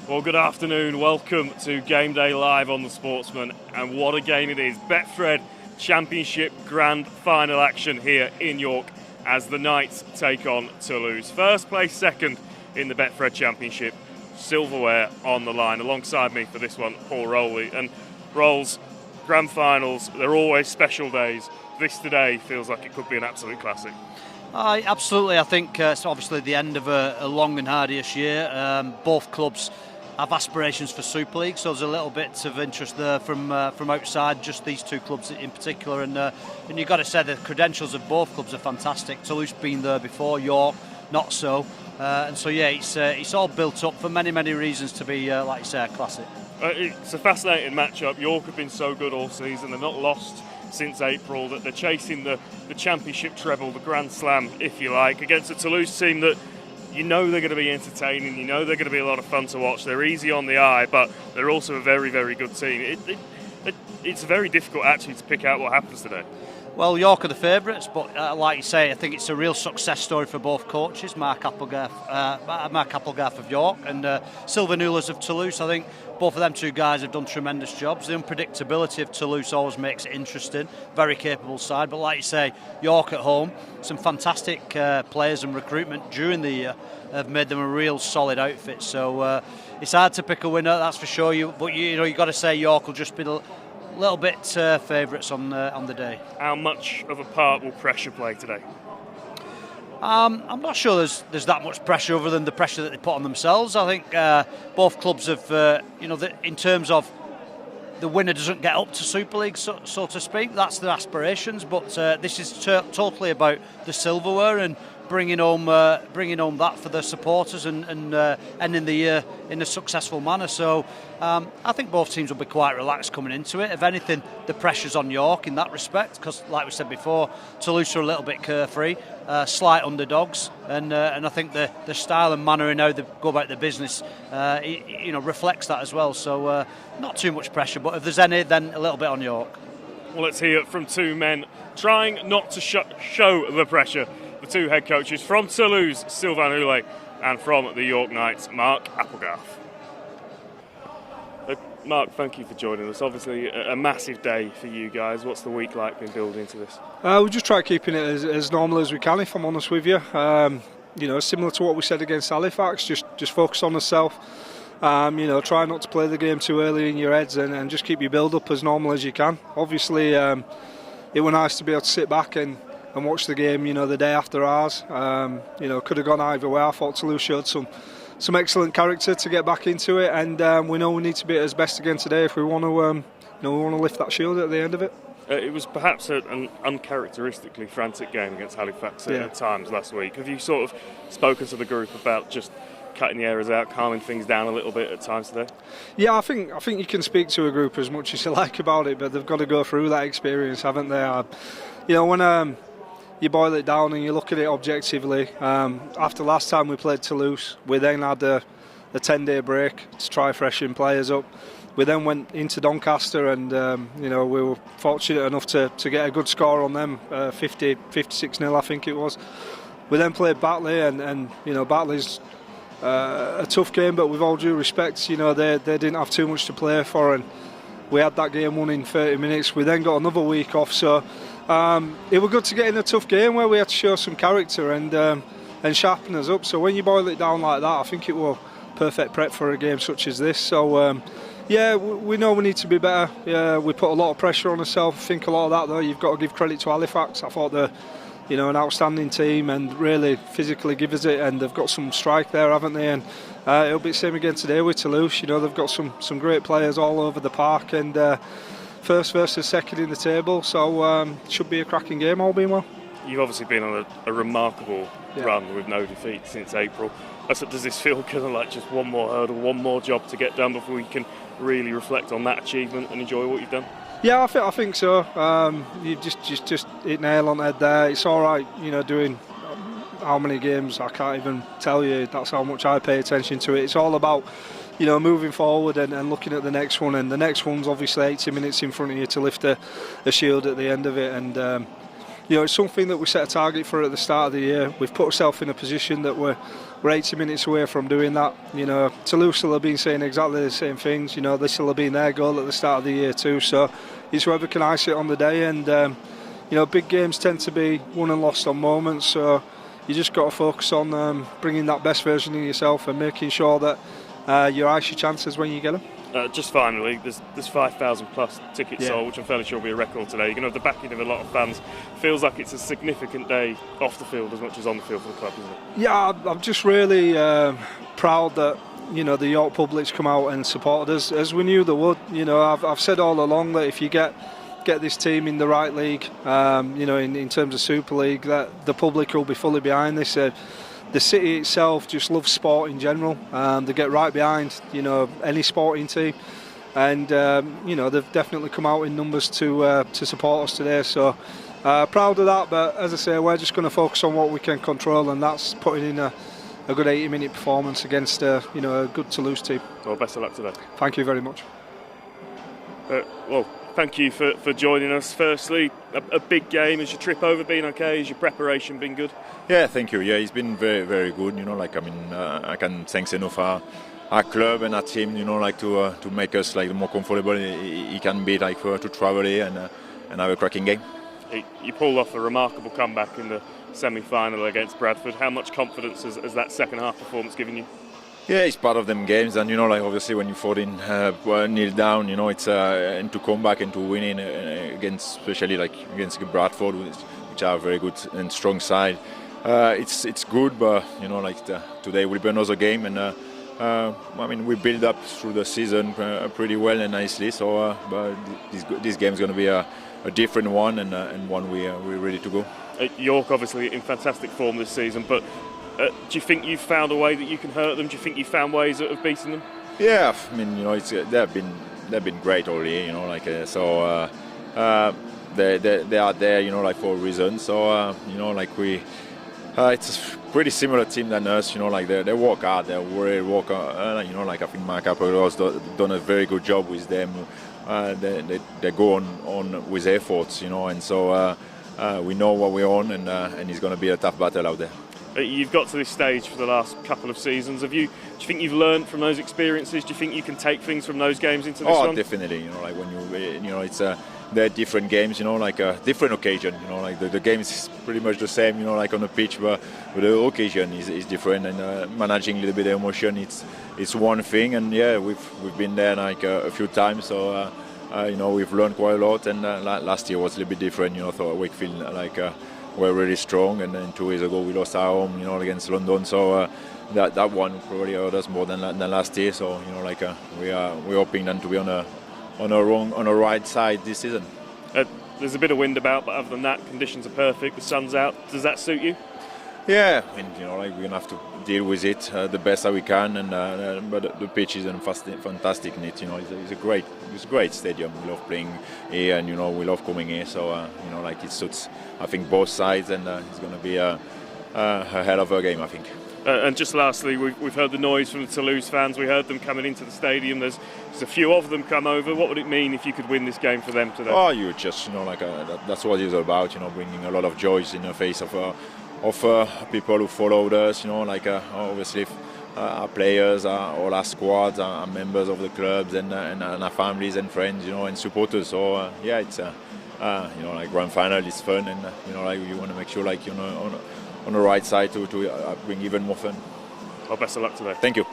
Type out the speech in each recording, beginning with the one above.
Well, good afternoon. Welcome to Game Day Live on the Sportsman. And what a game it is. Betfred Championship Grand Final action here in York as the Knights take on Toulouse. First place second in the Betfred Championship. Silverware on the line. Alongside me for this one, Paul Rowley. And Rolls, Grand Finals, they're always special days. This today feels like it could be an absolute classic. Absolutely. I think it's obviously the end of a long and arduous year. Both clubs have aspirations for Super League, so there's a little bit of interest there from outside, just these two clubs in particular. And you've got to say the credentials of both clubs are fantastic. Toulouse been there before, York not so. And so yeah, it's all built up for many reasons to be, like you say, a classic. It's a fascinating matchup. York have been so good all season. They've not lost since April. That they're chasing the championship treble, the Grand Slam, if you like, against a Toulouse team that you know they're going to be entertaining. You know they're going to be a lot of fun to watch. They're easy on the eye, but they're also a very good team. It's very difficult actually to pick out what happens today. Well, York are the favourites, but like you say, I think it's a real success story for both coaches, Mark Applegarth of York and Sylvain Hullers of Toulouse. I think both of them two guys have done tremendous jobs. The unpredictability of Toulouse always makes it interesting. Very capable side, but like you say, York at home, some fantastic players and recruitment during the year have made them a real solid outfit. So it's hard to pick a winner, that's for sure. But you've got to say York will just be a little bit favourites on the day. How much of a part will pressure play today? I'm not sure there's that much pressure other than the pressure that they put on themselves. I think both clubs have, in terms of the winner doesn't get up to Super League, so to speak. That's their aspirations, but this is totally about the silverware and bringing home that for the supporters and ending the year in a successful manner. So I think both teams will be quite relaxed coming into it. If anything, the pressure's on York in that respect, because like we said before, Toulouse are a little bit carefree, slight underdogs, and I think the style and manner in how they go about their business reflects that as well. So not too much pressure, but if there's any, then a little bit on York. Well, let's hear it from two men trying not to show the pressure. The two head coaches from Toulouse, Sylvain Hullers, and from the York Knights, Mark Applegarth. Mark, thank you for joining us. Obviously a massive day for you guys. What's the week like been building into this? We just try keeping it as normal as we can, if I'm honest with you. Similar to what we said against Halifax, just focus on yourself. Try not to play the game too early in your heads and just keep your build up as normal as you can. Obviously, it was nice to be able to sit back and watch the game, the day after ours. Could have gone either way. I thought Toulouse showed some excellent character to get back into it, and we know we need to be at our best again today if we want to lift that shield at the end of it. It was perhaps an uncharacteristically frantic game against Halifax at times last week. Have you sort of spoken to the group about just cutting the errors out, calming things down a little bit at times today? Yeah, I think you can speak to a group as much as you like about it, but they've got to go through that experience, haven't they? When you boil it down and you look at it objectively, after last time we played Toulouse, we then had a 10-day break to try freshen players up. We then went into Doncaster and we were fortunate enough to get a good score on them, 56-0 I think it was. We then played Batley and Batley's a tough game, but with all due respect, they didn't have too much to play for, and we had that game won in 30 minutes. We then got another week off, so it was good to get in a tough game where we had to show some character and sharpen us up. So when you boil it down like that, I think it was perfect prep for a game such as this. So we know we need to be better. Yeah, we put a lot of pressure on ourselves. I think a lot of that though, you've got to give credit to Halifax. I thought they're an outstanding team and really physically give us it, and they've got some strike there, haven't they? And it'll be the same again today with Toulouse. They've got some great players all over the park, and first versus second in the table, so it should be a cracking game, all being well. You've obviously been on a remarkable run with no defeat since April. Does this feel kind of like just one more hurdle, one more job to get done before you can really reflect on that achievement and enjoy what you've done? Yeah, I think so. You just hit nail on the head there. It's all right, doing how many games, I can't even tell you. That's how much I pay attention to it. It's all about moving forward and looking at the next one, and the next one's obviously 80 minutes in front of you to lift the shield at the end of it, and it's something that we set a target for at the start of the year. We've put ourselves in a position that we're we're 80 minutes away from doing that. You know, Toulouse will have been saying exactly the same things. You know, this will have been their goal at the start of the year too. So it's whoever can ice it on the day. And you know, big games tend to be won and lost on moments. So you just got to focus on bringing that best version of yourself and making sure that you ice your chances when you get them. Just finally, there's 5,000 plus tickets sold, which I'm fairly sure will be a record today. You're going to have the backing of a lot of fans. Feels like it's a significant day off the field as much as on the field for the club, isn't it? Yeah, I'm just really proud that, you know, the York public's come out and supported us as we knew they would. You know, I've said all along that if you get this team in the right league, you know, in terms of Super League, that the public will be fully behind this. The city itself just loves sport in general. They get right behind, you know, any sporting team, and you know, they've definitely come out in numbers to support us today. So proud of that. But as I say, we're just going to focus on what we can control, and that's putting in a good 80-minute performance against you know, a good Toulouse team. Well, best of luck today. Thank you very much. Well, thank you for joining us. Firstly, a big game. Has your trip over been okay? Has your preparation been good? Yeah, thank you. Yeah, it's been very, very good. You know, like, I mean, I can thank enough our club and our team. You know, like to make us like more comfortable. It can be like to travel here and have a cracking game. You pulled off a remarkable comeback in the semi-final against Bradford. How much confidence has that second half performance given you? Yeah, it's part of them games, and you know, like obviously when you 14 nil down, you know, it's and to come back and to win against, especially like against Bradford, which are a very good and strong side. It's good, but you know, like today will be another game, and I mean, we build up through the season pretty well and nicely. So, but this game is going to be a different one, and one we're ready to go. York obviously in fantastic form this season, but do you think you've found a way that you can hurt them? Do you think you found ways of beating them? Yeah, I mean, you know, they've been great all year, you know, like so they are there, you know, like for a reason. So you know, like it's a pretty similar team than us, you know, like they work hard, they really work hard, you know, like I think Mark Apple has done a very good job with them. They go on with efforts, you know, and so we know what we're on, and it's going to be a tough battle out there. You've got to this stage for the last couple of seasons. Do you think you've learned from those experiences? Do you think you can take things from those games into this one? Oh, definitely. You know, like when you know, it's they're different games. You know, like a different occasion. You know, like the game is pretty much the same. You know, like on the pitch, but the occasion is different. And managing a little bit of emotion, it's one thing. And yeah, we've been there like a few times. So you know, we've learned quite a lot. And last year was a little bit different. You know, so Wakefield like. We're really strong, and then 2 years ago we lost our home, you know, against London. So that one probably hurt us more than last year. So you know, like we're hoping then to be on a right side this season. There's a bit of wind about, but other than that, conditions are perfect. The sun's out. Does that suit you? Yeah, I mean, you know, like we're gonna have to deal with it the best that we can, and but the pitch is fantastic. And you know, it's a great stadium. We love playing here, and you know, we love coming here. So you know, like it suits, I think, both sides, and it's going to be a hell of a game, I think. And just lastly, we've heard the noise from the Toulouse fans. We heard them coming into the stadium. There's a few of them come over. What would it mean if you could win this game for them today? Oh, you just, you know, like that's what it's all about. You know, bringing a lot of joy in the face of people who followed us. You know, like obviously our players, all our squads, our members of the clubs, and our families and friends. You know, and supporters. So yeah, it's you know, like grand final is fun, and you know, like you want to make sure, like, you know, on the right side to bring even more fun. Well, best of luck today. Thank you.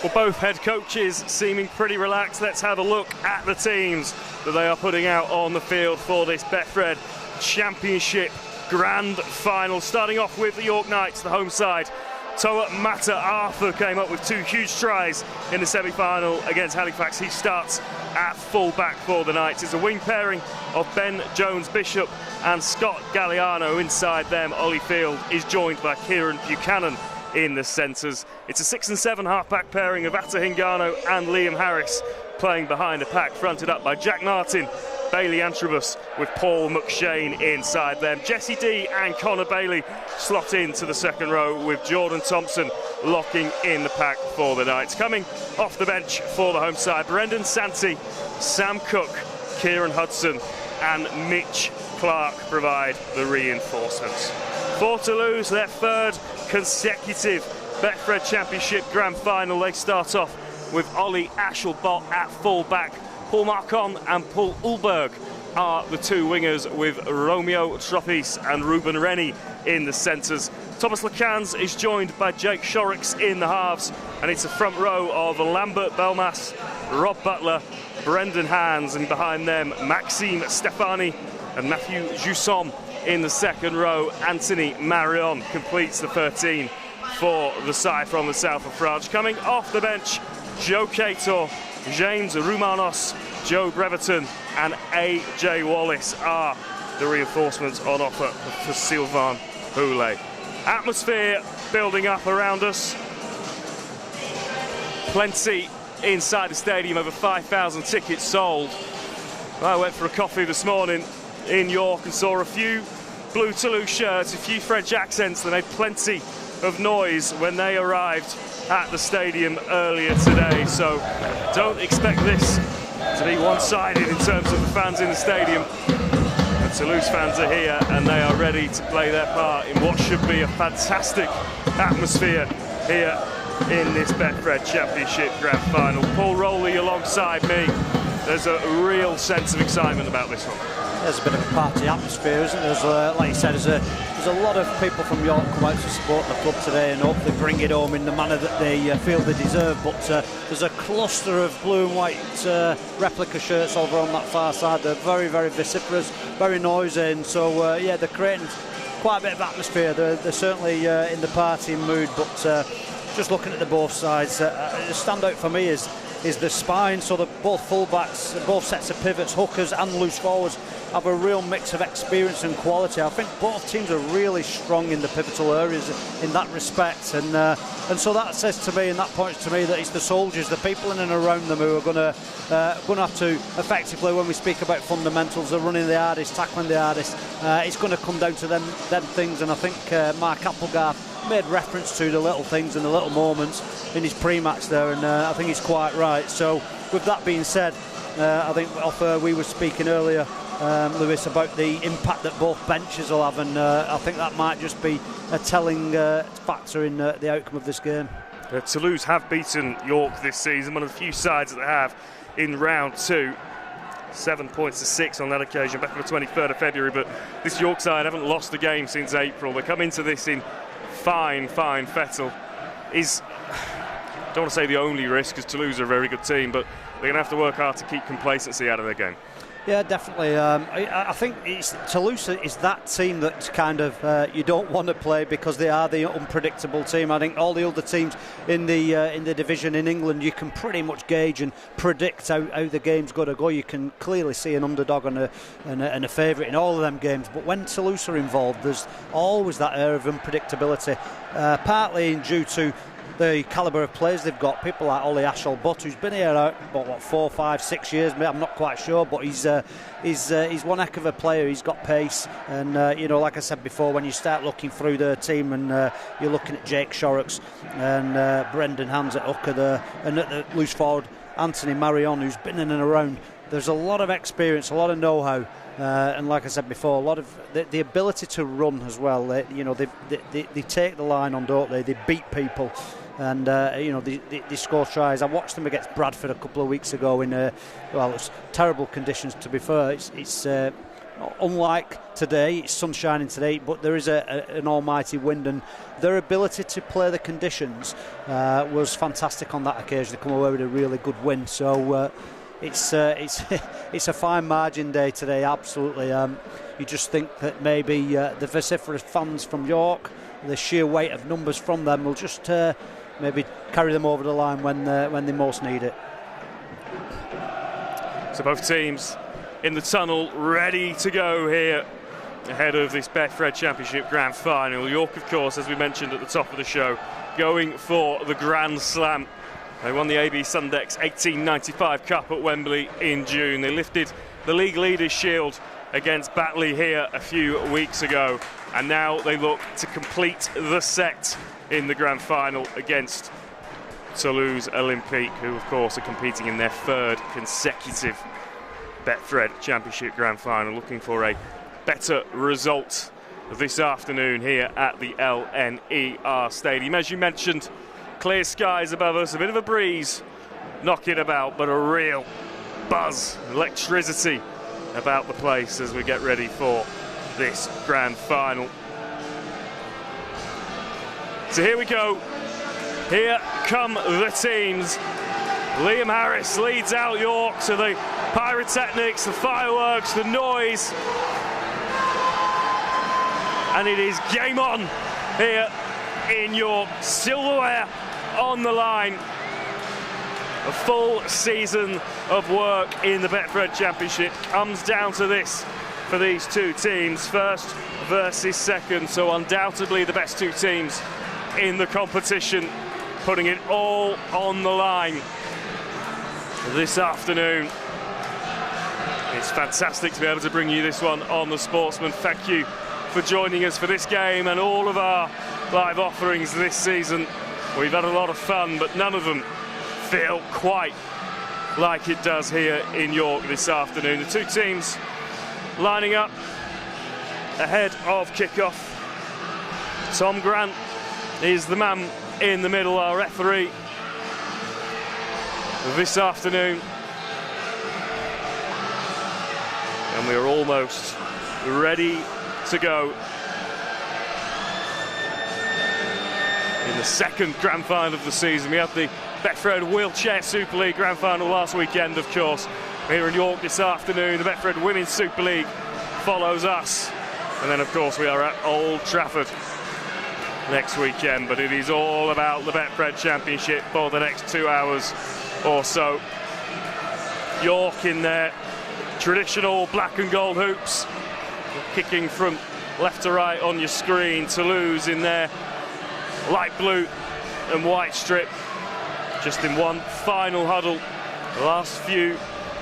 Well, both head coaches seeming pretty relaxed. Let's have a look at the teams that they are putting out on the field for this Betfred Championship Grand Final. Starting off with the York Knights, the home side. Toa Mata Arthur came up with 2 huge tries in the semi-final against Halifax. He starts at full back for the Knights. It's a wing pairing of Ben Jones-Bishop and Scott Galliano. Inside them, Ollie Field is joined by Kieran Buchanan in the centres. It's a 6 and 7 half-back pairing of Atta Hingano and Liam Harris playing behind a pack fronted up by Jack Martin, Bailey Antrobus with Paul McShane inside them. Jesse D and Connor Bailey slot into the second row with Jordan Thompson locking in the pack for the Knights. Coming off the bench for the home side, Brendan Santi, Sam Cook, Kieran Hudson and Mitch Clark provide the reinforcements. For Toulouse, their third consecutive Betfred Championship Grand Final. They start off with Ollie Ashelbot at full-back. Paul Marcon and Paul Ulberg are the two wingers, with Romeo Tropis and Ruben Rennie in the centres. Thomas Lacans is joined by Jake Shorrocks in the halves, and it's a front row of Lambert Belmas, Rob Butler, Brendan Hans, and behind them Maxime Stefani and Matthew Jusson in the second row. Anthony Marion completes the 13 for the side from the south of France. Coming off the bench, Joe Cato, James Roumanos, Joe Breverton and AJ Wallace are the reinforcements on offer for Sylvain Houlet. Atmosphere building up around us. Plenty inside the stadium, over 5,000 tickets sold. I went for a coffee this morning in York and saw a few blue Toulouse shirts, a few French accents that made plenty of noise when they arrived at the stadium earlier today. So don't expect this to be one-sided in terms of the fans in the stadium. The Toulouse fans are here and they are ready to play their part in what should be a fantastic atmosphere here in this Betfred Championship Grand Final. Paul Rowley alongside me. There's a real sense of excitement about this one. There's a bit of a party atmosphere, isn't there? Like you said, there's a lot of people from York come out to support the club today and hope they bring it home in the manner that they feel they deserve. But there's a cluster of blue and white replica shirts over on that far side. They're very, very vociferous, very noisy, and so yeah, they're creating quite a bit of atmosphere. They're certainly in the partying mood. But just looking at the both sides, the standout for me is the spine. So that both fullbacks, both sets of pivots, hookers and loose forwards have a real mix of experience and quality. I think both teams are really strong in the pivotal areas in that respect, and so that says to me, and that points to me, that it's the soldiers, the people in and around them, who are going to have to effectively, when we speak about fundamentals, they're running the hardest, tackling the hardest. It's going to come down to them things, and I think Mark Applegarth made reference to the little things and the little moments in his pre-match there, and I think he's quite right. So with that being said, I think we were speaking earlier, Lewis, about the impact that both benches will have, and I think that might just be a telling factor in the outcome of this game. Toulouse have beaten York this season, one of the few sides that they have in round 2. 7 points to 6 on that occasion back on the 23rd of February, but this York side haven't lost a game since April. They come into this in fine fettle. I don't want to say the only risk, because Toulouse are a very good team, but they're going to have to work hard to keep complacency out of their game. Yeah, definitely. I think Toulouse is that team that kind of you don't want to play, because they are the unpredictable team. I think all the other teams in the division in England, you can pretty much gauge and predict how the game's got to go. You can clearly see an underdog and a favourite in all of them games. But when Toulouse are involved, there's always that air of unpredictability, partly due to the calibre of players they've got. People like Ollie Ashelbot, who's been here about 4, 5, 6 years, I'm not quite sure, but he's one heck of a player. He's got pace, and like I said before, when you start looking through their team and you're looking at Jake Shorrocks and Brendan Hans at hooker there, and at the loose forward Anthony Marion, who's been in and around, there's a lot of experience, a lot of know-how. And like I said before, a lot of the ability to run as well. They take the line on, don't they? They beat people, and they score tries. I watched them against Bradford a couple of weeks ago in it's terrible conditions, to be fair. It's unlike today. It's sun shining today, but there is an almighty wind, and their ability to play the conditions was fantastic on that occasion. They come away with a really good win. So. It's a fine margin day today, absolutely. You just think that maybe the vociferous fans from York, the sheer weight of numbers from them, will just maybe carry them over the line when they most need it. So both teams in the tunnel, ready to go here ahead of this Betfred Championship Grand Final. York, of course, as we mentioned at the top of the show, going for the Grand Slam. They won the AB Sundex 1895 Cup at Wembley in June. They lifted the League Leaders' Shield against Batley here a few weeks ago, and now they look to complete the set in the Grand Final against Toulouse Olympique, who of course are competing in their third consecutive Betfred Championship Grand Final, looking for a better result this afternoon here at the LNER Stadium. As you mentioned, clear skies above us, a bit of a breeze knocking about, but a real buzz, electricity about the place as we get ready for this grand final. So here we go. Here come the teams. Liam Harris leads out York to the pyrotechnics, the fireworks, the noise. And it is game on here in York. Silverware on the line. A full season of work in the Betfred Championship comes down to this for these two teams. First versus second, so undoubtedly the best two teams in the competition, putting it all on the line this afternoon. It's fantastic to be able to bring you this one on the Sportsman. Thank you for joining us for this game and all of our live offerings this season. We've had a lot of fun, but none of them feel quite like it does here in York this afternoon. The two teams lining up ahead of kickoff. Tom Grant is the man in the middle, our referee this afternoon. And we're almost ready to go in the second grand final of the season. We had the Betfred Wheelchair Super League grand final last weekend, of course. Here in York this afternoon, the Betfred Women's Super League follows us. And then, of course, we are at Old Trafford next weekend. But it is all about the Betfred Championship for the next 2 hours or so. York in their traditional black and gold hoops, kicking from left to right on your screen. Toulouse in their light blue and white strip, just in one final huddle. The last few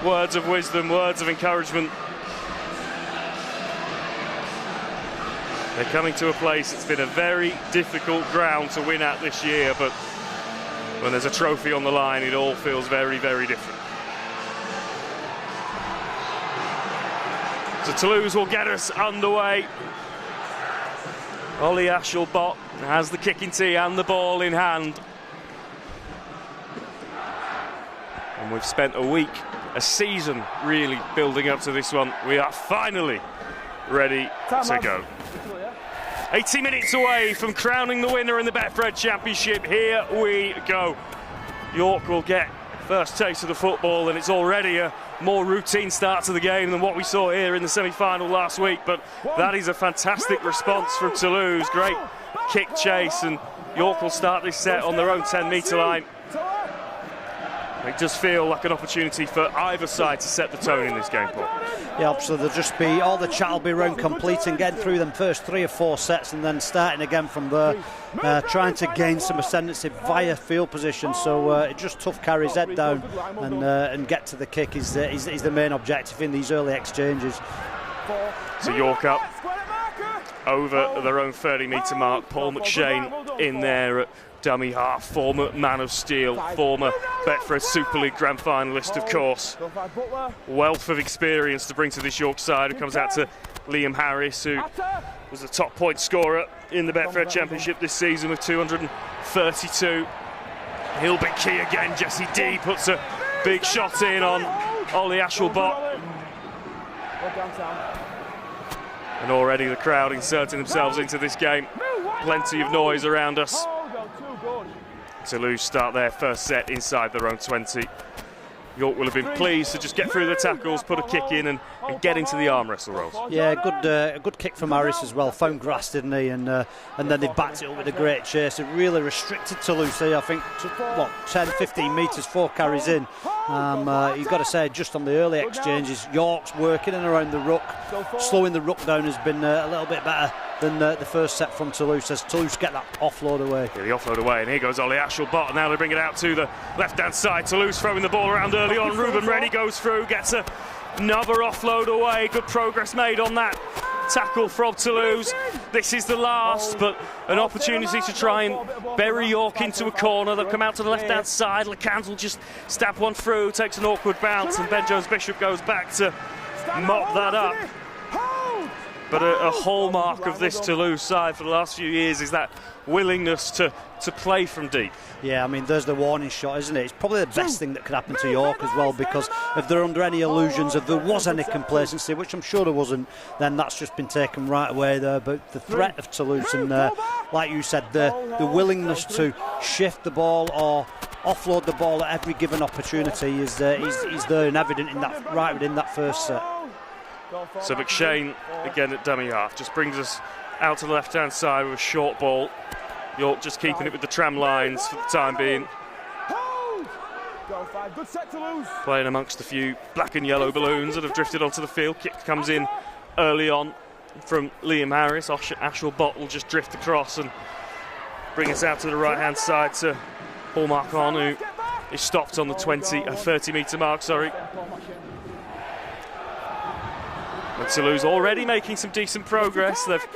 words of wisdom, words of encouragement. They're coming to a place, it's been a very difficult ground to win at this year, but when there's a trophy on the line, it all feels very, very different. So Toulouse will get us underway. Ollie Ashelbot has the kicking tee and the ball in hand. And we've spent a week, a season really building up to this one. We are finally ready to go. 80 minutes away from crowning the winner in the Betfred Championship. Here we go. York will get first taste of the football, and it's already a more routine start to the game than what we saw here in the semi-final last week. But that is a fantastic response from Toulouse. Great kick chase, and York will start this set on their own 10-metre line. It does feel like an opportunity for either side to set the tone in this game, Paul. Yeah, absolutely. There'll just be, all the chat will be around completing, getting through them first 3 or 4 sets and then starting again from there, trying to gain some ascendancy via field position. So it's just tough carry his head down and get to the kick is the main objective in these early exchanges. So York up over their own 30-metre mark. Paul McShane in there at dummy half, former Man of Steel, former Betfred Super League Grand Finalist, of course. Wealth of experience to bring to this York side, who comes out to Liam Harris, who was the top point scorer in the Betfred Championship this season with 232. He'll be key again. Jesse D puts a big shot in on Ollie Ashelbot. And already the crowd inserting themselves into this game. Plenty of noise around us. Toulouse start their first set inside their own 20. York will have been pleased to just get through the tackles, put a kick in and get into the arm wrestle rolls. Yeah, a good kick from Harris as well. Found grass, didn't he? And then they backed it up with a great chase. It really restricted Toulouse here, I think, to, 10-15 metres, 4 carries in. You've got to say, just on the early exchanges, York's working and around the ruck. Slowing the ruck down has been a little bit better than the first set from Toulouse, as Toulouse get that offload away. Yeah, the offload away, and here goes Ollie Ashelbot. Now they bring it out to the left-hand side. Toulouse throwing the ball around early on. Ruben Rennie goes through, gets another offload away. Good progress made on that tackle from Toulouse. This is the last, but an opportunity to try and bury York into a corner. They'll come out to the left-hand side. LeCans will just stab one through, takes an awkward bounce, and Ben Jones-Bishop goes back to mop that up. But a hallmark of this Toulouse side for the last few years is that willingness to play from deep. Yeah, I mean, there's the warning shot, isn't it? It's probably the best thing that could happen to York as well, because if they're under any illusions, if there was any complacency, which I'm sure there wasn't, then that's just been taken right away there. But the threat of Toulouse and, like you said, the willingness to shift the ball or offload the ball at every given opportunity is there and evident in that right within that first set. So McShane again at dummy half just brings us out to the left hand side with a short ball. York just keeping it with the tram lines for the time being. Playing amongst a few black and yellow balloons that have drifted onto the field. Kick comes in early on from Liam Harris. Ashwell Bott will just drift across and bring us out to the right hand side to Paul Marcon, who is stopped on the 30 metre mark, sorry. And Toulouse already making some decent progress. They've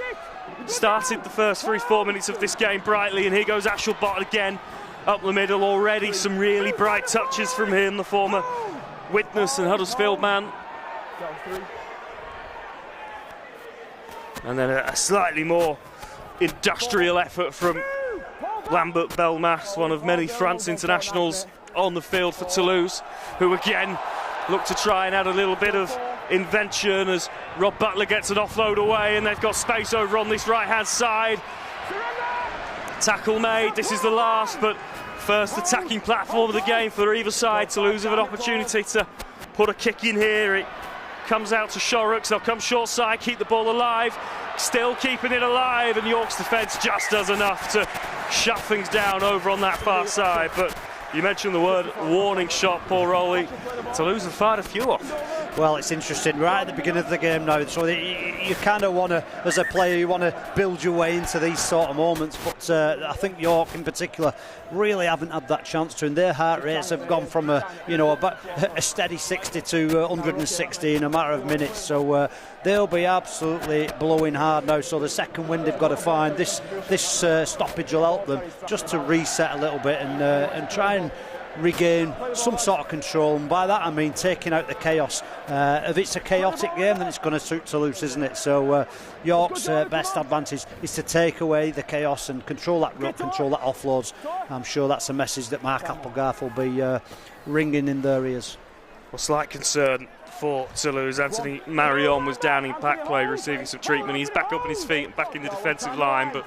started the first 3-4 minutes of this game brightly, and here goes Ashwell Bott again up the middle. Already some really bright touches from him, the former Widnes and Huddersfield man. And then a slightly more industrial effort from Lambert Belmas, one of many France internationals on the field for Toulouse, who again look to try and add a little bit of invention as Rob Butler gets an offload away, and they've got space over on this right hand side. Tackle made, this is the last but first attacking platform of the game for either side. Toulouse have an opportunity to put a kick in here. It comes out to Shorrocks, they'll come short side, keep the ball alive, still keeping it alive, and York's defence just does enough to shut things down over on that far side. But you mentioned the word warning shot, Paul Rowley. Toulouse have fired a few off. Well, it's interesting right at the beginning of the game now, so you kind of want to, as a player, you want to build your way into these sort of moments, but I think York in particular really haven't had that chance to, and their heart rates have gone from about a steady 60 to 160 in a matter of minutes, so they'll be absolutely blowing hard now. So the second wind they've got to find, this stoppage will help them just to reset a little bit and try and regain some sort of control, and by that I mean taking out the chaos. If it's a chaotic game, then it's going to suit Toulouse, isn't it? So York's best advantage is to take away the chaos and control that ruck, control that offloads. I'm sure that's a message that Mark Applegarth will be ringing in their ears. Well, slight concern for Toulouse. Anthony Marion was down in pack play receiving some treatment. He's back up on his feet and back in the defensive line, but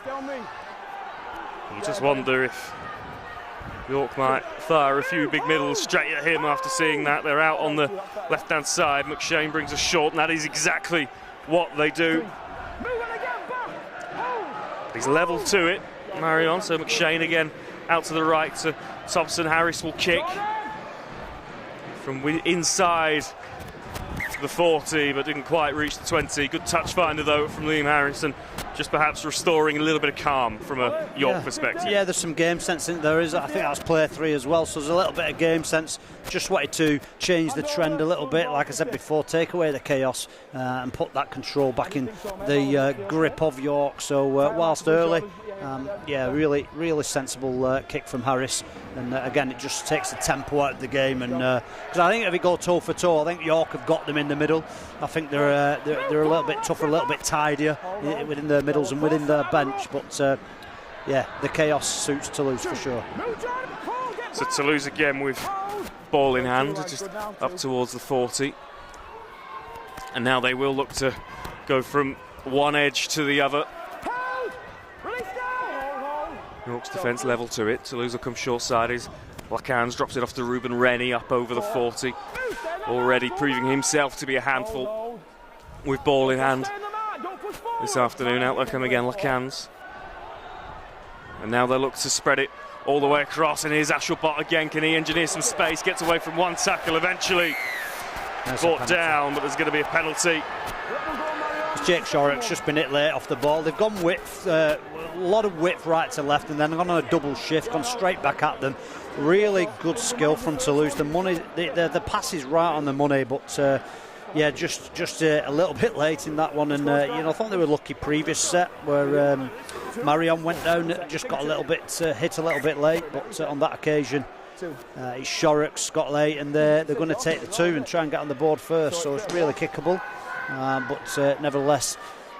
you just wonder if York might fire a few big middles straight at him after seeing that. They're out on the left-hand side. McShane brings a short, and that is exactly what they do. He's level to it, Marion, so McShane again out to the right to Thompson. Harris will kick from inside the 40, but didn't quite reach the 20. Good touch finder though from Liam Harrison, just perhaps restoring a little bit of calm from a York perspective. Yeah, there's some game sense in there. I think that's player 3 as well, so there's a little bit of game sense. Just wanted to change the trend a little bit, like I said before, take away the chaos and put that control back in the grip of York. So whilst early, really sensible kick from Harris, and again it just takes the tempo out of the game, and because I think if it go toe for toe, I think York have got them in the middle. I think they're a little bit tougher, a little bit tidier within their middles and within their bench, but the chaos suits Toulouse for sure. So Toulouse again with ball in hand, just up towards the 40, and now they will look to go from one edge to the other. York's defence level to it. Toulouse will come short side. Lacans drops it off to Ruben Rennie up over the 40. Already proving himself to be a handful with ball in hand this afternoon. Out there come again Lacans. And now they look to spread it all the way across. And here's Ashwell Bott again. Can he engineer some space? Gets away from one tackle eventually. Brought down, but there's going to be a penalty. Jake Shorrock's just been hit late off the ball. They've gone width, a lot of width right to left, and then gone on a double shift, gone straight back at them. Really good skill from Toulouse. The pass is right on the money, but just a little bit late in that one. And I thought they were lucky previous set where Marion went down, just got a little bit hit a little bit late, but on that occasion it's Shorrock's got late, and they're going to take the 2 and try and get on the board first. So it's really kickable. But nevertheless,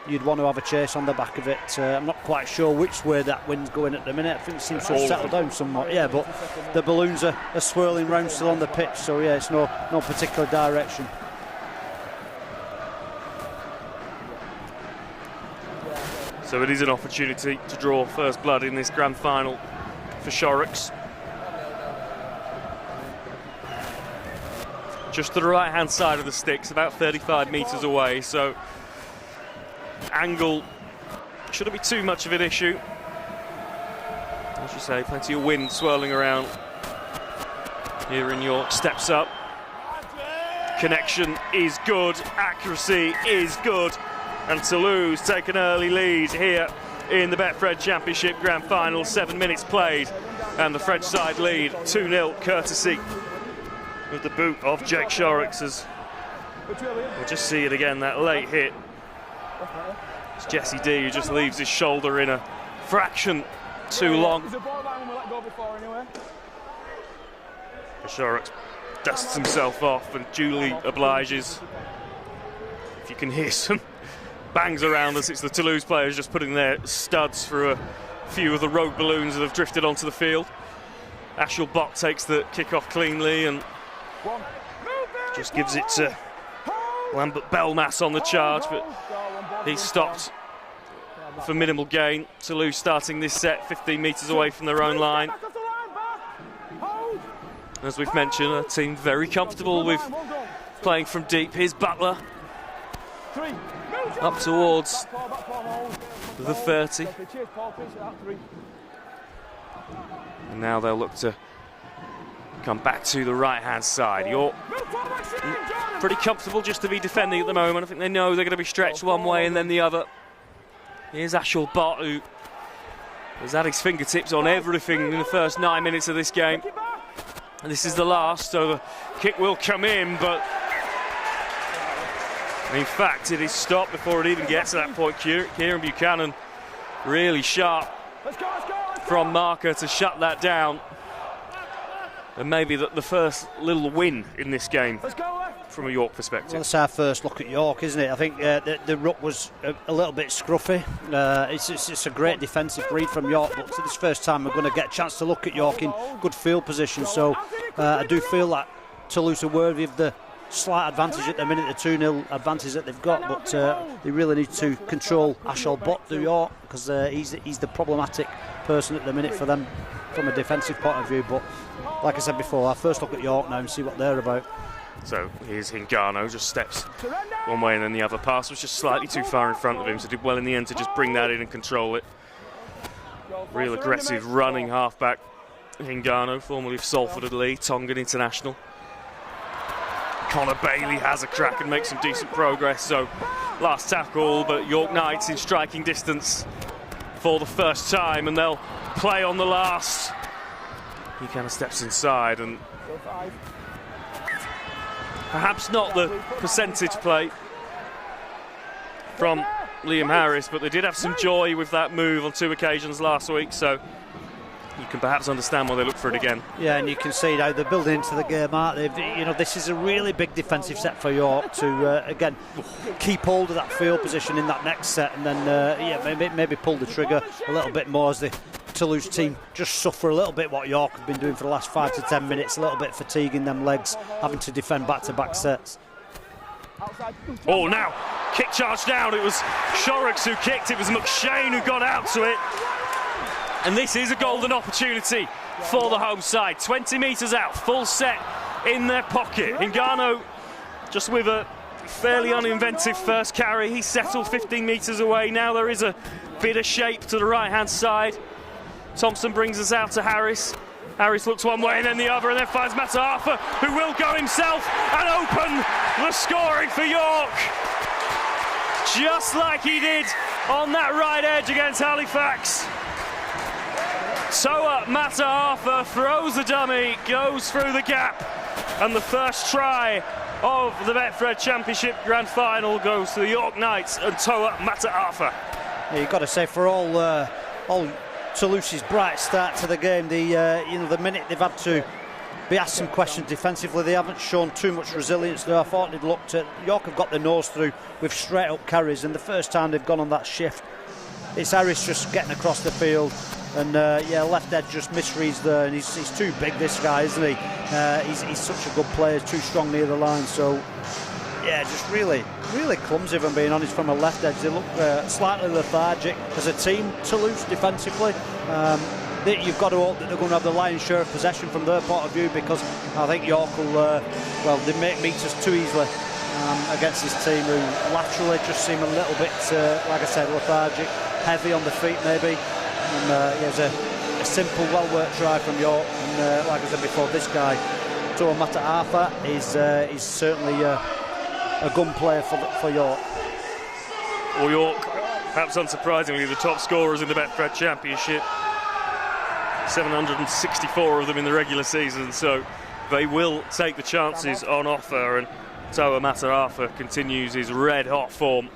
you'd want to have a chase on the back of it. I'm not quite sure which way that wind's going at the minute. I think it seems to have settled down somewhat. Yeah, but the balloons are swirling round still on the pitch, so yeah, it's no particular direction. So it is an opportunity to draw first blood in this grand final for Shorrocks. Just to the right-hand side of the sticks, about 35 metres away, so angle shouldn't be too much of an issue. As you say, plenty of wind swirling around here in York. Steps up. Connection is good. Accuracy is good. And Toulouse take an early lead here in the Betfred Championship Grand Final. 7 minutes played, and the French side lead 2-0, courtesy with the boot of Jake Shorrocks. We'll just see it again, that late hit. It's Jesse D who just leaves his shoulder in a fraction too long. Shorrocks dusts himself off and duly obliges. If you can hear some bangs around us, it's the Toulouse players just putting their studs through a few of the rogue balloons that have drifted onto the field. Ashel Bott takes the kick-off cleanly and just gives it to Lambert Belmas on the charge, but he's stopped for minimal gain. Toulouse starting this set 15 metres away from their own line. As we've mentioned, a team very comfortable with playing from deep. Here's Butler up towards the 30. And now they'll look to come back to the right-hand side. York pretty comfortable just to be defending at the moment. I think they know they're going to be stretched one way and then the other. Here's Ashel Bott, who has had his fingertips on everything in the first 9 minutes of this game. And this is the last, so the kick will come in, but in fact it is stopped before it even gets to that point. Kieran Buchanan really sharp from marker to shut that down. And maybe the first little win in this game from a York perspective. Well, it's our first look at York, isn't it? I think the ruck was a little bit scruffy. It's a great defensive read from York, but for this first time we're going to get a chance to look at York in good field position. So I do feel that Toulouse are worthy of the slight advantage at the minute, the 2-0 advantage that they've got, but they really need to control Ashel Bott, do York, because he's the problematic person at the minute for them from a defensive point of view. But like I said before, our first look at York now and see what they're about. So here's Hingano, just steps one way and then the other. Pass was just slightly too far in front of him, so did well in the end to just bring that in and control it. Real aggressive running halfback Hingano, formerly of Salford and Lee, Tongan international. Connor Bailey has a crack and makes some decent progress, so last tackle, but York Knights in striking distance for the first time, and they'll play on the last. He kind of steps inside, and perhaps not the percentage play from Liam Harris, but they did have some joy with that move on 2 occasions last week, so you can perhaps understand why they look for it again. Yeah, and you can see now they're building into the game, aren't they? You know, this is a really big defensive set for York to again keep hold of that field position in that next set, and then maybe pull the trigger a little bit more as the Toulouse team just suffer a little bit what York have been doing for the last 5 to 10 minutes, a little bit fatiguing them legs, having to defend back-to-back sets. Oh, now kick charge down. It was Shorrocks who kicked. It was McShane who got out to it. And this is a golden opportunity for the home side. 20 metres out, full set in their pocket. Hingano just with a fairly uninventive first carry. He settled 15 metres away. Now there is a bit of shape to the right-hand side. Thompson brings us out to Harris. Harris looks one way and then the other, and then finds Matt Arthur, who will go himself and open the scoring for York. Just like he did on that right edge against Halifax. Toa Mata Arthur throws the dummy, goes through the gap, and the first try of the Betfred Championship Grand Final goes to the York Knights and Toa Mata Arthur. Yeah, you've got to say, for all Toulouse's bright start to the game, the minute they've had to be asked some questions defensively. They haven't shown too much resilience there. I thought they'd looked at York have got the nose through with straight up carries, and the first time they've gone on that shift, it's Harris just getting across the field, and left edge just misreads there, and he's too big, this guy, isn't he? He's such a good player, too strong near the line, so yeah, just really clumsy, if I'm being honest, from a left edge. They look slightly lethargic as a team, Toulouse, defensively. You've got to hope that they're going to have the lion's share of possession from their point of view, because I think York will, they make meters too easily against this team, who laterally just seem a little bit, like I said, lethargic, heavy on the feet maybe. And it was a simple, well-worked try from York. And like I said before, this guy, Toa Mata'afa, is certainly a gun player for York. Well, York, perhaps unsurprisingly, the top scorers in the Betfred Championship. 764 of them in the regular season, so they will take the chances on offer, and Toa Mata'afa continues his red-hot form.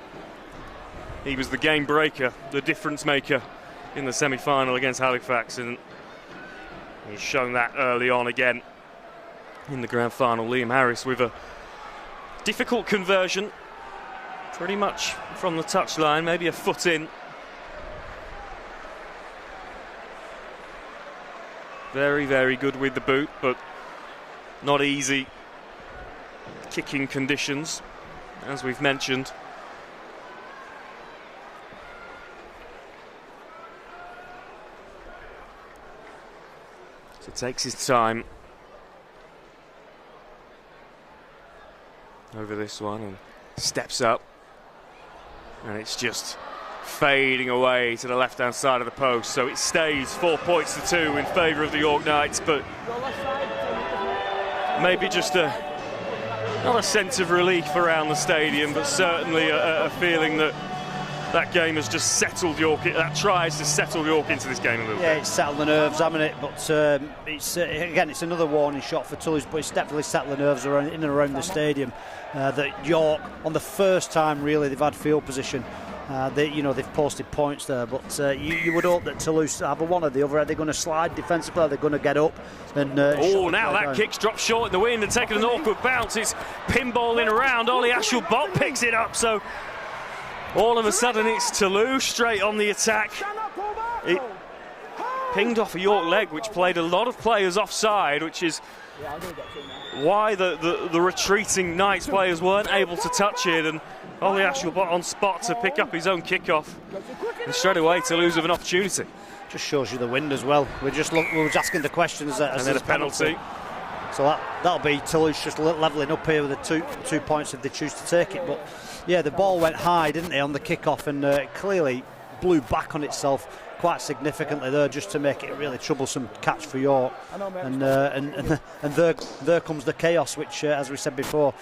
He was the game breaker, the difference maker in the semi-final against Halifax, and he's shown that early on again in the grand final. Liam Harris with a difficult conversion, pretty much from the touchline, maybe a foot in. Very, very good with the boot, but not easy kicking conditions, as we've mentioned. So takes his time over this one and steps up, and it's just fading away to the left-hand side of the post, so it stays 4 points to 2 in favour of the York Knights, but maybe just not a sense of relief around the stadium, but certainly a feeling that game has just settled York. That tries to settle York into this game a little bit. Yeah, it's settled the nerves, hasn't it? But it's another warning shot for Toulouse, but it's definitely settled the nerves in and around the stadium. That York, on the first time really they've had field position, they've posted points there, but you would hope that Toulouse have one or the other. Are they going to slide defensively? Are they going to get up? And now that kick's dropped short in the wind and taken an awkward bounce. It's pinballing around. Ollie Ashel-Bott picks it up, so all of a sudden it's Toulouse straight on the attack. It pinged off a York leg, which played a lot of players offside, which is why the retreating Knights players weren't able to touch it, and Ollie Ashel-Bott on spot to pick up his own kick-off, and straight away Toulouse with an opportunity. Just shows you the wind as well. We were just asking the questions as then a penalty. So that'll be Toulouse just levelling up here with the two points if they choose to take it. But yeah, the ball went high, didn't it, on the kick-off, and it clearly blew back on itself quite significantly there, just to make it a really troublesome catch for York. And there comes the chaos, which, as we said before,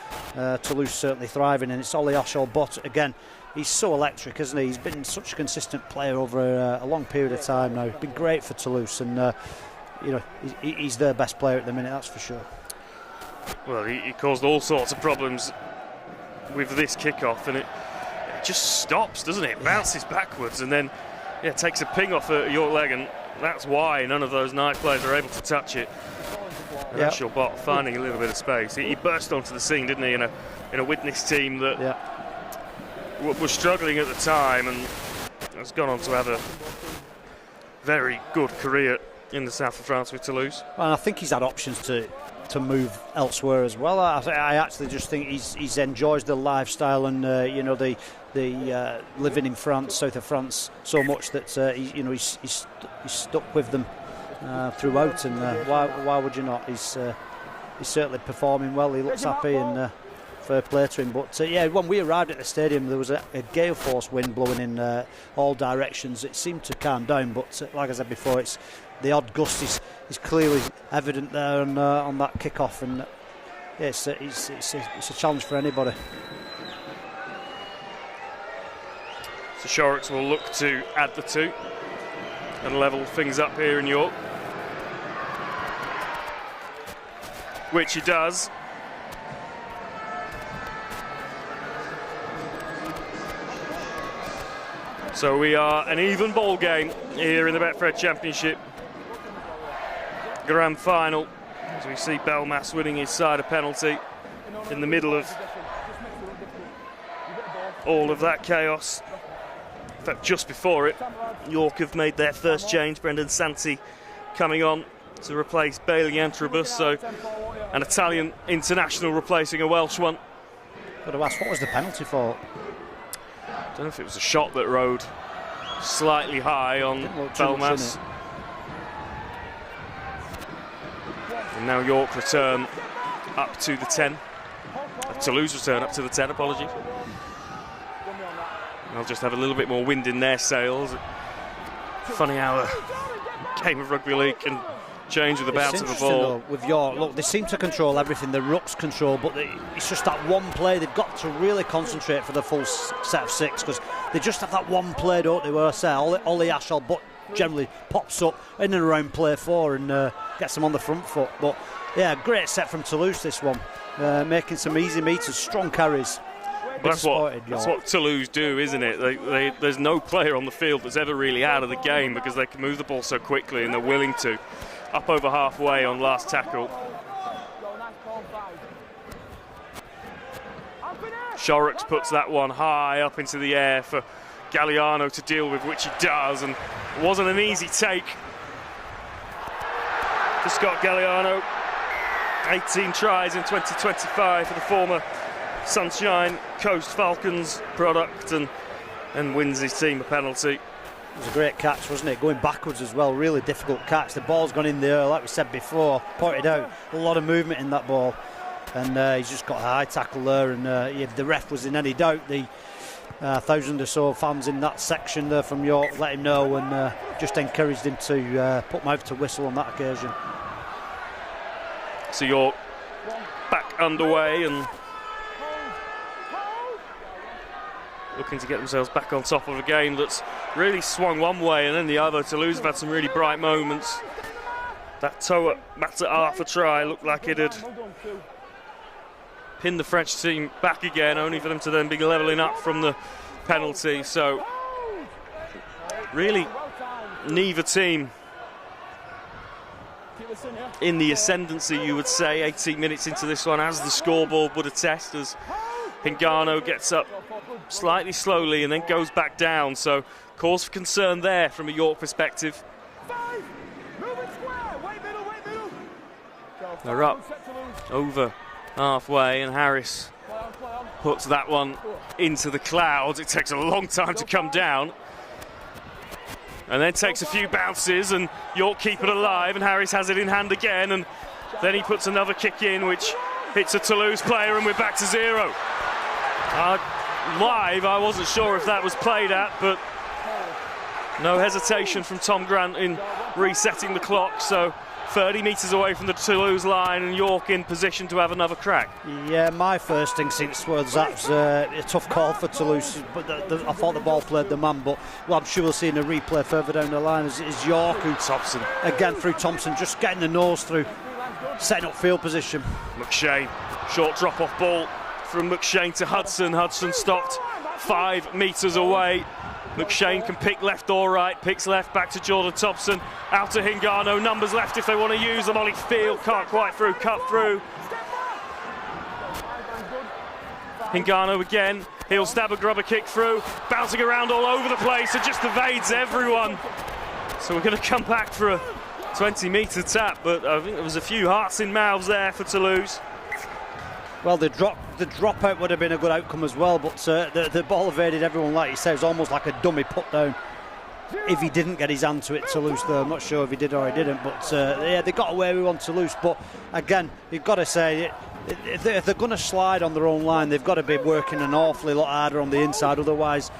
Toulouse certainly thriving, and it's Ollie Ashel-Bott again. He's so electric, isn't he? He's been such a consistent player over a long period of time now. He's been great for Toulouse, and he's their best player at the minute, that's for sure. Well, he caused all sorts of problems with this kick-off, and it just stops, doesn't it? It bounces backwards, and then takes a ping off a York leg, and that's why none of those Knights players are able to touch it. And Ashel-Bott finding a little bit of space. He burst onto the scene, didn't he, in a witness team that was struggling at the time, and has gone on to have a very good career in the south of France with Toulouse. Well, I think he's had options to move elsewhere as well. I actually just think he's enjoys the lifestyle and the living in France, south of France, so much that he's stuck with them throughout. And why would you not? He's certainly performing well. He looks happy, and fair play to him. But when we arrived at the stadium, there was a gale force wind blowing in all directions. It seemed to calm down, but like I said before, it's the odd gust is clearly evident there on that kick-off, and it's a challenge for anybody. So Shorrocks will look to add the 2 and level things up here in York, which he does. So we are an even ball game here in the Betfred Championship Grand Final. As we see Belmas winning his side a penalty in the middle of all of that chaos. In fact, just before it, York have made their first change. Brendan Santi coming on to replace Bailey Antrobus, so an Italian international replacing a Welsh one. Got to ask, what was the penalty for? I don't know if it was a shot that rode slightly high on Belmas. And now York return up to the 10. Toulouse return up to the 10, apologies. They'll just have a little bit more wind in their sails. Funny how a game of rugby league can change with the bounce of the ball. Though, with York, look, they seem to control everything. The rucks control, but it's just that one play. They've got to really concentrate for the full set of 6, because they just have that one play, don't they? Where I say Ollie Ashall, but generally pops up in and around play 4 and gets them on the front foot. But yeah, great set from Toulouse, this one, making some easy meters, strong carries. Well, that's what Toulouse do, isn't it? There's no player on the field that's ever really out of the game, because they can move the ball so quickly and they're willing to. Up over halfway on last tackle. Shorrocks puts that one high up into the air for Galliano to deal with, which he does, and it wasn't an easy take for Scott Galliano. 18 tries in 2025 for the former Sunshine Coast Falcons product, and wins his team a penalty. It was a great catch, wasn't it? Going backwards as well, really difficult catch. The ball's gone in the air, like we said before, pointed out. A lot of movement in that ball, and he's just got a high tackle there. And if the ref was in any doubt, the 1,000 or so fans in that section there from York let him know, and just encouraged him to put mouth to whistle on that occasion. So York back underway and looking to get themselves back on top of a game that's really swung one way and then the other. Toulouse have had some really bright moments. That toe at Mata Arthur try looked like it had pinned the French team back again, only for them to then be levelling up from the penalty. So really neither team in the ascendancy, you would say, 18 minutes into this one, as the scoreboard would attest, as Hingano gets up slightly slowly and then goes back down. So cause for concern there from a York perspective. They're up over halfway, and Harris puts that one into the clouds. It takes a long time to come down, and then takes a few bounces, and York keep it alive, and Harris has it in hand again, and then he puts another kick in which hits a Toulouse player, and we're back to 0. Live, I wasn't sure if that was played at, but no hesitation from Tom Grant in resetting the clock. So 30 metres away from the Toulouse line, and York in position to have another crack. Yeah, my first instinct was that's a tough call for Toulouse, but I thought the ball played the man. But I'm sure we'll see in a replay further down the line is York, who Thompson again through Thompson, just getting the nose through, setting up field position. McShane, short drop-off ball from McShane to Hudson. Hudson stopped 5 metres away. McShane can pick left or right, picks left, back to Jordan Thompson, out to Hingano, numbers left if they want to use them. Ollie Field can't quite through, cut through. Hingano again, he'll stab a grubber kick through, bouncing around all over the place, and just evades everyone. So we're going to come back for a 20-metre tap, but I think there was a few hearts in mouths there for Toulouse. Well, the dropout would have been a good outcome as well, but the ball evaded everyone, like you say. It was almost like a dummy put down. If he didn't get his hand to it, Toulouse, though, I'm not sure if he did or he didn't, but yeah, they got away with one, Toulouse. But again, you've got to say, if they're going to slide on their own line, they've got to be working an awfully lot harder on the inside. Otherwise,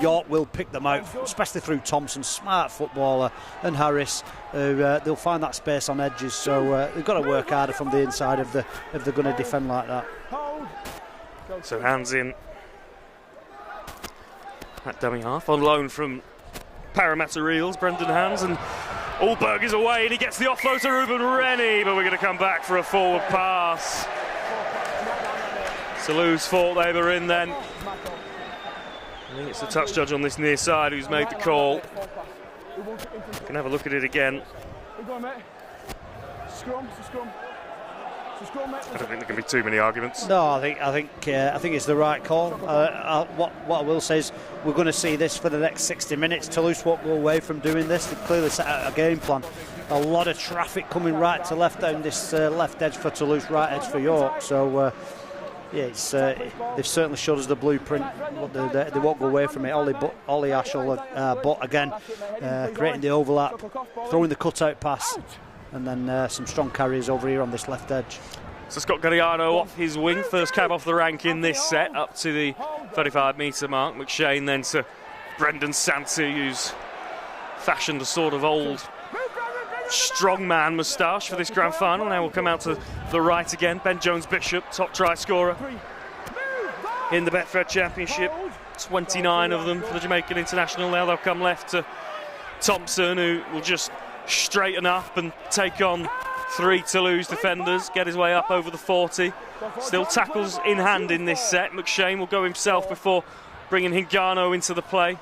York will pick them out, especially through Thompson, smart footballer, and Harris. They'll find that space on edges, so they've got to work harder from the inside if they're going to defend like that. So hands in at dummy half, on loan from Parramatta Reels, Brendan Hands, and Allberg is away, and he gets the offload to Ruben Rennie, but we're going to come back for a forward pass. Toulouse thought they were in then. I think it's the touch judge on this near side who's made the call. We can have a look at it again. Scrum. I don't think there can be too many arguments. No, I think it's the right call. What I will say is we're going to see this for the next 60 minutes. Toulouse won't go away from doing this. They've clearly set out a game plan. A lot of traffic coming right to left down this left edge for Toulouse, right edge for York. So they've certainly showed us the blueprint. They won't go away from it. Ollie Ashall, but again, creating the overlap, throwing the cutout pass, and then some strong carriers over here on this left edge. So Scott Galliano off his wing, first cab off the rank in this set, up to the 35-metre mark. McShane then to Brendan Santi, who's fashioned a sort of old strongman moustache for this grand final. Now we'll come out to the right again. Ben Jones-Bishop, top try scorer in the Betfred Championship. 29 of them for the Jamaican international. Now they'll come left to Thompson, who will just straighten up and take on 3 Toulouse defenders, get his way up over the 40. Still tackles in hand in this set. McShane will go himself before bringing Hingano into the play.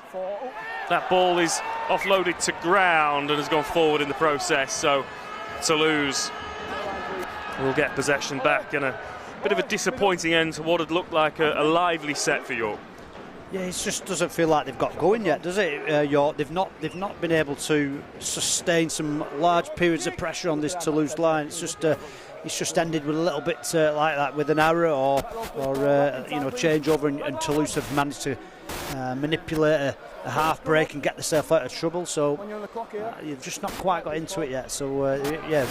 That ball is offloaded to ground and has gone forward in the process, so Toulouse will get possession back, and a bit of a disappointing end to what had looked like a lively set for York. Yeah, it just doesn't feel like they've got going yet, does it, York? They've not been able to sustain some large periods of pressure on this Toulouse line. It's just ended with a little bit like that, with an error or changeover, and Toulouse have managed to manipulate a half break and get themselves out of trouble. So you've just not quite got into it yet. So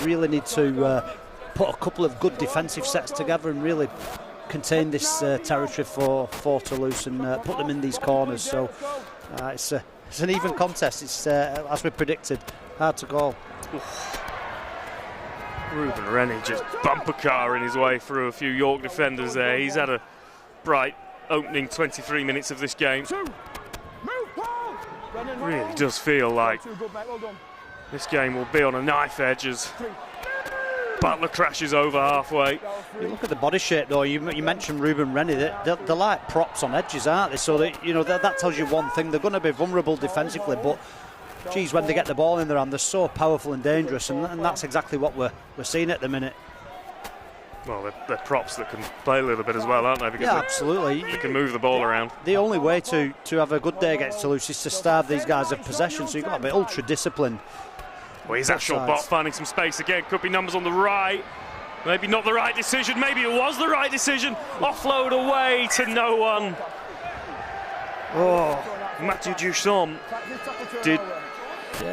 really need to put a couple of good defensive sets together and really contain this territory for Toulouse and put them in these corners. So it's an even contest. It's as we predicted, hard to call. Ruben Rennie just bumper carring his way through a few York defenders there. He's had a bright opening 23 minutes of this game. Really does feel like this game will be on a knife edge as Butler crashes over halfway. You look at the body shape though. You mentioned Ruben Rennie. They're like props on edges, aren't they? So that tells you one thing. They're going to be vulnerable defensively, but geez, when they get the ball in their hand, they're so powerful and dangerous, and that's exactly what we're seeing at the minute. Well, they're props that can play a little bit as well, aren't they? Because absolutely. They can move the ball around. The only way to have a good day against Toulouse is to starve these guys of possession, so you've got to be ultra disciplined. Well, he's actual bot finding some space again. Could be numbers on the right. Maybe not the right decision. Maybe it was the right decision. Offload away to no one. Oh, Mathieu Duchamp did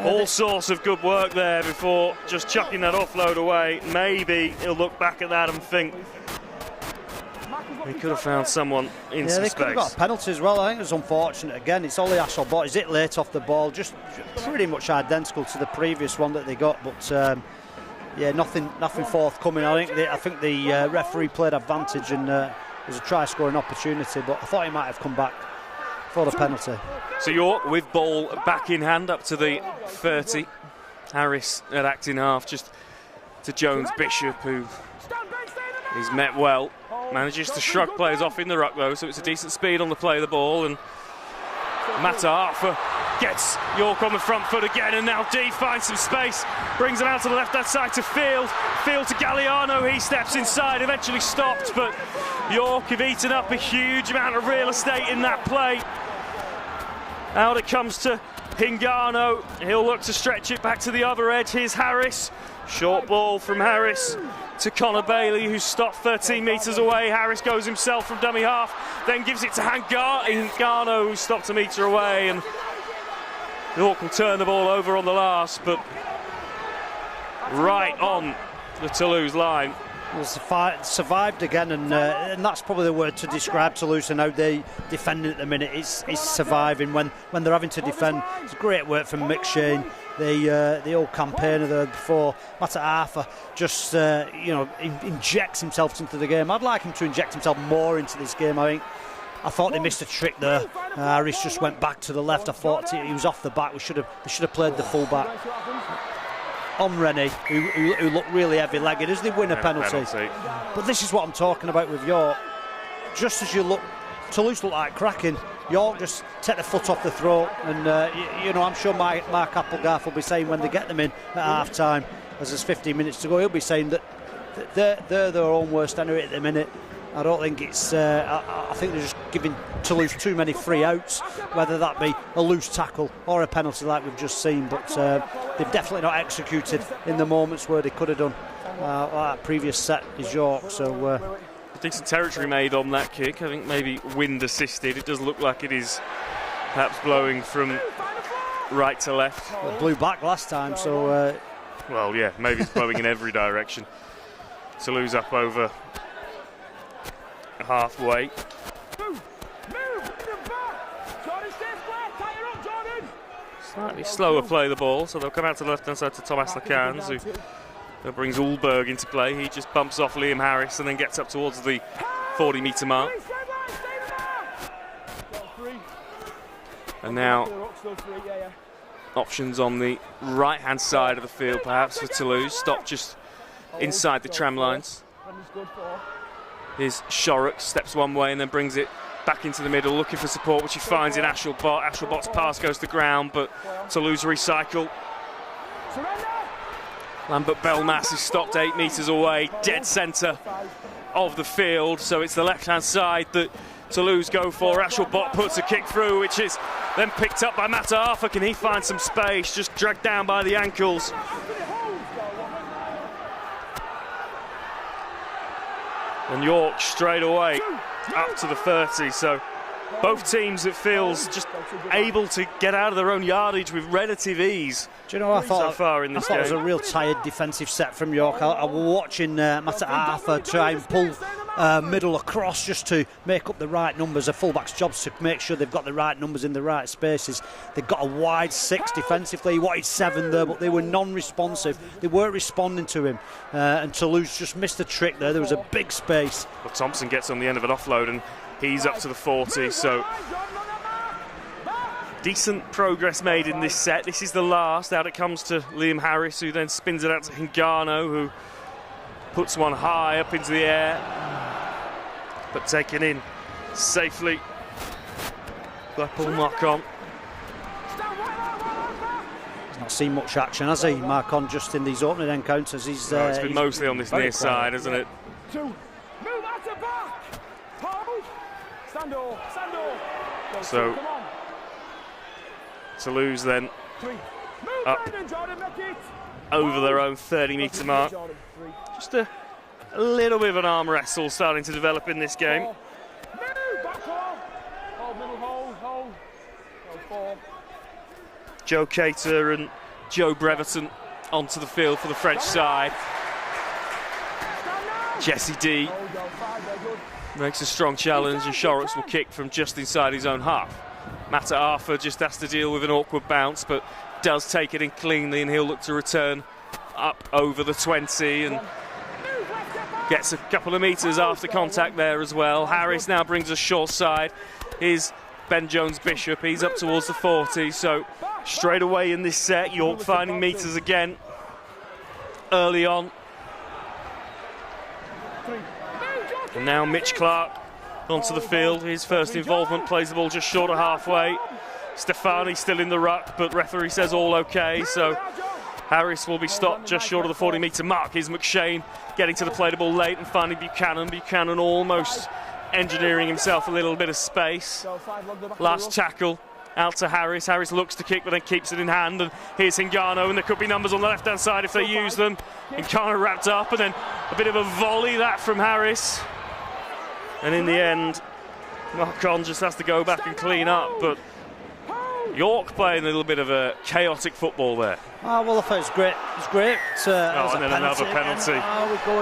all sorts of good work there before just chucking that offload away. Maybe he'll look back at that and think he could have found someone in some space. Yeah, they could have got a penalty as well. I think it was unfortunate. Again, it's Ollie Ashall, but is it late off the ball? Just pretty much identical to the previous one that they got, but nothing forthcoming. I think the referee played advantage, and it was a try scoring opportunity, but I thought he might have come back for the penalty. So York with ball back in hand up to the 30. Harris at acting half, just to Jones-Bishop, who is met well. Manages to shrug players off in the ruck though, so it's a decent speed on the play of the ball, and Matt Arthur gets York on the front foot again, and now D finds some space, brings it out to the left-hand side to Field to Galliano. He steps inside, eventually stopped, but York have eaten up a huge amount of real estate in that play. Out it comes to Hingano. He'll look to stretch it back to the other edge. Here's Harris. Short ball from Harris to Connor Bailey, who's stopped 13 metres away. Harris goes himself from dummy half, then gives it to Hingano, who stopped a metre away, and York will turn the ball over on the last, but right on the Toulouse line. Well, survived again, and that's probably the word to describe Toulouse and how they defend at the minute. It's surviving when they're having to defend. It's great work from McShane, the old campaigner there before. Matt Arthur just injects himself into the game. I'd like him to inject himself more into this game. I thought they missed a trick there. Harris just went back to the left. I thought he was off the back. They should have played the full back on Rennie, who looked really heavy-legged as they win a penalty. But this is what I'm talking about with York. Just as Toulouse look like cracking, York just take the foot off the throat, and I'm sure Mark Applegarth will be saying when they get them in at half-time, as there's 15 minutes to go, he'll be saying that they're their own worst enemy at the minute. I don't think it's. I think they're just giving Toulouse too many free outs, whether that be a loose tackle or a penalty like we've just seen. But they've definitely not executed in the moments where they could have done. Like that previous set is York. So decent territory made on that kick. I think maybe wind assisted. It does look like it is perhaps blowing from right to left. It blew back last time. So well, yeah, maybe it's blowing in every direction. Toulouse up over halfway. Slightly slower play the ball, so they'll come out to the left hand side to Thomas Lacans, who brings Ulberg into play. He just bumps off Liam Harris and then gets up towards the 40-metre mark. And now options on the right hand side of the field perhaps for Toulouse. Stop just inside the tram lines. Here's Shorrock, steps one way and then brings it back into the middle, looking for support, which he finds in Ashelbot. Ashelbot's pass goes to ground, but Toulouse recycle. Lambert Belmas is stopped 8 metres away, dead centre of the field, so it's the left-hand side that Toulouse go for. Ashelbot puts a kick through, which is then picked up by Matt Arthur. Can he find some space? Just dragged down by the ankles. And York straight away up to the 30, so both teams, it feels, just able to get out of their own yardage with relative ease. Do you know, I thought so far in this game it was a real tired defensive set from York. I was watching Matt Arthur try and pull middle across just to make up the right numbers. A fullback's job's to make sure they've got the right numbers in the right spaces. They've got a wide 6 defensively. He wanted 7 there, but they were non-responsive. They weren't responding to him, and Toulouse just missed the trick there. There was a big space. Well, Thompson gets on the end of an offload and he's up to the 40, so decent progress made in this set. This is the last. Out it comes to Liam Harris, who then spins it out to Hingano, who puts one high up into the air, but taken in safely by Paul Marcon. He's not seen much action, has he, Marcon, just in these opening encounters? It's been mostly on this near side, hasn't it? So Toulouse then up over their own 30-metre mark. Just a little bit of an arm wrestle starting to develop in this game. Joe Cater and Joe Breverton onto the field for the French side. Jesse D makes a strong challenge and Shorrocks will kick from just inside his own half. Matt Arthur just has to deal with an awkward bounce, but does take it in cleanly, and he'll look to return up over the 20 and gets a couple of metres after contact there as well. Harris now brings us short side. Here's Ben Jones-Bishop, he's up towards the 40, so straight away in this set, York finding metres again early on. And now Mitch Clark onto the field. His first involvement, plays the ball just short of halfway. Stefani still in the ruck, but referee says all okay, so Harris will be stopped just short of the 40-metre mark. Here's McShane getting to the play the ball late and finding Buchanan. Buchanan almost engineering himself a little bit of space. Last tackle out to Harris. Harris looks to kick but then keeps it in hand, and here's Hingano, and there could be numbers on the left hand side if they use them. Hingano wrapped up, and then a bit of a volley that from Harris, and in the end Marcon just has to go back and clean up. But York playing a little bit of a chaotic football there. Oh, well, I thought it was great. It was great. And then another penalty.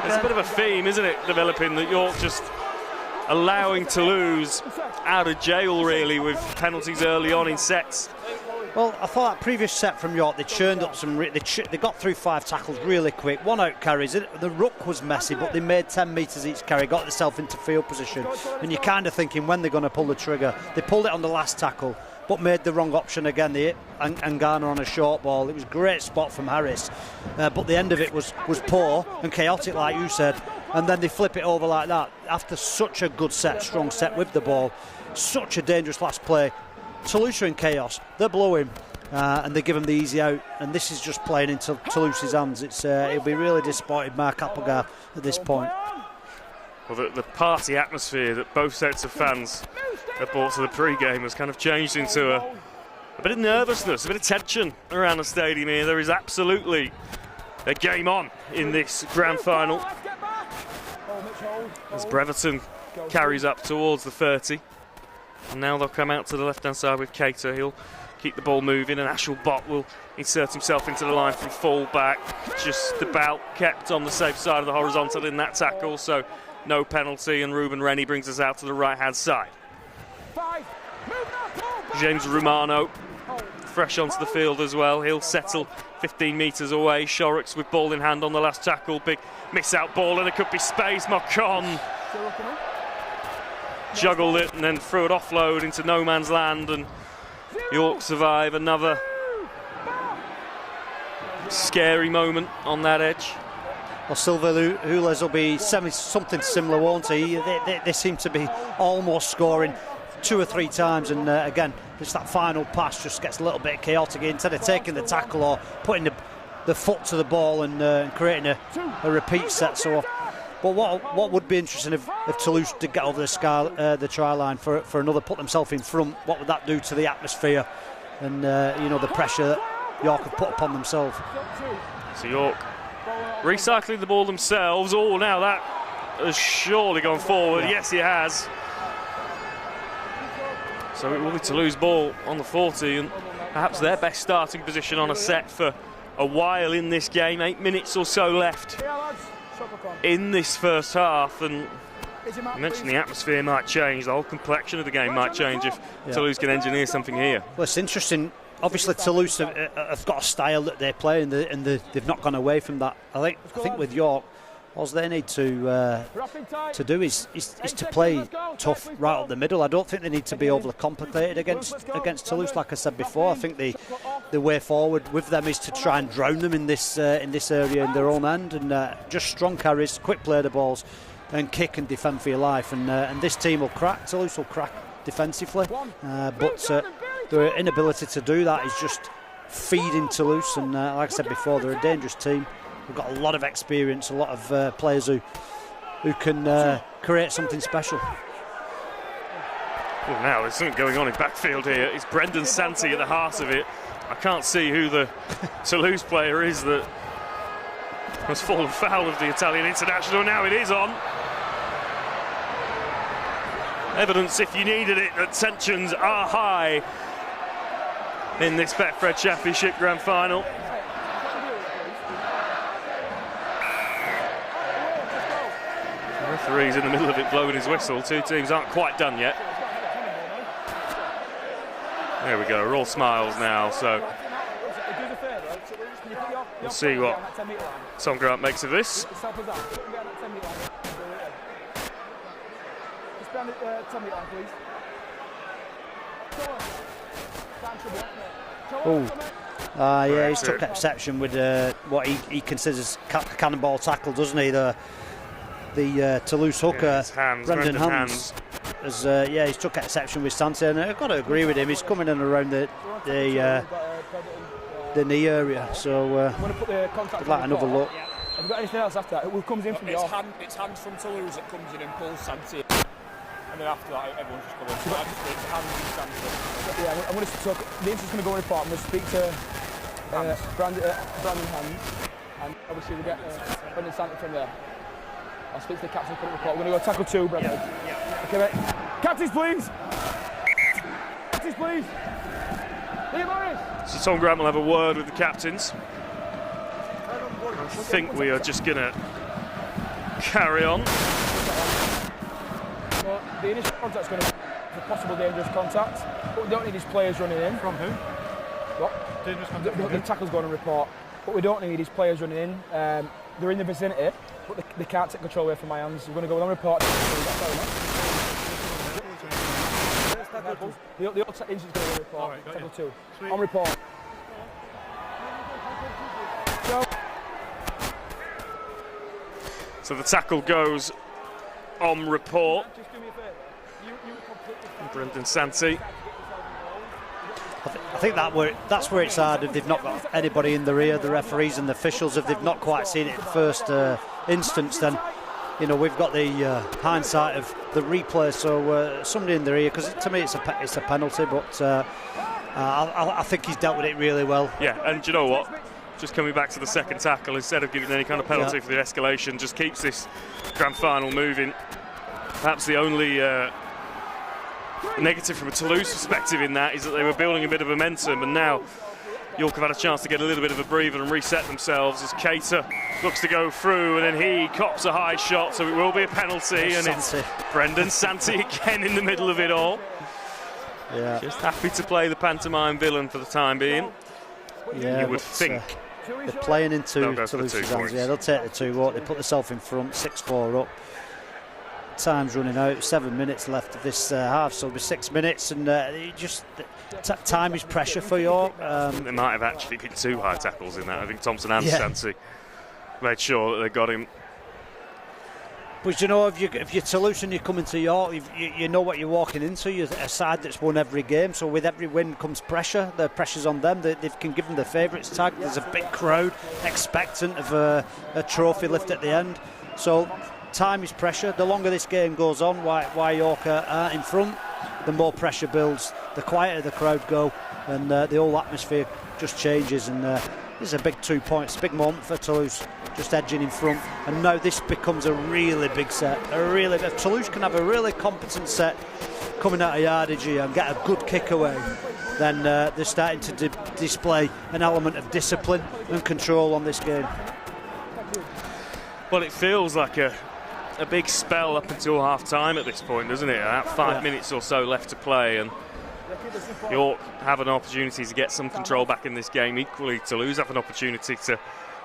It's a bit of a theme, isn't it, developing, that York just allowing Toulouse out of jail really with penalties early on in sets. Well, I thought that previous set from York, they churned up some. They got through 5 tackles really quick. 1 out carries. The ruck was messy, but they made 10 metres each carry, got themselves into field position. And you're kind of thinking when they're going to pull the trigger. They pulled it on the last tackle, but made the wrong option again. They hit Angana on a short ball. It was a great spot from Harris, but the end of it was poor and chaotic, like you said. And then they flip it over like that after such a good set, strong set with the ball. Such a dangerous last play. Toulouse are in chaos. They're blowing. and they give him the easy out, and this is just playing into Toulouse's hands. He'll be really disappointed, Mark Applegarth, at this point. Well, the party atmosphere that both sets of fans have brought to the pre-game has kind of changed into a bit of nervousness, a bit of tension around the stadium here. There is absolutely a game on in this grand final as Breverton carries up towards the 30. And now they'll come out to the left-hand side with Cater. He'll keep the ball moving, and Ashel Bott will insert himself into the line from full-back. Just about kept on the safe side of the horizontal in that tackle, so no penalty, and Ruben Rennie brings us out to the right-hand side. James Romano fresh onto the field as well. He'll settle 15 metres away. Shorrocks with ball in hand on the last tackle. Big miss-out ball, and there could be space. Mocon juggled it and then threw it offload into no man's land, and York survive another scary moment on that edge. Well, Silva Hules will be something similar, won't he? They seem to be almost scoring 2 or 3 times, and again, just that final pass just gets a little bit chaotic. Instead of taking the tackle or putting the foot to the ball and creating a repeat set. So, but what would be interesting if Toulouse did get over the try line for another, put themselves in front, what would that do to the atmosphere and the pressure that York have put upon themselves? So York recycling the ball themselves. Oh, now that has surely gone forward. Yeah. Yes, it has. So it will be Toulouse ball on the 40, and perhaps their best starting position on a set for a while in this game. 8 minutes or so left in this first half, and you mentioned the atmosphere might change, the whole complexion of the game might change if Toulouse can engineer something here. Well, it's interesting. Obviously, Toulouse have got a style that they play, and they've not gone away from that. I think with York, all they need to do is to play tough right up the middle. I don't think they need to be overly complicated against Toulouse. Like I said before, I think the way forward with them is to try and drown them in this area in their own end, and just strong carries, quick play the balls, and kick and defend for your life. And this team will crack. Toulouse will crack defensively, but their inability to do that is just feeding Toulouse. And like I said before, they're a dangerous team. We've got a lot of experience, a lot of players who can create something special. Well, now there's something going on in backfield here. It's Brendan Santi at the heart of it. I can't see who the Toulouse player is that has fallen foul of the Italian international. Now it is on. Evidence, if you needed it, that tensions are high in this Betfred Championship Grand Final. The referee's in the middle of it blowing his whistle. Two teams aren't quite done yet. There we go, we're all smiles now, so we'll see what Tom Grant makes of this. Yeah, he's took exception with what he considers a cannonball tackle, doesn't he? The Toulouse hooker, Brendan Hans. He's took exception with Santi, and I've got to agree with him. He's coming in around the knee area, so I'd like another look. Have you got anything else after that? Who comes in from York? It's hands from Toulouse that comes in and pulls Santi. And then after that, everyone's just going. So I just think hands and Santi. Yeah, I'm going to talk. The interview's going to go in report. I'm going to speak to Brandon Hans, and obviously we get Brendan Santi from there. I'll speak to the captain for the report. We're going to go tackle 2, Brendan. Yeah. Okay, mate. Captains, please. Captains, please. Liam Morris. So Tom Grant will have a word with the captains. I think we are just going to carry on. So the initial contact's going to be a possible dangerous contact, but we don't need his players running in. From who? What? Dangerous contact. The tackle's going to report. What we don't need is players running in. They're in the vicinity, but they can't take control away from my hands. We're going to go on report. The injury's going to report. Right, tackle 2. Sweet. On report. So the tackle goes on report. Brendan Santi I think that's where it's hard if they've not got anybody in their ear, the referees and the officials, if they've not quite seen it at first instance, then we've got the hindsight of the replay, so somebody in their ear, because to me it's a penalty, but I think he's dealt with it really well. Yeah, and do you know what? Just coming back to the second tackle, instead of giving any kind of penalty for the escalation, just keeps this grand final moving. Perhaps the only negative from a Toulouse perspective in that is that they were building a bit of momentum, and now York have had a chance to get a little bit of a breather and reset themselves as Cater looks to go through, and then he cops a high shot, so it will be a penalty, and it's Brendan Santi again in the middle of it all. Yeah. Just happy to play the pantomime villain for the time being. Yeah, you would think. They're playing into Toulouse's hands. Yeah, they'll take the 2, won't they? Put themselves in front, 6-4 up. Time's running out, 7 minutes left of this half, so it'll be 6 minutes, and time is pressure for York. They might have actually picked 2 high tackles in that. I think Thompson and Santi made sure that they got him. But if you're Toulouse and you're coming to York, you know what you're walking into. You're a side that's won every game, so with every win comes pressure. The pressure's on them. They can give them the favourites tag. There's a big crowd expectant of a trophy lift at the end. So time is pressure. The longer this game goes on, why York are in front, the more pressure builds, the quieter the crowd go, and the whole atmosphere just changes. And this is a big 2 points, big moment for Toulouse, just edging in front. And now this becomes a really big set. If Toulouse can have a really competent set coming out of yardage here and get a good kick away, then they're starting to display an element of discipline and control on this game. Well, it feels like a big spell up until half-time at this point, doesn't it? About 5 minutes or so left to play, and York have an opportunity to get some control back in this game. Equally, Toulouse have an opportunity to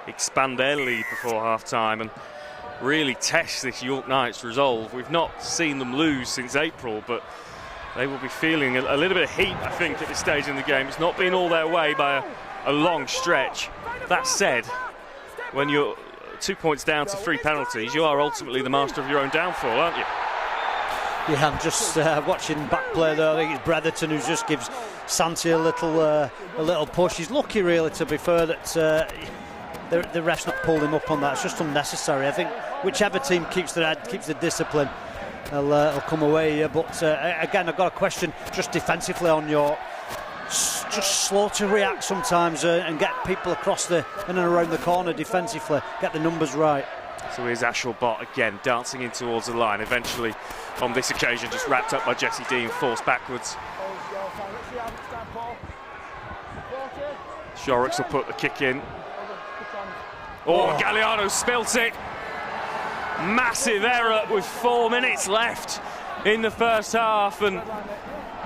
expand their lead before half-time and really test this York Knights resolve. We've not seen them lose since April, but they will be feeling a little bit of heat, I think, at this stage in the game. It's not been all their way by a long stretch. That said, when you're 2 points down to 3 penalties, you are ultimately the master of your own downfall, aren't you? Yeah, I'm just watching back play there. I think it's Bretherton who just gives Santi a little push. He's lucky, really, to be fair, that the ref's not pulled him up on that. It's just unnecessary. I think whichever team keeps the discipline, they'll come away here. But again, I've got a question just defensively on York. Just slow to react sometimes and get people across in and around the corner defensively, get the numbers right. So here's Ashelbot again, dancing in towards the line. Eventually, on this occasion, just wrapped up by Jesse Dean, forced backwards. Shorrocks will put the kick in. Oh, Galliano spilt it. Massive error with 4 minutes left in the first half, and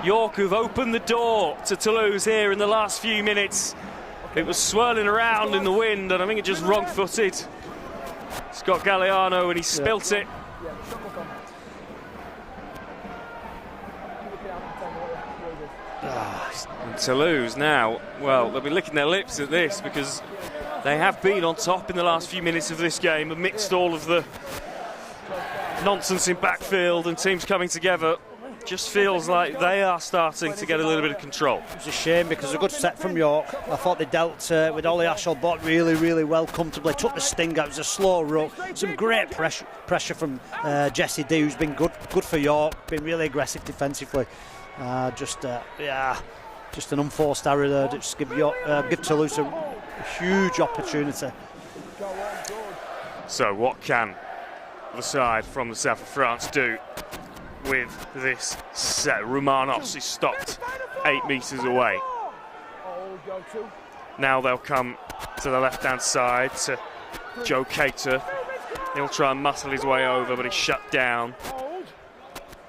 York have opened the door to Toulouse here in the last few minutes. It was swirling around in the wind, and I think it just wrong-footed Scott Galliano, and he spilt it. And Toulouse now, well, they'll be licking their lips at this, because they have been on top in the last few minutes of this game amidst all of the nonsense in backfield and teams coming together. Just feels like they are starting to get a little bit of control. It's a shame, because a good set from York. I thought they dealt with Ollie Ashelbot really, really well, comfortably. Took the sting out. It was a slow ruck. Some great pressure from Jesse D, who's been good for York. Been really aggressive defensively. Just an unforced error there. Just give Toulouse a huge opportunity. So what can the side from the south of France do with this set? Romanos is stopped 8 metres away. Now they'll come to the left-hand side to Joe Cater. He'll try and muscle his way over, but he's shut down.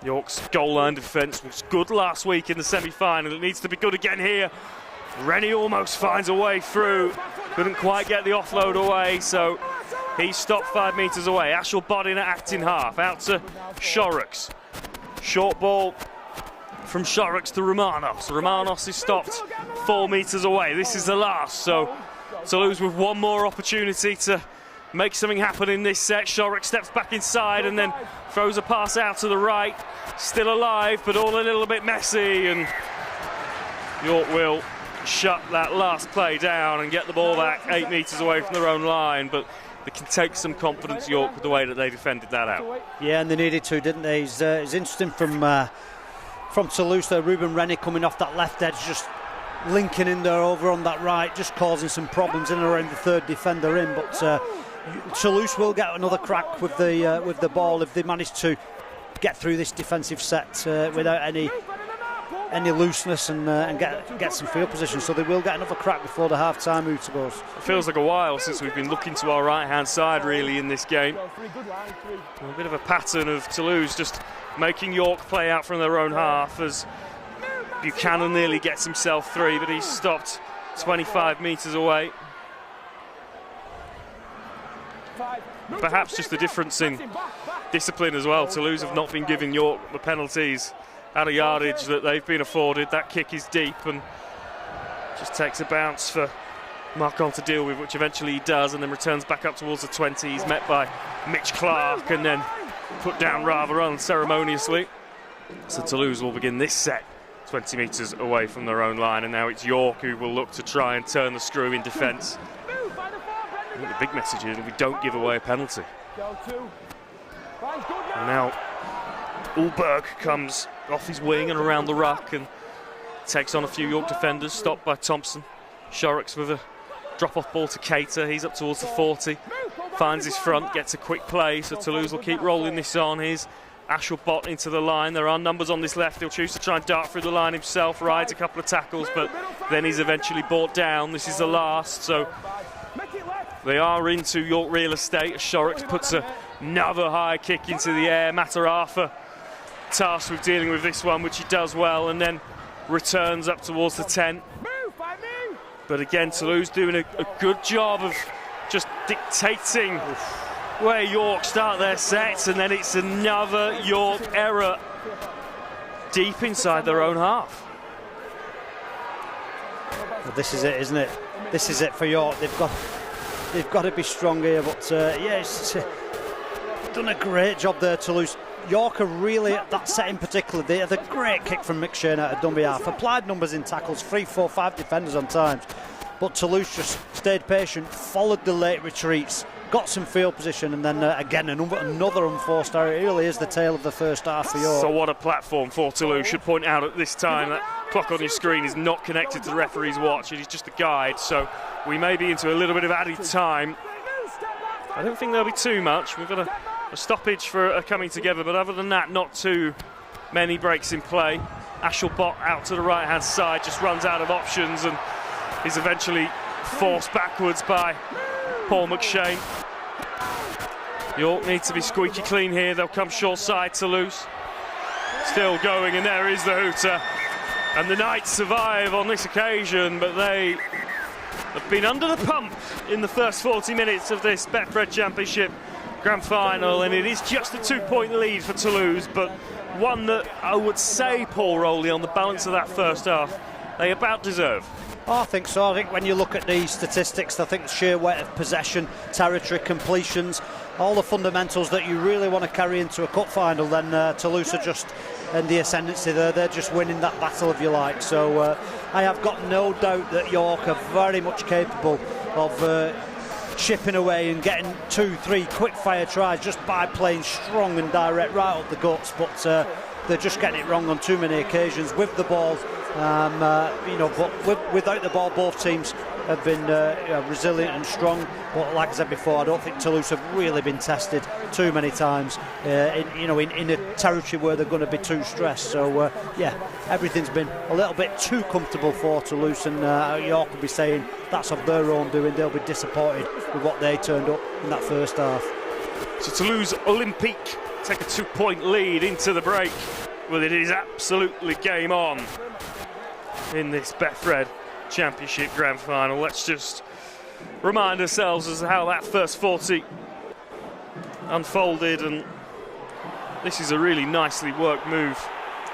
York's goal line defence was good last week in the semi-final. It needs to be good again here. Rennie almost finds a way through. Couldn't quite get the offload away, so he stopped 5 metres away. Ashelbot in at acting half, out to Shorrocks. Short ball from Shorrocks to Romanos. Romanos is stopped 4 metres away. This is the last, so Toulouse with one more opportunity to make something happen in this set. Shorrocks steps back inside and then throws a pass out to the right. Still alive, but all a little bit messy, and York will shut that last play down and get the ball back 8 metres away from their own line, but they can take some confidence, York, with the way that they defended that out. Yeah, and they needed to, didn't they? It's interesting from Toulouse there, Ruben Rennie coming off that left edge, just linking in there over on that right, just causing some problems in and around the third defender in, but Toulouse will get another crack with the ball if they manage to get through this defensive set without any looseness and get some field position, so they will get another crack before the half-time hooter goes. It feels like a while since we've been looking to our right-hand side really in this game. A bit of a pattern of Toulouse just making York play out from their own half as Buchanan nearly gets himself 3, but he's stopped 25 metres away. Perhaps just the difference in discipline as well. Toulouse have not been giving York the penalties out of yardage that they've been afforded. That kick is deep and just takes a bounce for Marcon to deal with, which eventually he does, and then returns back up towards the 20. He's met by Mitch Clark and then put down rather unceremoniously. So Toulouse will begin this set 20 metres away from their own line, and now it's York who will look to try and turn the screw in defence. I think the big message is we don't give away a penalty. And now Ulberg comes off his wing and around the ruck and takes on a few York defenders, stopped by Thompson. Shorrocks with a drop-off ball to Cater. He's up towards the 40, finds his front, gets a quick play, so Toulouse will keep rolling this on. Here's Ashelbot into the line. There are numbers on this left. He'll choose to try and dart through the line himself, rides a couple of tackles, but then he's eventually brought down. This is the last, so they are into York real estate. Shorrocks puts another high kick into the air. Matarafa tasked with dealing with this one, which he does well, and then returns up towards the 10. But again, Toulouse doing a good job of just dictating where York start their sets, and then it's another York error deep inside their own half. Well, this is it, isn't it? This is it for York. They've got to be strong here, but yeah, it's done a great job there, Toulouse. York are really, that set in particular, they had a great kick from Mick Shane out of Dunby half. Applied numbers in tackles, 3, 4, 5 defenders on times. But Toulouse just stayed patient, followed the late retreats, got some field position, and then again another unforced error. It really is the tail of the first half for York. So what a platform for Toulouse. Should point out at this time that clock on your screen is not connected to the referee's watch. It is just a guide, so we may be into a little bit of added time. I don't think there'll be too much. We've got a stoppage for coming together, but other than that, not too many breaks in play. Ashelbot out to the right-hand side, just runs out of options and is eventually forced backwards by Paul McShane. York need to be squeaky clean here. They'll come short side, Toulouse. Still going, and there is the hooter. And the Knights survive on this occasion, but they have been under the pump in the first 40 minutes of this Betfred Championship Grand Final, and it is just a 2-point lead for Toulouse, but one that I would say, Paul Rowley, on the balance of that first half, they about deserve. I think so. I think when you look at the statistics, I think the sheer weight of possession, territory, completions, all the fundamentals that you really want to carry into a cup final, then Toulouse are just in the ascendancy there. They're just winning that battle, if you like. So I have got no doubt that York are very much capable of chipping away and getting 2, 3 quick-fire tries just by playing strong and direct right up the guts. But they're just getting it wrong on too many occasions with the ball. But without the ball, both teams have been resilient and strong. But like I said before, I don't think Toulouse have really been tested too many times in a territory where they're going to be too stressed. So everything's been a little bit too comfortable for Toulouse, and York will be saying that's of their own doing. They'll be disappointed with what they turned up in that first half. So Toulouse Olympique take a 2-point lead into the break. Well, it is absolutely game on in this Betfred Championship Grand Final. Let's just remind ourselves as to how that first 40 unfolded, and this is a really nicely worked move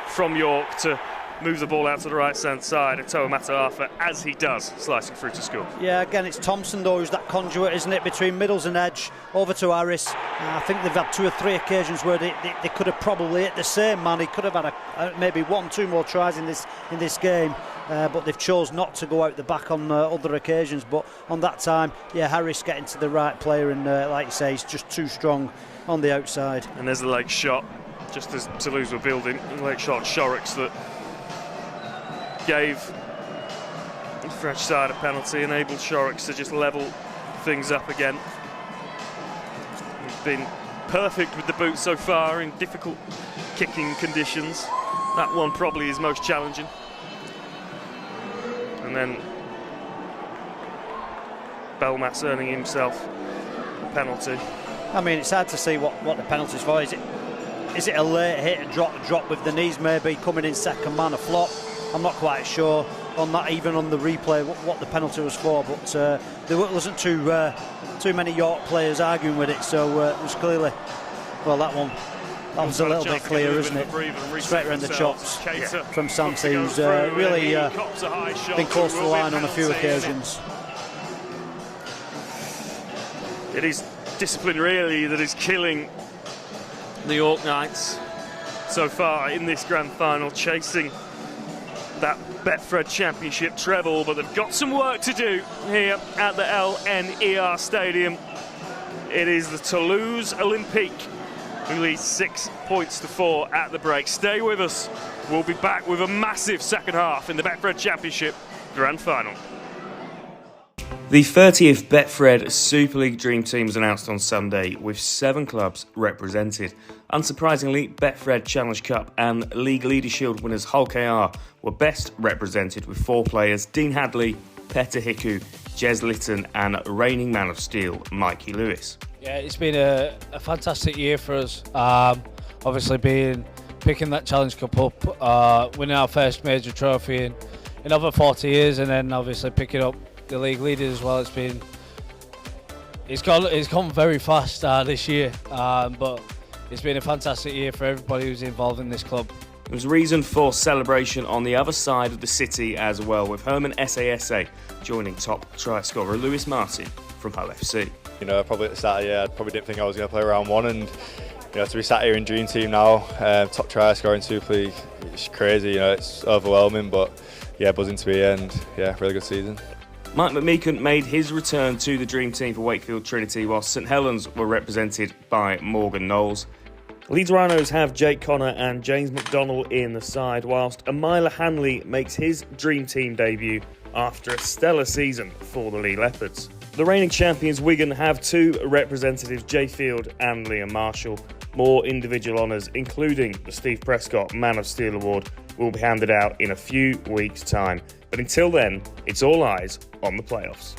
from York to move the ball out to the right-hand side of Toa Mataafa, as he does, slicing through to score. Yeah, again, it's Thompson, though, who's that conduit, isn't it, between middles and edge, over to Harris. I think they've had 2 or 3 occasions where they could have probably hit the same man. He could have had maybe 1-2 more tries in this game, but they've chose not to go out the back on other occasions. But on that time, yeah, Harris getting to the right player, and like you say, he's just too strong on the outside. And there's the late shot, just as Toulouse were building. The late shot, Shorrocks, that gave the French side a penalty, enabled Shorrocks to just level things up again. He's been perfect with the boot so far in difficult kicking conditions. That one probably is most challenging. And then Belmas earning himself a penalty. I mean, it's hard to see what the penalty's for. Is it a late hit and drop with the knees, maybe coming in second man, a flop? I'm not quite sure on that, even on the replay, what the penalty was for. But there wasn't too many York players arguing with it, so it was clearly, well, that was a little bit clear, isn't it? Straight around the chops from Santi, who's really been close to the line on a few occasions. It is discipline, really, that is killing the York Knights so far in this grand final, chasing that Betfred Championship treble, but they've got some work to do here at the LNER Stadium. It is the Toulouse Olympique who leads 6 points to 4 at the break. Stay with us. We'll be back with a massive second half in the Betfred Championship Grand Final. The 30th Betfred Super League Dream Team was announced on Sunday, with 7 clubs represented. Unsurprisingly, Betfred Challenge Cup and League Leader Shield winners Hull KR were best represented, with 4 players: Dean Hadley, Petter Hiku, Jez Litton and reigning Man of Steel Mikey Lewis. Yeah, it's been a fantastic year for us. Obviously picking that Challenge Cup up, winning our first major trophy in over 40 years, and then obviously picking up the league leaders as well. It's gone very fast this year, but it's been a fantastic year for everybody who's involved in this club. There was reason for celebration on the other side of the city as well, with Herman SASA joining top try scorer Lewis Martin from Hull FC. You know, probably at the start of the year, I probably didn't think I was going to play round 1, and you know, to be sat here in Dream Team now, top try scorer in Super League, it's crazy. You know, it's overwhelming, but yeah, buzzing to be here, and yeah, really good season. Mike McMeekan made his return to the Dream Team for Wakefield Trinity, while St Helens were represented by Morgan Knowles. Leeds Rhinos have Jake Connor and James McDonnell in the side, whilst Amila Hanley makes his Dream Team debut after a stellar season for the Lee Leopards. The reigning champions Wigan have 2 representatives, Jay Field and Liam Marshall. More individual honours, including the Steve Prescott Man of Steel Award, will be handed out in a few weeks' time. But until then, it's all eyes on the playoffs.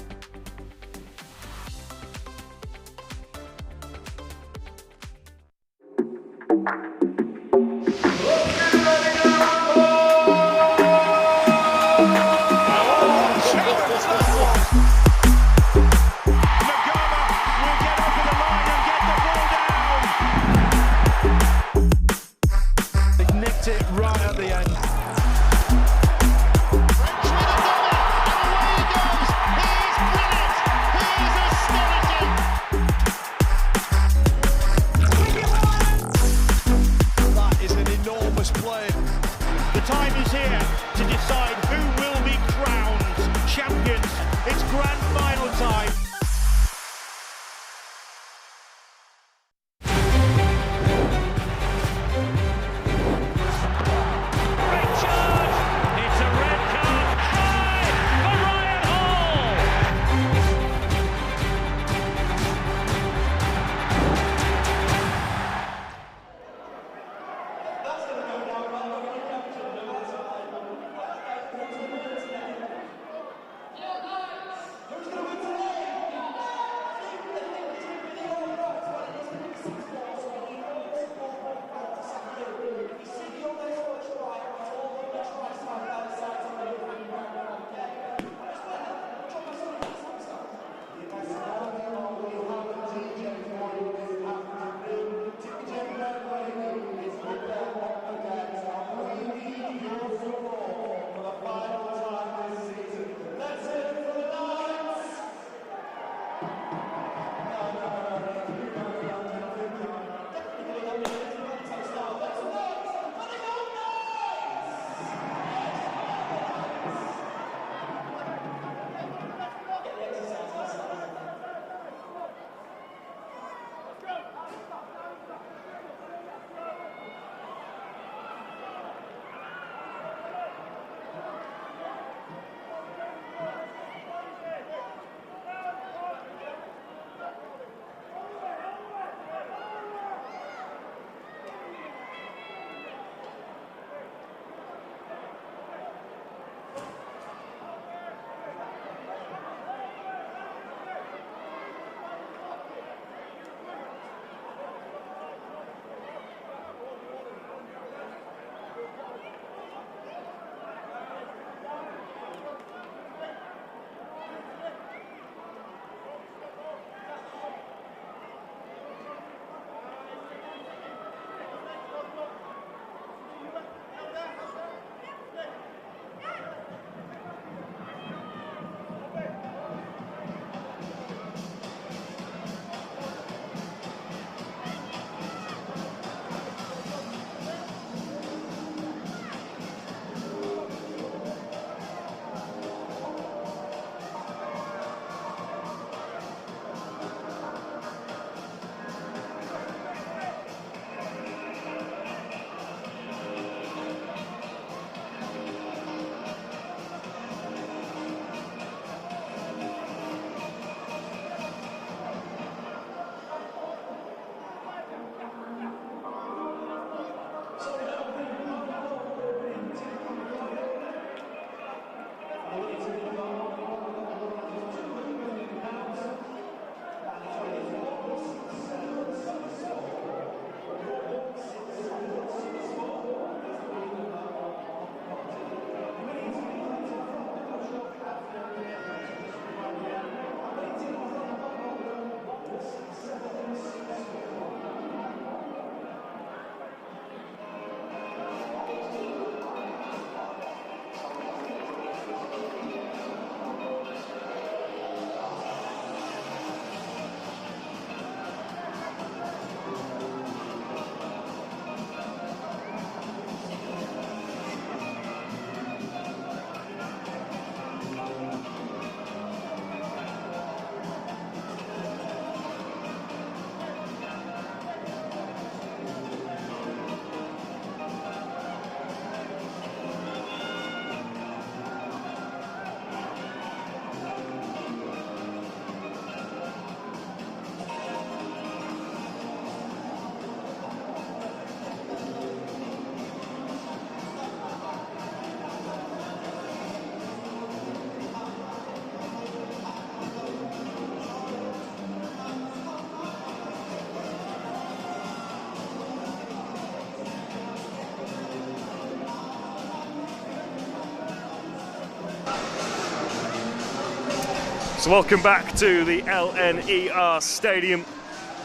So welcome back to the LNER Stadium.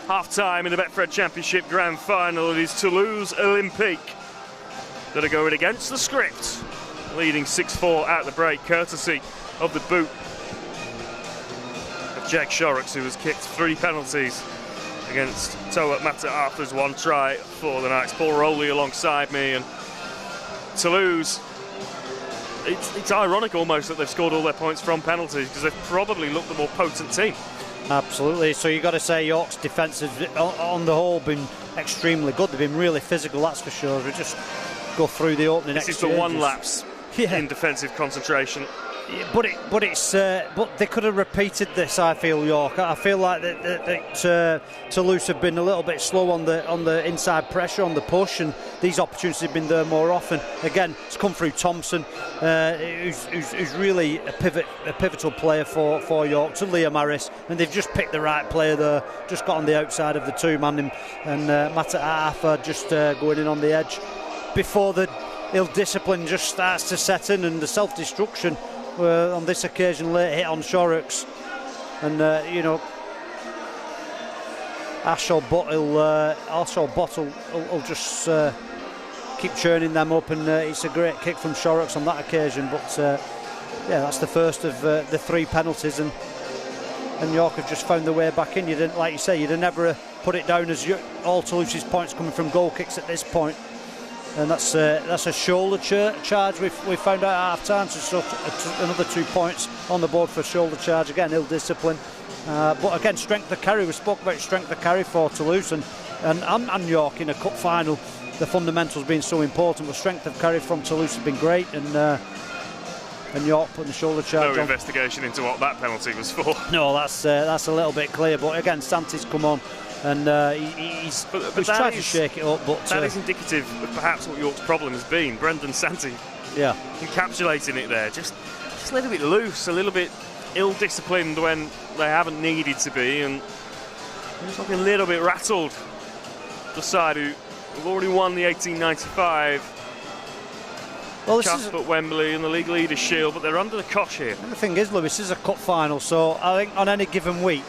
Half-time in the Betfred Championship Grand Final. It is Toulouse Olympique that are going against the script, leading 6-4 at the break, courtesy of the boot of Jack Shorrocks, who has kicked 3 penalties against Toa Mata Arthur's 1 try for the Knights. Paul Rowley alongside me, and Toulouse, it's ironic almost that they've scored all their points from penalties, because they've probably looked the more potent team. Absolutely. So you've got to say York's defence has, on the whole, been extremely good. They've been really physical, that's for sure. We just go through the opening This exchanges. is the one lapse in defensive concentration. But they could have repeated this. I feel York. I feel like that Toulouse have been a little bit slow on the inside pressure, on the push, and these opportunities have been there more often. Again, it's come through Thompson, who's really a pivotal player for York, to Liam Harris, and they've just picked the right player there. Just got on the outside of the 2-man, and Mata Arthur just going in on the edge before the ill discipline just starts to set in, and the self-destruction. On this occasion, late hit on Shorrocks, and Ashall Bottle will just keep churning them up, and it's a great kick from Shorrocks on that occasion. But that's the first of the 3 penalties, and York have just found their way back in. You didn't, like you say, you'd have never put it down as all Toulouse's points coming from goal kicks at this point. And that's a shoulder charge we found out at half-time, so another 2 points on the board for shoulder charge. Again, ill discipline, but again, strength of carry. We spoke about strength of carry for Toulouse and York in a cup final. The fundamentals being so important, but strength of carry from Toulouse has been great, and York putting the shoulder charge No on. investigation into what that penalty was for. No, that's a little bit clear. But again, Santi's come on. And he's tried to shake it up, but that is indicative of perhaps what York's problem has been. Brendan Santi, encapsulating it there, just a little bit loose, a little bit ill-disciplined when they haven't needed to be, and just looking a little bit rattled. The side who have already won the 1895 Cup at Wembley and the League Leaders' Shield, but they're under the cosh here. And the thing is, Lewis, this is a cup final, so I think on any given week.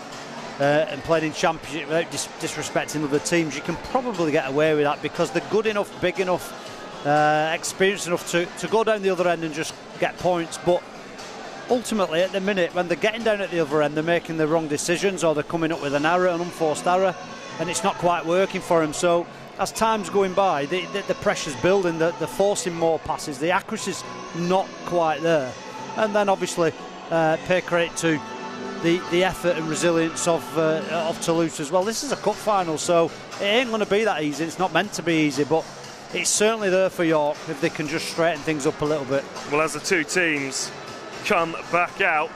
And playing in Championship without disrespecting other teams, you can probably get away with that because they're good enough, big enough, experienced enough to go down the other end and just get points. But ultimately, at the minute, when they're getting down at the other end, they're making the wrong decisions, or they're coming up with an error, an unforced error, and it's not quite working for them. So as time's going by, the pressure's building, they're forcing more passes, the accuracy's not quite there. And then obviously pay credit to the effort and resilience of Toulouse as well. This is a cup final, so it ain't going to be that easy. It's not meant to be easy, but it's certainly there for York if they can just straighten things up a little bit. Well, as the 2 teams come back out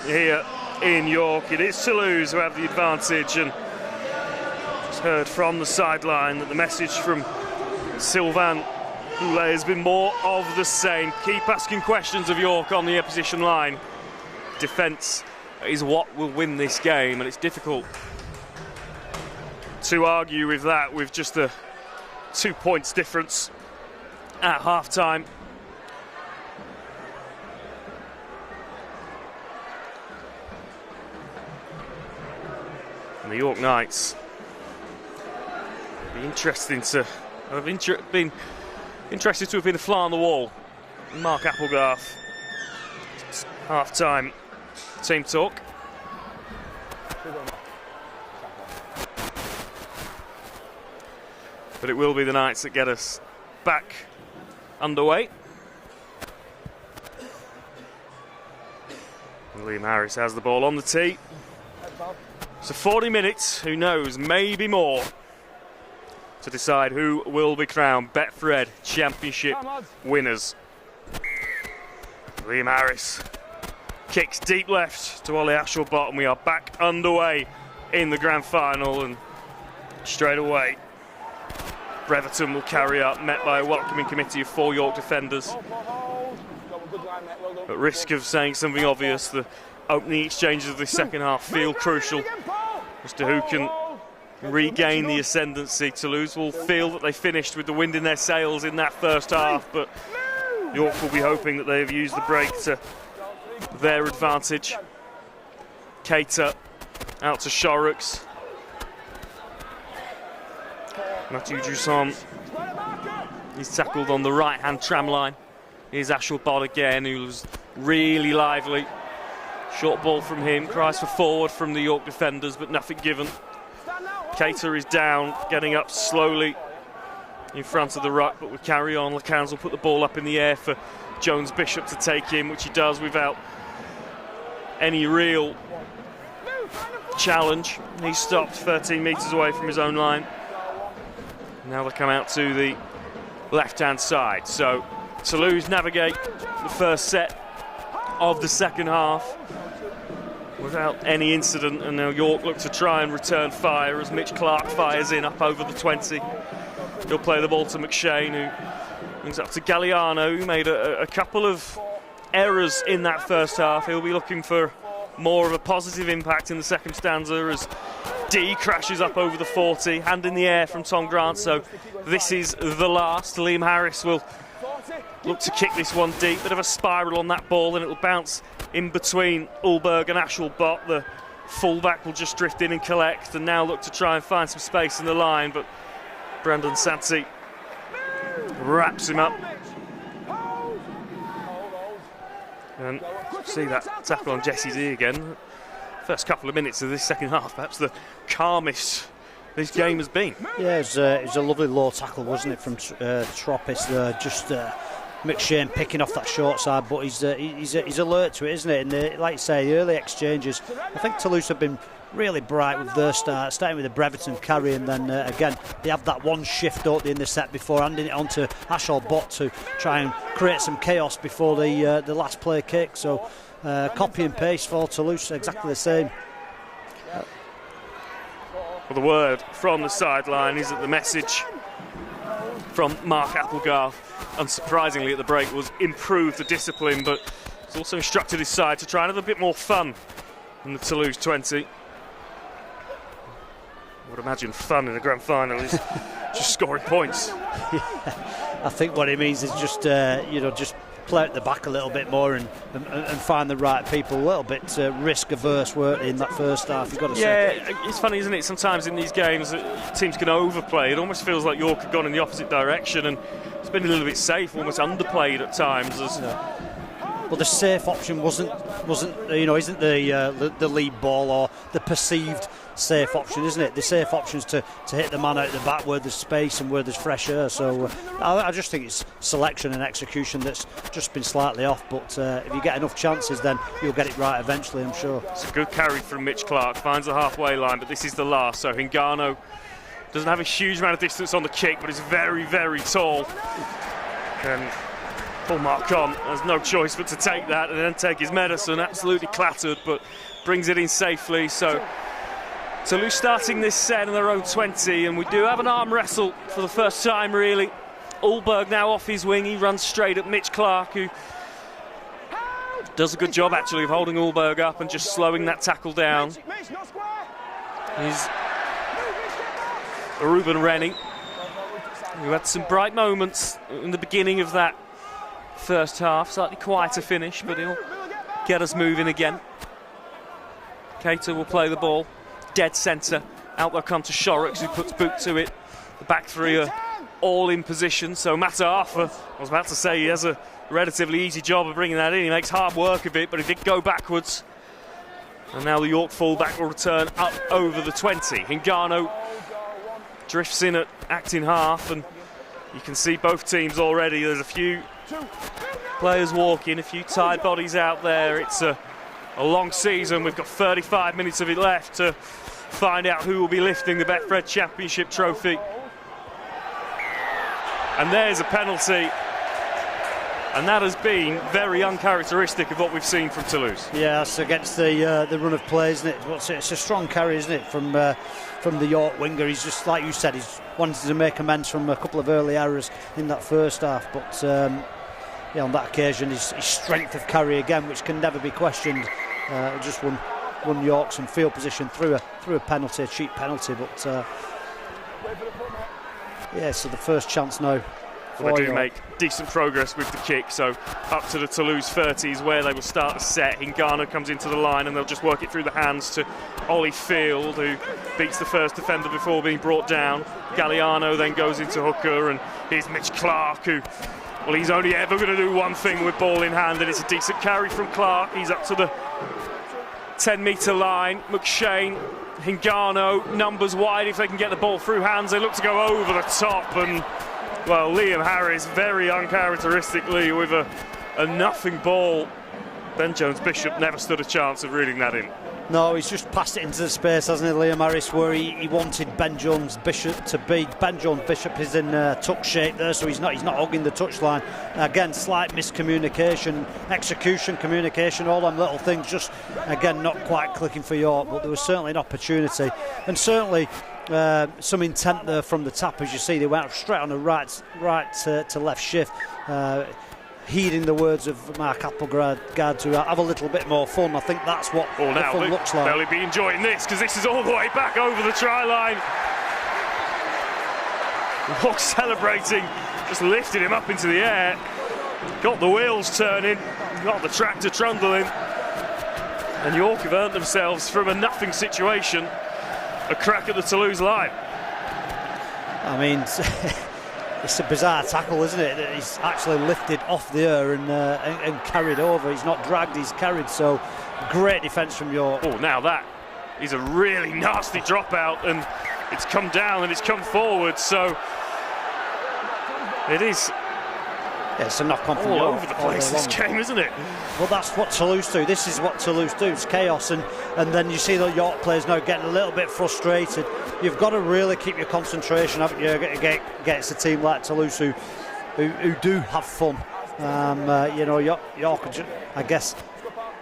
here in York, it is Toulouse who have the advantage, and just heard from the sideline that the message from Sylvain Goulet has been more of the same. Keep asking questions of York on the opposition line. Defence is what will win this game, and it's difficult to argue with that with just a 2 points difference at half-time. And the York Knights be interesting to have been interested to have been a fly on the wall. Mark Applegarth, half-time team talk. But it will be the Knights that get us back underway. And Liam Harris has the ball on the tee. So 40 minutes, who knows, maybe more, to decide who will be crowned Betfred Championship winners. Liam Harris kicks deep left to Ollie Ashall-Bott, and we are back underway in the grand final, and straight away Breverton will carry up, met by a welcoming committee of 4 York defenders. At risk of saying something obvious, the opening exchanges of the second half feel crucial as to who can regain the ascendancy. Toulouse will feel that they finished with the wind in their sails in that first half, but York will be hoping that they have used the break to their advantage. Cater out to Shorrocks. Matthew Dusson, he's tackled on the right-hand tram line. Here's Ashelbod again, who was really lively. Short ball from him, cries for forward from the York defenders, but nothing given. Cater is down, getting up slowly in front of the ruck, but we carry on. Lacans will put the ball up in the air for Jones Bishop to take in, which he does without any real challenge. He's stopped 13 metres away from his own line. Now they come out to the left-hand side. So Toulouse navigate the first set of the second half without any incident, and now York look to try and return fire as Mitch Clark fires in up over the 20. He'll play the ball to McShane, who brings up to Galliano, who made a couple of errors in that first half. He'll be looking for more of a positive impact in the second stanza as D crashes up over the 40, hand in the air from Tom Grant. So this is the last. Liam Harris will look to kick this one deep. Bit of a spiral on that ball, and it'll bounce in between Ulberg and Ashelbot. The fullback will just drift in and collect, and now look to try and find some space in the line, but Brandon Santi wraps him up. And see that tackle on Jesse D again. First couple of minutes of this second half, perhaps the calmest this game has been. Yeah, it was a lovely low tackle, wasn't it, from Troppis there. Just McShane picking off that short side, but he's alert to it, isn't it? And like you say, the early exchanges, I think Toulouse have been really bright with their start, starting with the Brereton carry, and then again they have that one shift out in the set before handing it on to Ashelbot to try and create some chaos before the last play kick. So copy and paste for Toulouse, exactly the same. Well, the word from the sideline is that the message from Mark Applegarth, unsurprisingly at the break, was improve the discipline, but he's also instructed his side to try and have a bit more fun in the Toulouse 20. I would imagine fun in a grand final is just scoring points. Yeah, I think what it means is just just play at the back a little bit more and find the right people. A little bit risk averse, weren't they, in that first half, you've got to say. Yeah, it's funny, isn't it? Sometimes in these games teams can overplay. It almost feels like York have gone in the opposite direction, and it's been a little bit safe, almost underplayed at times. Well, the safe option isn't the lead ball or the perceived safe option, isn't it? The safe option's to hit the man out the back where there's space and where there's fresh air. So I just think it's selection and execution that's just been slightly off, but if you get enough chances then you'll get it right eventually, I'm sure. It's a good carry from Mitch Clark, finds the halfway line, but this is the last. So Hingano doesn't have a huge amount of distance on the kick, but is very, very tall. And Paul Marcon has no choice but to take that and then take his medicine. Absolutely clattered, but brings it in safely. So Toulouse starting this set in their own 20, and we do have an arm wrestle for the first time, really. Ulberg now off his wing, he runs straight at Mitch Clark, who does a good job actually of holding Ulberg up and just slowing that tackle down. He's Ruben Rennie, who had some bright moments in the beginning of that first half, slightly quieter finish, but he'll get us moving again. Cater will play the ball dead centre. Out they'll come to Shorrocks, who puts boot to it. The back three are all in position, so Matt Arthur, I was about to say, he has a relatively easy job of bringing that in. He makes hard work of it, but he did go backwards. And now the York fullback will return up over the 20. Hingano drifts in at acting half, and you can see both teams already. There's a few players walking, a few tired bodies out there. It's a long season. We've got 35 minutes of it left to find out who will be lifting the Betfred Championship trophy. And there's a penalty, and that has been very uncharacteristic of what we've seen from Toulouse. Yeah, it's against the run of play, isn't it? It's a strong carry, isn't it, from the York winger. He's just, like you said, he's wanted to make amends from a couple of early errors in that first half, but on that occasion his strength of carry again, which can never be questioned, just won York some field position through a penalty, a cheap penalty. But so the first chance now Well, they do make decent progress with the kick, so up to the Toulouse 30s where they will start the set. Hingano comes into the line and they'll just work it through the hands to Ollie Field, who beats the first defender before being brought down. Galliano then goes into hooker, and here's Mitch Clark, who, well, he's only ever going to do one thing with ball in hand, and it's a decent carry from Clark. He's up to the 10-metre line. McShane, Hingano, numbers wide if they can get the ball through hands. They look to go over the top, and well, Liam Harris very uncharacteristically with a nothing ball. Ben Jones-Bishop never stood a chance of reeling that in. No, he's just passed it into the space, hasn't he, Liam Harris, where he wanted Ben Jones-Bishop to be. Ben Jones-Bishop is in tuck shape there, so he's not hugging the touchline. Again, slight miscommunication, execution, communication, all them little things just, again, not quite clicking for York, but there was certainly an opportunity. And certainly some intent there from the tap, as you see. They went straight on a right to left shift. Heeding the words of Mark Applegard to have a little bit more fun. I think that's what the fun looks like. They'll be enjoying this, because this is all the way back over the try line. York celebrating, just lifted him up into the air, got the wheels turning, got the tractor trundling, and York have earned themselves from a nothing situation a crack at the Toulouse line. I mean, it's a bizarre tackle, isn't it? He's actually lifted off the air and carried over. He's not dragged, he's carried. So great defence from York. Oh, now that is a really nasty dropout, and it's come down and it's come forward. So it is. Yeah, it's a knock-on from all York over the place, this game, isn't it? Well, that's what Toulouse do. This is what Toulouse do. It's chaos, and then you see the York players now getting a little bit frustrated. You've got to really keep your concentration, haven't you, against a team like Toulouse who do have fun. You know, York, I guess,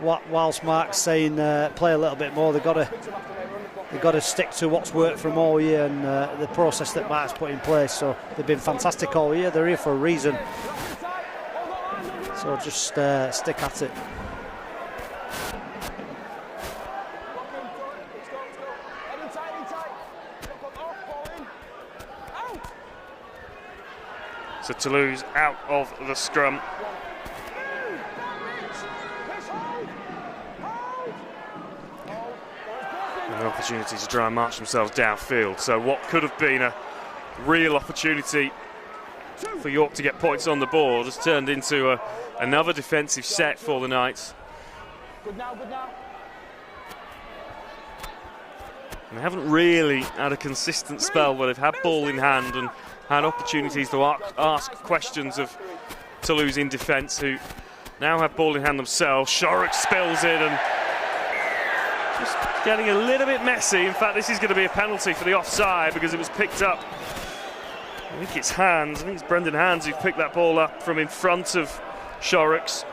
whilst Mark's saying play a little bit more, they've got to stick to what's worked for them all year and the process that Mark's put in place. So they've been fantastic all year. They're here for a reason. So just stick at it. So Toulouse out of the scrum. An opportunity to try and march themselves downfield. So what could have been a real opportunity for York to get points on the board has turned into another defensive set for the Knights. Good now. And they haven't really had a consistent spell where they've had ball in hand and had opportunities to ask questions of Toulouse in defence, who now have ball in hand themselves. Shorrock spills it and just getting a little bit messy. In fact, this is going to be a penalty for the offside because it was picked up. I think it's Brendan Hands who picked that ball up from in front of Shorrocks.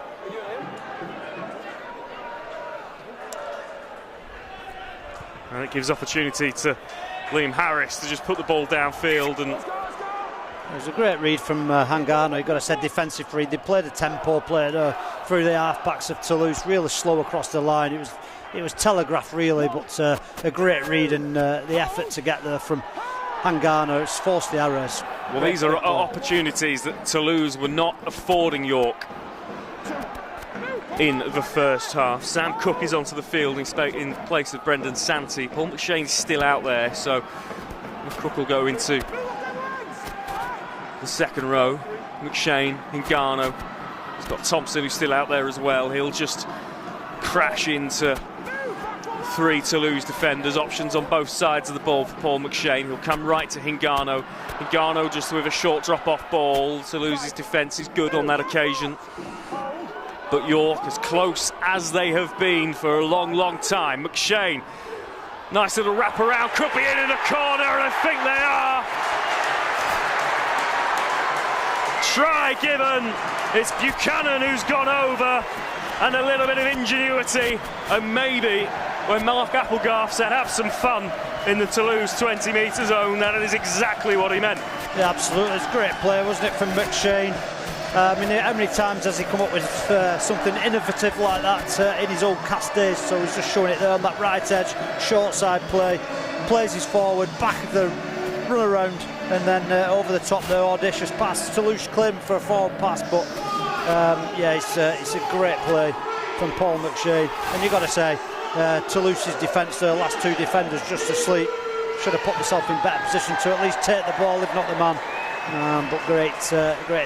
And it gives opportunity to Liam Harris to just put the ball downfield. And it was a great read from Hangano. You've got to say defensive read. They played a tempo play through the half-backs of Toulouse, really slow across the line. It was telegraphed really, but a great read and the effort to get there from Hangano. It's forced the errors. Well, these are opportunities that Toulouse were not affording York in the first half. Sam Cook is onto the field in place of Brendan Santee. Paul McShane's still out there, so Cook will go into the second row. McShane, Hingano. He's got Thompson who's still out there as well. He'll just crash into three Toulouse defenders. Options on both sides of the ball for Paul McShane. He'll come right to Hingano. Hingano just with a short drop-off ball. Toulouse's defence is good on that occasion. But York as close as they have been for a long, long time. McShane, nice little wrap around, could be in the corner, and I think they are. Try given. It's Buchanan who's gone over, and a little bit of ingenuity, and maybe when Mark Applegarth said have some fun in the Toulouse 20-metre zone, that is exactly what he meant. Yeah, absolutely. It's a great play, wasn't it, from McShane? I mean, how many times has he come up with something innovative like that in his old cast days? So he's just showing it there on that right edge, short side play, plays his forward, back of the run around, and then over the top, the audacious pass. Toulouse claimed for a forward pass, but it's a great play from Paul McShane. And you've got to say, Toulouse's defence, their last two defenders just asleep, should have put themselves in better position to at least take the ball, if not the man. But great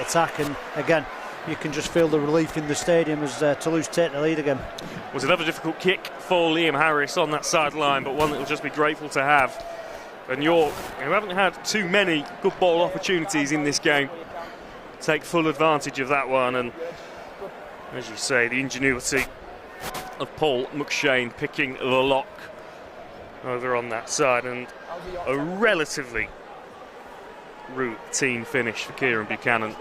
attack, and again, you can just feel the relief in the stadium as Toulouse take the lead again. It was another difficult kick for Liam Harris on that sideline, but one that we'll just be grateful to have. And York, who haven't had too many good ball opportunities in this game, take full advantage of that one. And as you say, the ingenuity of Paul McShane picking the lock over on that side, and a relatively routine finish for Kieran Buchanan.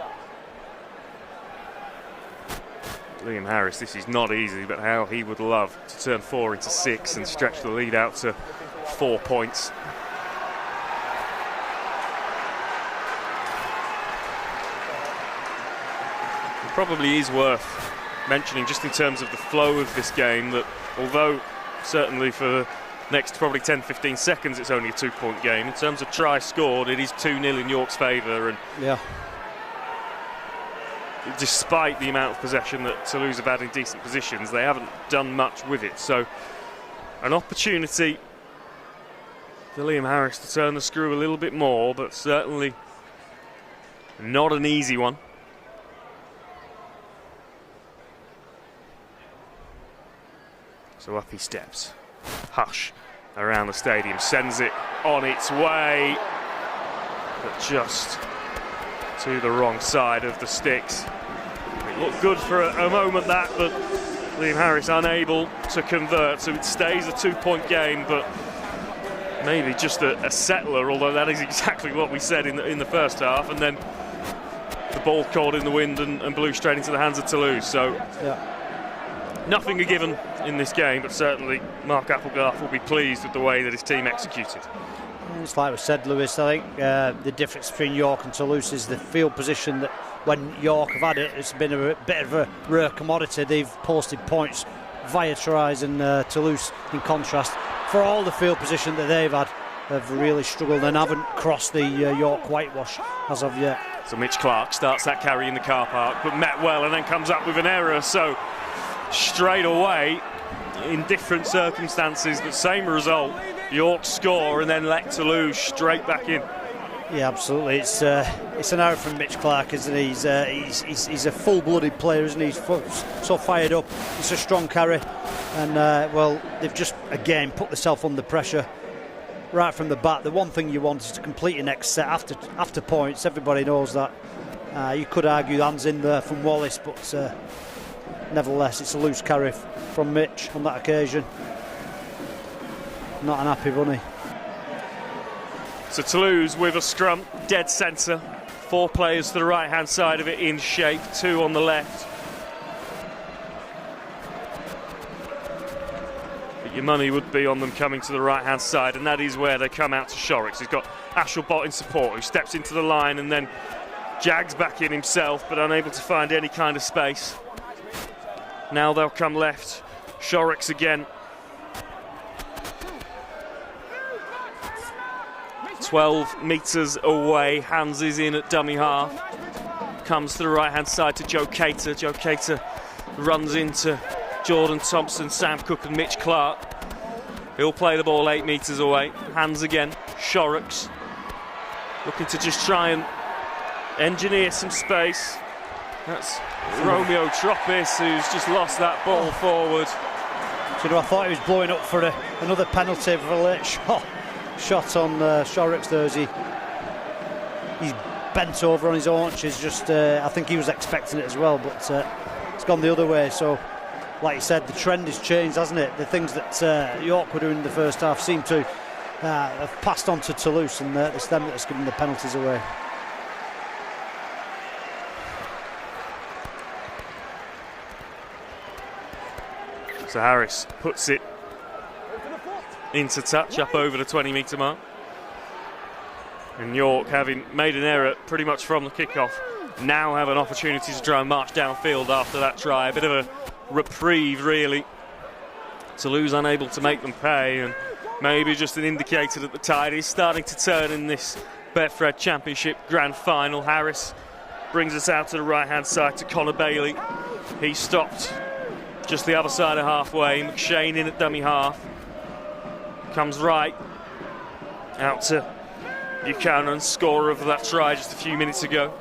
Liam Harris, this is not easy, but how he would love to turn 4 into 6 and stretch the lead out to 4 points. It probably is worth mentioning, just in terms of the flow of this game, that although certainly for the next probably 10-15 seconds it's only a 2-point game, in terms of tries scored it is 2-0 in York's favour, and despite the amount of possession that Toulouse have had in decent positions, they haven't done much with it. So an opportunity for Liam Harris to turn the screw a little bit more, but certainly not an easy one. So up he steps. Hush around the stadium, sends it on its way, but just to the wrong side of the sticks. It looked good for a moment, that, but Liam Harris unable to convert, so it stays a 2-point game, but maybe just a settler, although that is exactly what we said in the first half. And then the ball caught in the wind and blew straight into the hands of Toulouse. So nothing a given in this game, but certainly Mark Applegarth will be pleased with the way that his team executed. It's like we said, Lewis, I think the difference between York and Toulouse is the field position, that when York have had it, it's been a bit of a rare commodity. They've posted points via tries, and Toulouse, in contrast, for all the field position that they've had, have really struggled and haven't crossed the York whitewash as of yet. So Mitch Clark starts that carry in the car park, but met well and then comes up with an error. So straight away, in different circumstances, the same result. York score and then let Toulouse straight back in. Yeah, absolutely. It's an error from Mitch Clark, isn't he? He's a full-blooded player, isn't he? He's so fired up. It's a strong carry, and they've just again put themselves under pressure right from the bat. The one thing you want is to complete your next set after points. Everybody knows that. You could argue the hands in there from Wallace, but nevertheless, it's a loose carry from Mitch on that occasion. Not an happy bunny. So Toulouse with a scrum, dead centre. 4 players to the right-hand side of it in shape, 2 on the left. But your money would be on them coming to the right-hand side, and that is where they come out to Shorrocks. He's got Ashelbot in support, who steps into the line and then jags back in himself, but unable to find any kind of space. Now they'll come left. Shorrocks again. 12 metres away, Hans is in at dummy half. Comes to the right-hand side to Joe Cater. Joe Cater runs into Jordan Thompson, Sam Cook and Mitch Clark. He'll play the ball 8 metres away. Hans again, Shorrocks. Looking to just try and engineer some space. That's Romeo Tropis, who's just lost that ball forward. So I thought he was blowing up for another penalty for a late shot on Shorrocks there, as he's bent over on his haunches. Just I think he was expecting it as well, but it's gone the other way. So like you said, the trend has changed, hasn't it? The things that York were doing in the first half seem to have passed on to Toulouse, and it's them that's given the penalties away. So Harris puts it into touch up over the 20-metre mark. And York, having made an error pretty much from the kickoff, now have an opportunity to try and march downfield after that try. A bit of a reprieve, really. Toulouse unable to make them pay, and maybe just an indicator that the tide is starting to turn in this Betfred Championship Grand Final. Harris brings us out to the right-hand side to Connor Bailey. He stopped just the other side of halfway. McShane in at dummy half. Comes right out to Buchanan, scorer of that try just a few minutes ago.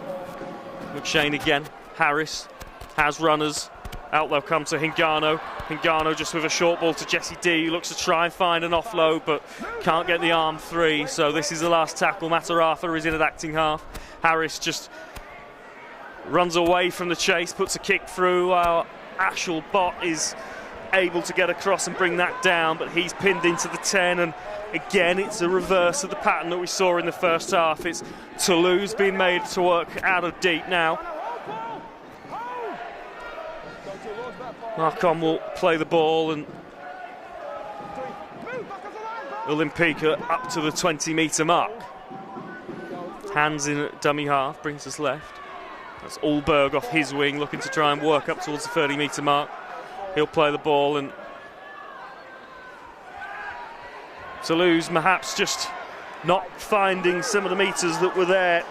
McShane again. Harris has runners. Out they'll come to Hingano. Hingano just with a short ball to Jesse D. He looks to try and find an offload, but can't get the arm free. So this is the last tackle. Mataratha is in at acting half. Harris just runs away from the chase, puts a kick through. Ashel Bott is able to get across and bring that down, but he's pinned into the 10, and again it's a reverse of the pattern that we saw in the first half. It's Toulouse being made to work out of deep now. Marcon will play the ball, and Olympique are up to the 20-metre mark. Hands in at dummy half, brings us left. That's Allberg off his wing, looking to try and work up towards the 30-metre mark. He'll play the ball, and Toulouse perhaps just not finding some of the metres that were there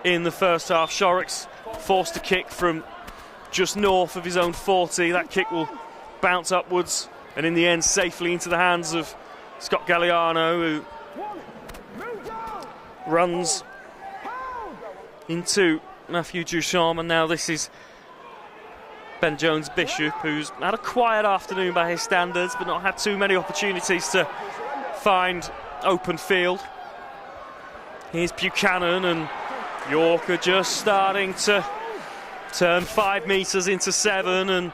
in the first half. Shorrock's forced to kick from just north of his own 40. That kick will bounce upwards and in the end safely into the hands of Scott Galliano, who runs into Matthew Duchamp, and now this is Ben Jones-Bishop, who's had a quiet afternoon by his standards, but not had too many opportunities to find open field. Here's Buchanan, and York are just starting to turn 5 metres into 7 and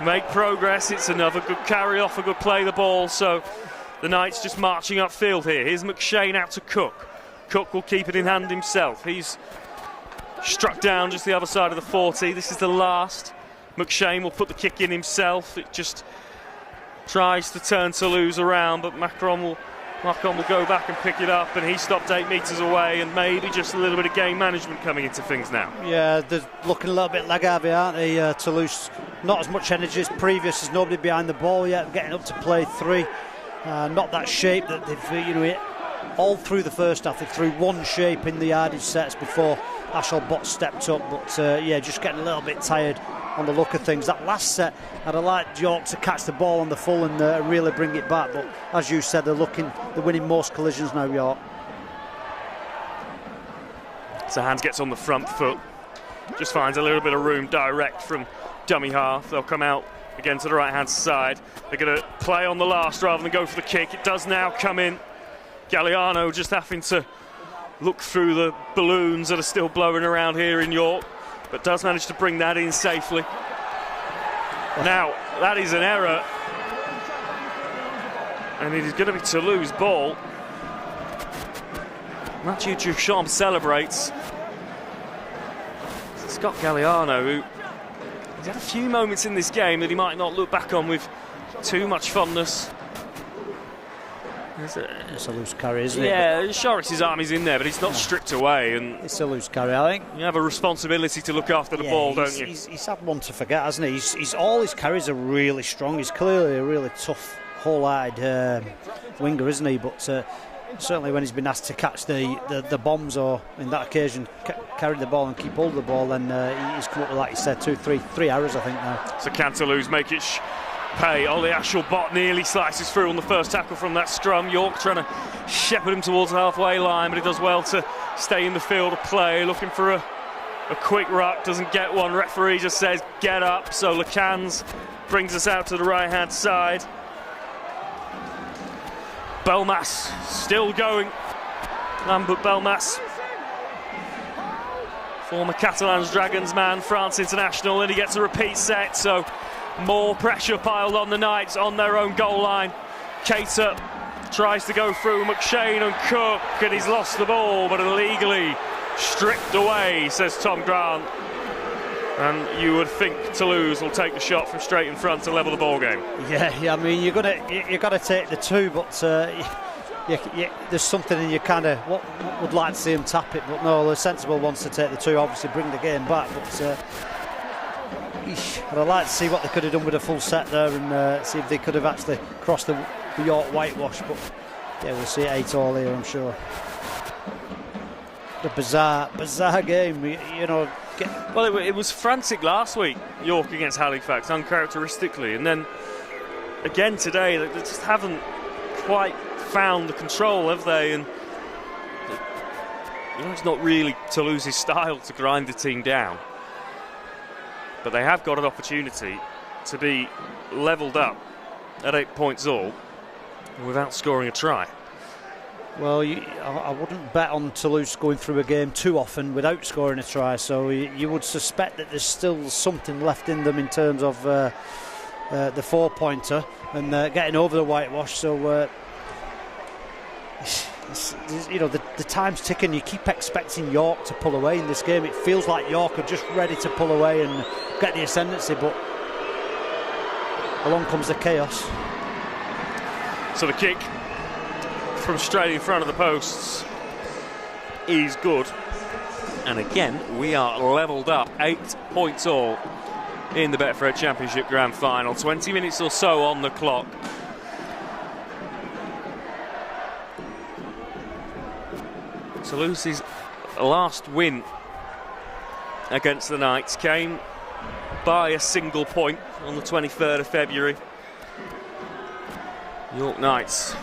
make progress. It's another good carry off, a good play the ball, so the Knights just marching upfield here. Here's McShane out to Cook. Cook will keep it in hand himself. He's struck down just the other side of the 40. This is the last. McShane will put the kick in himself. It just tries to turn Toulouse around, but Macron will go back and pick it up, and he stopped 8 metres away, and maybe just a little bit of game management coming into things now. Yeah, they're looking a little bit laggard, aren't they? Toulouse, not as much energy as previous. There's nobody behind the ball yet, getting up to play 3. Not that shape that they've, all through the first half, they threw one shape in the yardage sets before Ashel Bott stepped up, but just getting a little bit tired on the look of things. That last set, I'd have liked York to catch the ball on the full and really bring it back, but as you said, they're winning most collisions now, York. So Hans gets on the front foot, just finds a little bit of room direct from dummy half. They'll come out again to the right hand side. They're going to play on the last rather than go for the kick. It does now come in. Galliano just having to look through the balloons that are still blowing around here in York, but does manage to bring that in safely. Now, that is an error, and it is going to be Toulouse ball. Mathieu Duchamp celebrates. Scott Galliano, who he's had a few moments in this game that he might not look back on with too much fondness. It's a loose carry, isn't it? Yeah, Shorrock's arm is in there, but it's not stripped away. And it's a loose carry, I think. You have a responsibility to look after the ball, don't you? He's had one to forget, hasn't he? He's all his carries are really strong. He's clearly a really tough, whole-eyed winger, isn't he? But certainly when he's been asked to catch the bombs, or in that occasion carry the ball and keep hold of the ball, then he's come up with, like you said, 3 errors, I think, now. So can Toulouse make it pay? Ollie Ashel Bott nearly slices through on the first tackle from that scrum. York trying to shepherd him towards the halfway line, but he does well to stay in the field of play, looking for a quick ruck, doesn't get one. Referee just says get up, so Lecans brings us out to the right hand side. Belmas still going. Lambert Belmas, former Catalans Dragons man, France international, and he gets a repeat set, so more pressure piled on the Knights on their own goal line. Cater tries to go through McShane and Cook, and he's lost the ball, but illegally stripped away, says Tom Grant. And you would think Toulouse will take the shot from straight in front to level the ball game. Yeah, I mean, you got to take the 2, but there's something in you kind of would like to see him tap it, but no, the sensible wants to take the 2, obviously bring the game back, but I'd like to see what they could have done with a full set there and see if they could have actually crossed the York whitewash, but yeah, we'll see it 8-all here, I'm sure. The bizarre game, you know. Well, it was frantic last week, York against Halifax, uncharacteristically, and then again today, they just haven't quite found the control, have they? And you know, it's not really Toulouse's style to grind the team down, but they have got an opportunity to be levelled up at 8 points all without scoring a try. Well, I wouldn't bet on Toulouse going through a game too often without scoring a try, so you would suspect that there's still something left in them in terms of the 4-pointer and getting over the whitewash. So, you know, the time's ticking. You keep expecting York to pull away in this game. It feels like York are just ready to pull away and get the ascendancy, but along comes the chaos. So the kick from straight in front of the posts is good, and again we are levelled up 8 points all in the Betfred Championship Grand Final. 20 minutes or so on the clock. Toulouse's last win against the Knights came by a single point on the 23rd of February. York Knights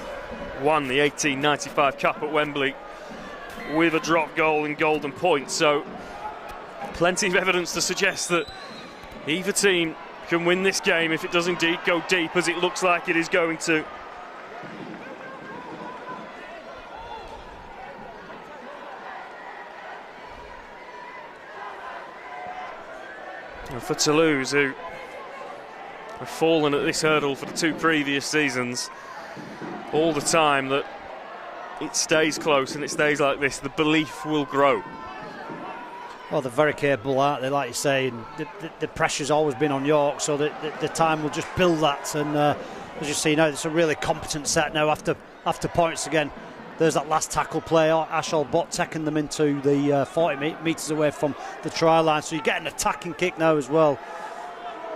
won the 1895 Cup at Wembley with a drop goal in golden point, so plenty of evidence to suggest that either team can win this game if it does indeed go deep, as it looks like it is going to. And for Toulouse, who have fallen at this hurdle for the 2 previous seasons, all the time that it stays close and it stays like this, the belief will grow. Well, they're very capable, aren't they? Like you say, and the pressure's always been on York, so the time will just build that. And as you see now, it's a really competent set now after points again. There's that last tackle play, Ashall Bott taking them into the 40 metres away from the try line. So you get an attacking kick now as well.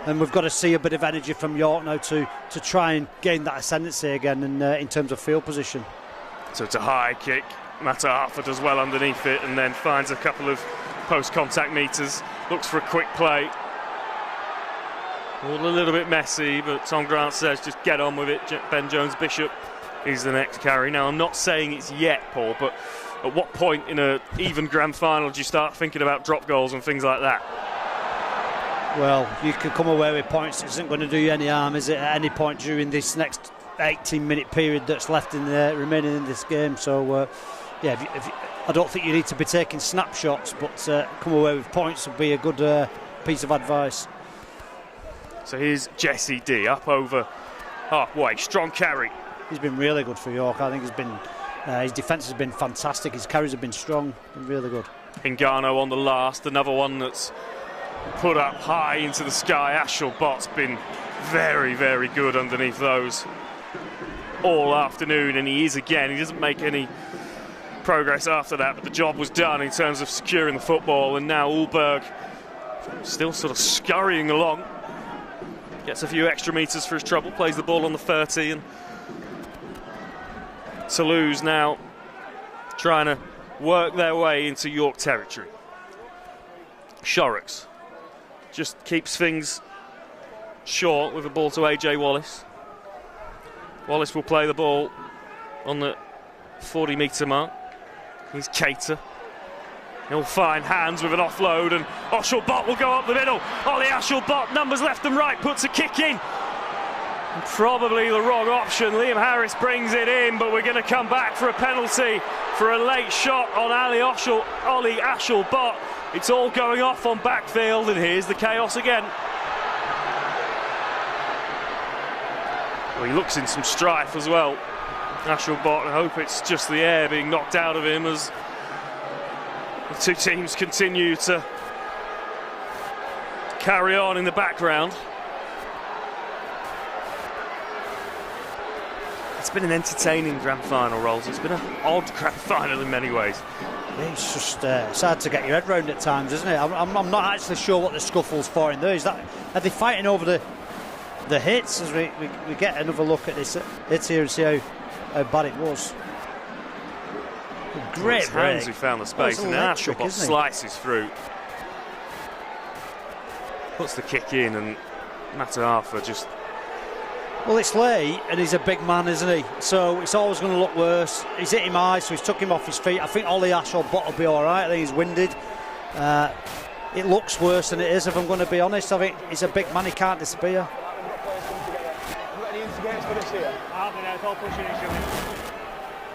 And we've got to see a bit of energy from York now to try and gain that ascendancy again in terms of field position. So it's a high kick. Matt Hartford does well underneath it and then finds a couple of post-contact meters. Looks for a quick play. All a little bit messy, but Tom Grant says just get on with it. Ben Jones-Bishop is the next carry. Now, I'm not saying it's yet, Paul, but at what point in an even grand final do you start thinking about drop goals and things like that? Well, you can come away with points. It isn't going to do you any harm, is it, at any point during this next 18-minute period that's left in remaining in this game. So, yeah, I don't think you need to be taking snapshots, but come away with points would be a good piece of advice. So here's Jesse D up over halfway. Strong carry. He's been really good for York. I think his defence has been fantastic. His carries have been strong and really good. Hingano on the last, another one that's put up high into the sky. Ashall Bott's been very, very good underneath those all afternoon, and he doesn't make any progress after that, but the job was done in terms of securing the football. And now Ulberg still sort of scurrying along, gets a few extra metres for his trouble, plays the ball on the 30, and Toulouse now trying to work their way into York territory. Shorrocks just keeps things short with the ball to AJ Wallace. Wallace will play the ball on the 40-metre mark. Here's Cater. He'll find hands with an offload, and Ashall Bott will go up the middle. Ollie Ashall Bott, numbers left and right, puts a kick in. And probably the wrong option. Liam Harris brings it in, but we're going to come back for a penalty for a late shot on Ollie Ashall Bott. It's all going off on backfield, and here's the chaos again. Well, he looks in some strife as well, Ashall Bott. I hope it's just the air being knocked out of him as the two teams continue to carry on in the background. It's been an entertaining grand final, Rolls. It's been an odd grand final in many ways. It's just it's hard to get your head round at times, isn't it? I'm not actually sure what the scuffle's for in there. Are they fighting over the hits as we get another look at this hits here and see how bad it was? Great hands who found the space, and then Ashelbot slices through. Puts the kick in, and Mataafa just... Well, it's late, and he's a big man, isn't he? So it's always going to look worse. He's hit him high, so he's took him off his feet. I think Ollie Ashelbot will be all right. I think he's winded. It looks worse than it is, if I'm going to be honest. I think he's a big man, he can't disappear.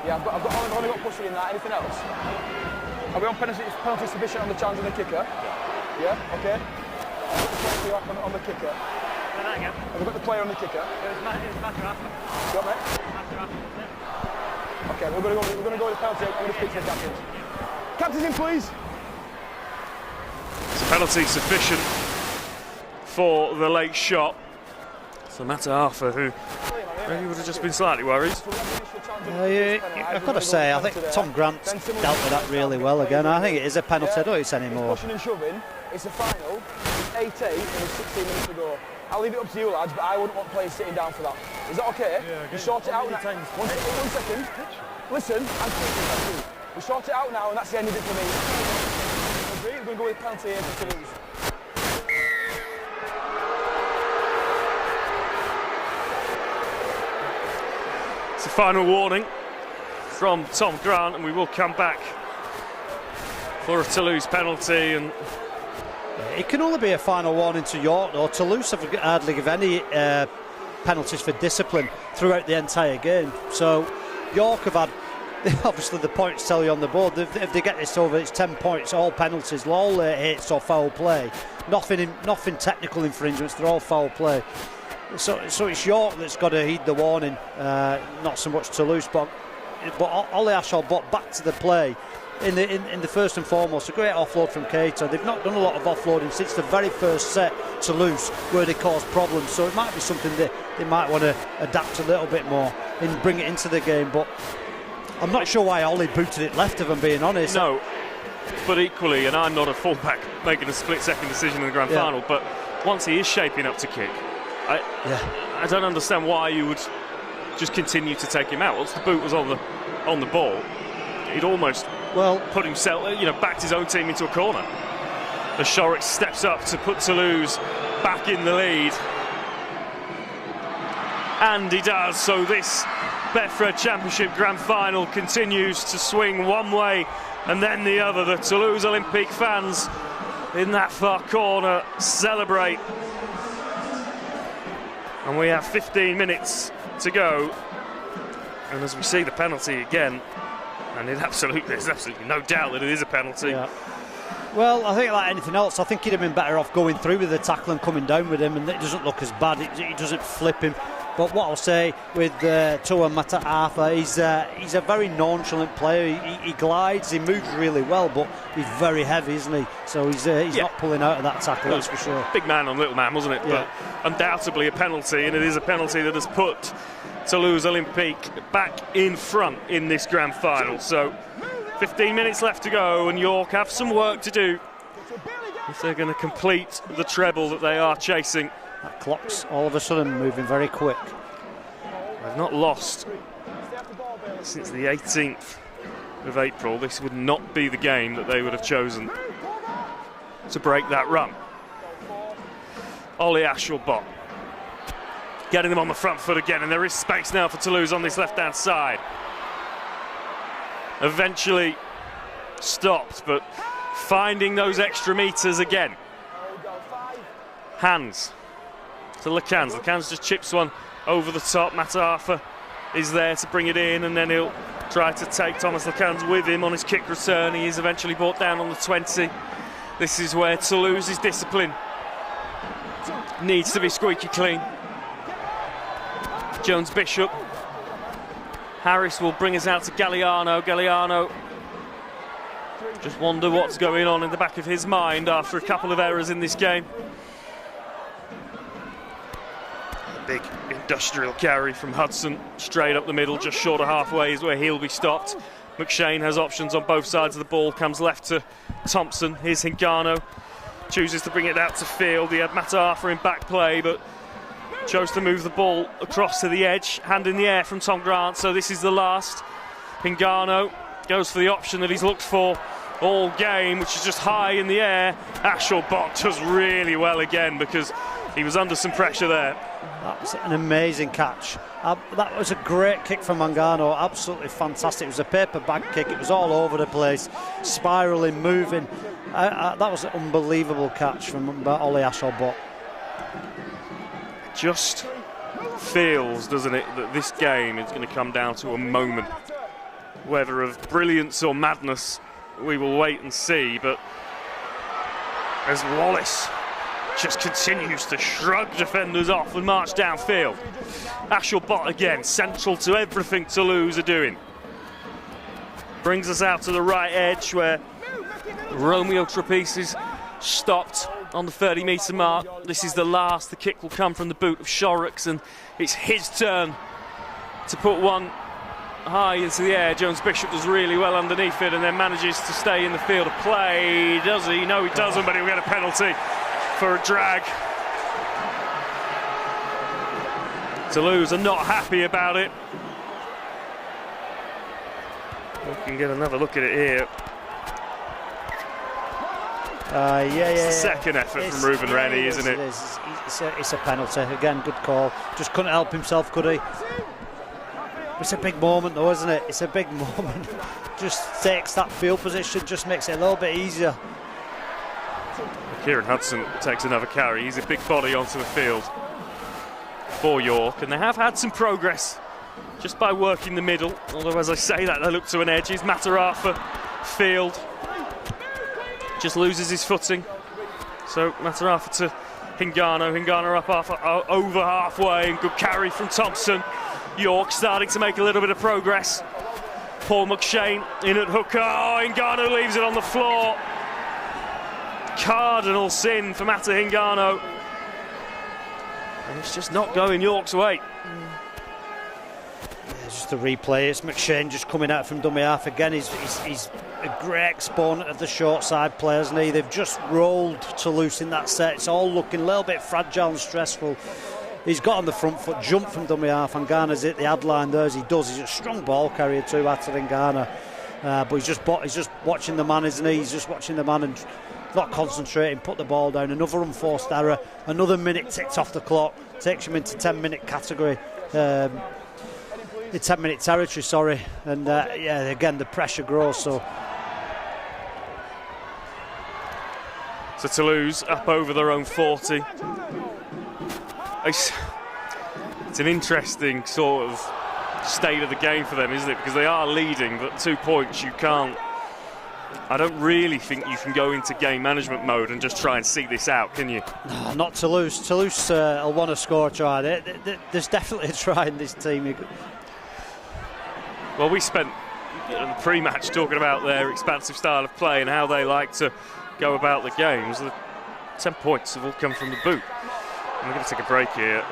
Yeah, I've only got pushing in that. Anything else? Are we on penalty submission on the chance of the kicker? Yeah, okay. I've got the player on the kicker. Have we got the player on the kicker? It was Mataafa. Got me? Okay, we're going to go with the penalty. I'm going to speak to the captains. Captains in, please. It's a penalty sufficient for the late shot. So Mataafa, who maybe would have just been slightly worried. I've got to say, I think Tom Grant's dealt with that really well again. I think it is a penalty, I don't think it's anymore. Pushing and shoving, it's a final, it's 8-8 and it's 16 minutes to go. I'll leave it up to you lads, but I wouldn't want players sitting down for that. Is that okay? Yeah, we sort it out now. One second. Listen, I'm speaking. We sort it out now and that's the end of it for me. We're going to go with penalty here for Toulouse. It's a final warning from Tom Grant, and we will come back for a Toulouse penalty. And it can only be a final warning to York, though. Toulouse have hardly given any penalties for discipline throughout the entire game. So York have had, obviously the points tell you on the board, if they get this over, it's 10 points, all penalties, all hits or foul play. Nothing technical infringements, they're all foul play. So it's York that's got to heed the warning, not so much Toulouse, but Ollie Ashelbot back to the play in the first and foremost. A great offload from Keita. They've not done a lot of offloading since the very first set, Toulouse, where they caused problems. So it might be something that they might want to adapt a little bit more and bring it into the game. But I'm not sure why Ollie booted it left, if I'm being honest. No, but equally, and I'm not a fullback making a split-second decision in the grand final, but once he is shaping up to kick, I don't understand why you would just continue to take him out. Once the boot was on the ball, he'd almost put himself, backed his own team into a corner. As Shorrock steps up to put Toulouse back in the lead, and he does. So this Betfred Championship Grand Final continues to swing one way and then the other. The Toulouse Olympique fans in that far corner celebrate. And we have 15 minutes to go. And as we see the penalty again, and there's absolutely no doubt that it is a penalty. Yeah. Well, I think like anything else, I think he'd have been better off going through with the tackle and coming down with him, and it doesn't look as bad, it doesn't flip him. But what I'll say with Toa Mataafa, he's a very nonchalant player. He glides, he moves really well, but he's very heavy, isn't he? So he's not pulling out of that tackle, that's for sure. Big man on little man, wasn't it? Yeah. But undoubtedly a penalty, and it is a penalty that has put Toulouse Olympique back in front in this grand final. So 15 minutes left to go, and York have some work to do if they're going to complete the treble that they are chasing. That clock's all of a sudden moving very quick. They've not lost since the 18th of April. This would not be the game that they would have chosen to break that run. Ollie Ashelbot getting them on the front foot again, and there is space now for Toulouse on this left-hand side. Eventually stopped, but finding those extra metres again. Hands to Lacans. Lacans just chips one over the top. Mataafa is there to bring it in, and then he'll try to take Thomas Lacans with him on his kick return. He is eventually brought down on the 20. This is where Toulouse's discipline needs to be squeaky clean. Jones Bishop. Harris will bring us out to Galliano. Galliano, just wonder what's going on in the back of his mind after a couple of errors in this game. Big industrial carry from Hudson, straight up the middle, just short of halfway is where he'll be stopped. McShane has options on both sides of the ball, comes left to Thompson. Here's Hingano, chooses to bring it out to field. He had Mataafa in back play, but chose to move the ball across to the edge, hand in the air from Tom Grant, so this is the last. Hingano goes for the option that he's looked for all game, which is just high in the air. Ashelbot does really well again because he was under some pressure there. That was an amazing catch. That was a great kick from Mangano, absolutely fantastic. It was a paper bag kick, it was all over the place, spiralling, moving. That was an unbelievable catch from Ollie Ashelbot. Just feels, doesn't it, that this game is going to come down to a moment. Whether of brilliance or madness, we will wait and see, but as Wallace just continues to shrug defenders off and march downfield. Ashelbot again, central to everything Toulouse are doing. Brings us out to the right edge where Romeo Trapece is stopped on the 30-metre mark. This is the last. The kick will come from the boot of Shorrocks, and it's his turn to put one high into the air. Jones Bishop does really well underneath it and then manages to stay in the field of play. Does he? No, he doesn't, but he'll get a penalty for a drag. Toulouse are not happy about it. We can get another look at it here. It's the second effort from Ruben Rennie, isn't it? It's a penalty. Again, good call. Just couldn't help himself, could he? It's a big moment though, isn't it? It's a big moment. Just takes that field position, just makes it a little bit easier. Kieran Hudson takes another carry. He's a big body onto the field for York, and they have had some progress just by working the middle. Although, as I say that, they look to an edge. Here's Mataafa field. Just loses his footing. So Mataafa to Hingano. Hingano up over halfway, and good carry from Thompson. York starting to make a little bit of progress. Paul McShane in at hooker. Oh, Hingano leaves it on the floor. Cardinal sin for Mata Hingano. And it's just not going York's way. Just the replay. It's McShane just coming out from dummy half again. He's a great exponent of the short side players, and they've just rolled Toulouse in that set. It's all looking a little bit fragile and stressful. He's got on the front foot, jumped from dummy half, and Ghana's hit the ad line there as he does. He's a strong ball carrier too, Ather Ghana. But he's just watching the man, isn't he? He's just watching the man and not concentrating, put the ball down. Another unforced error, another minute ticked off the clock, takes him into 10-minute category. The 10-minute territory, sorry. And again, the pressure grows. So Toulouse up over their own 40. It's an interesting sort of state of the game for them, isn't it? Because they are leading, but 2 points, I don't really think you can go into game management mode and just try and see this out, can you? No, not Toulouse. Toulouse will want to score a try. There's definitely a try in this team. Well, we spent the pre-match talking about their expansive style of play and how they like to go about the games. The 10 points have all come from the boot. I'm going to take a break here.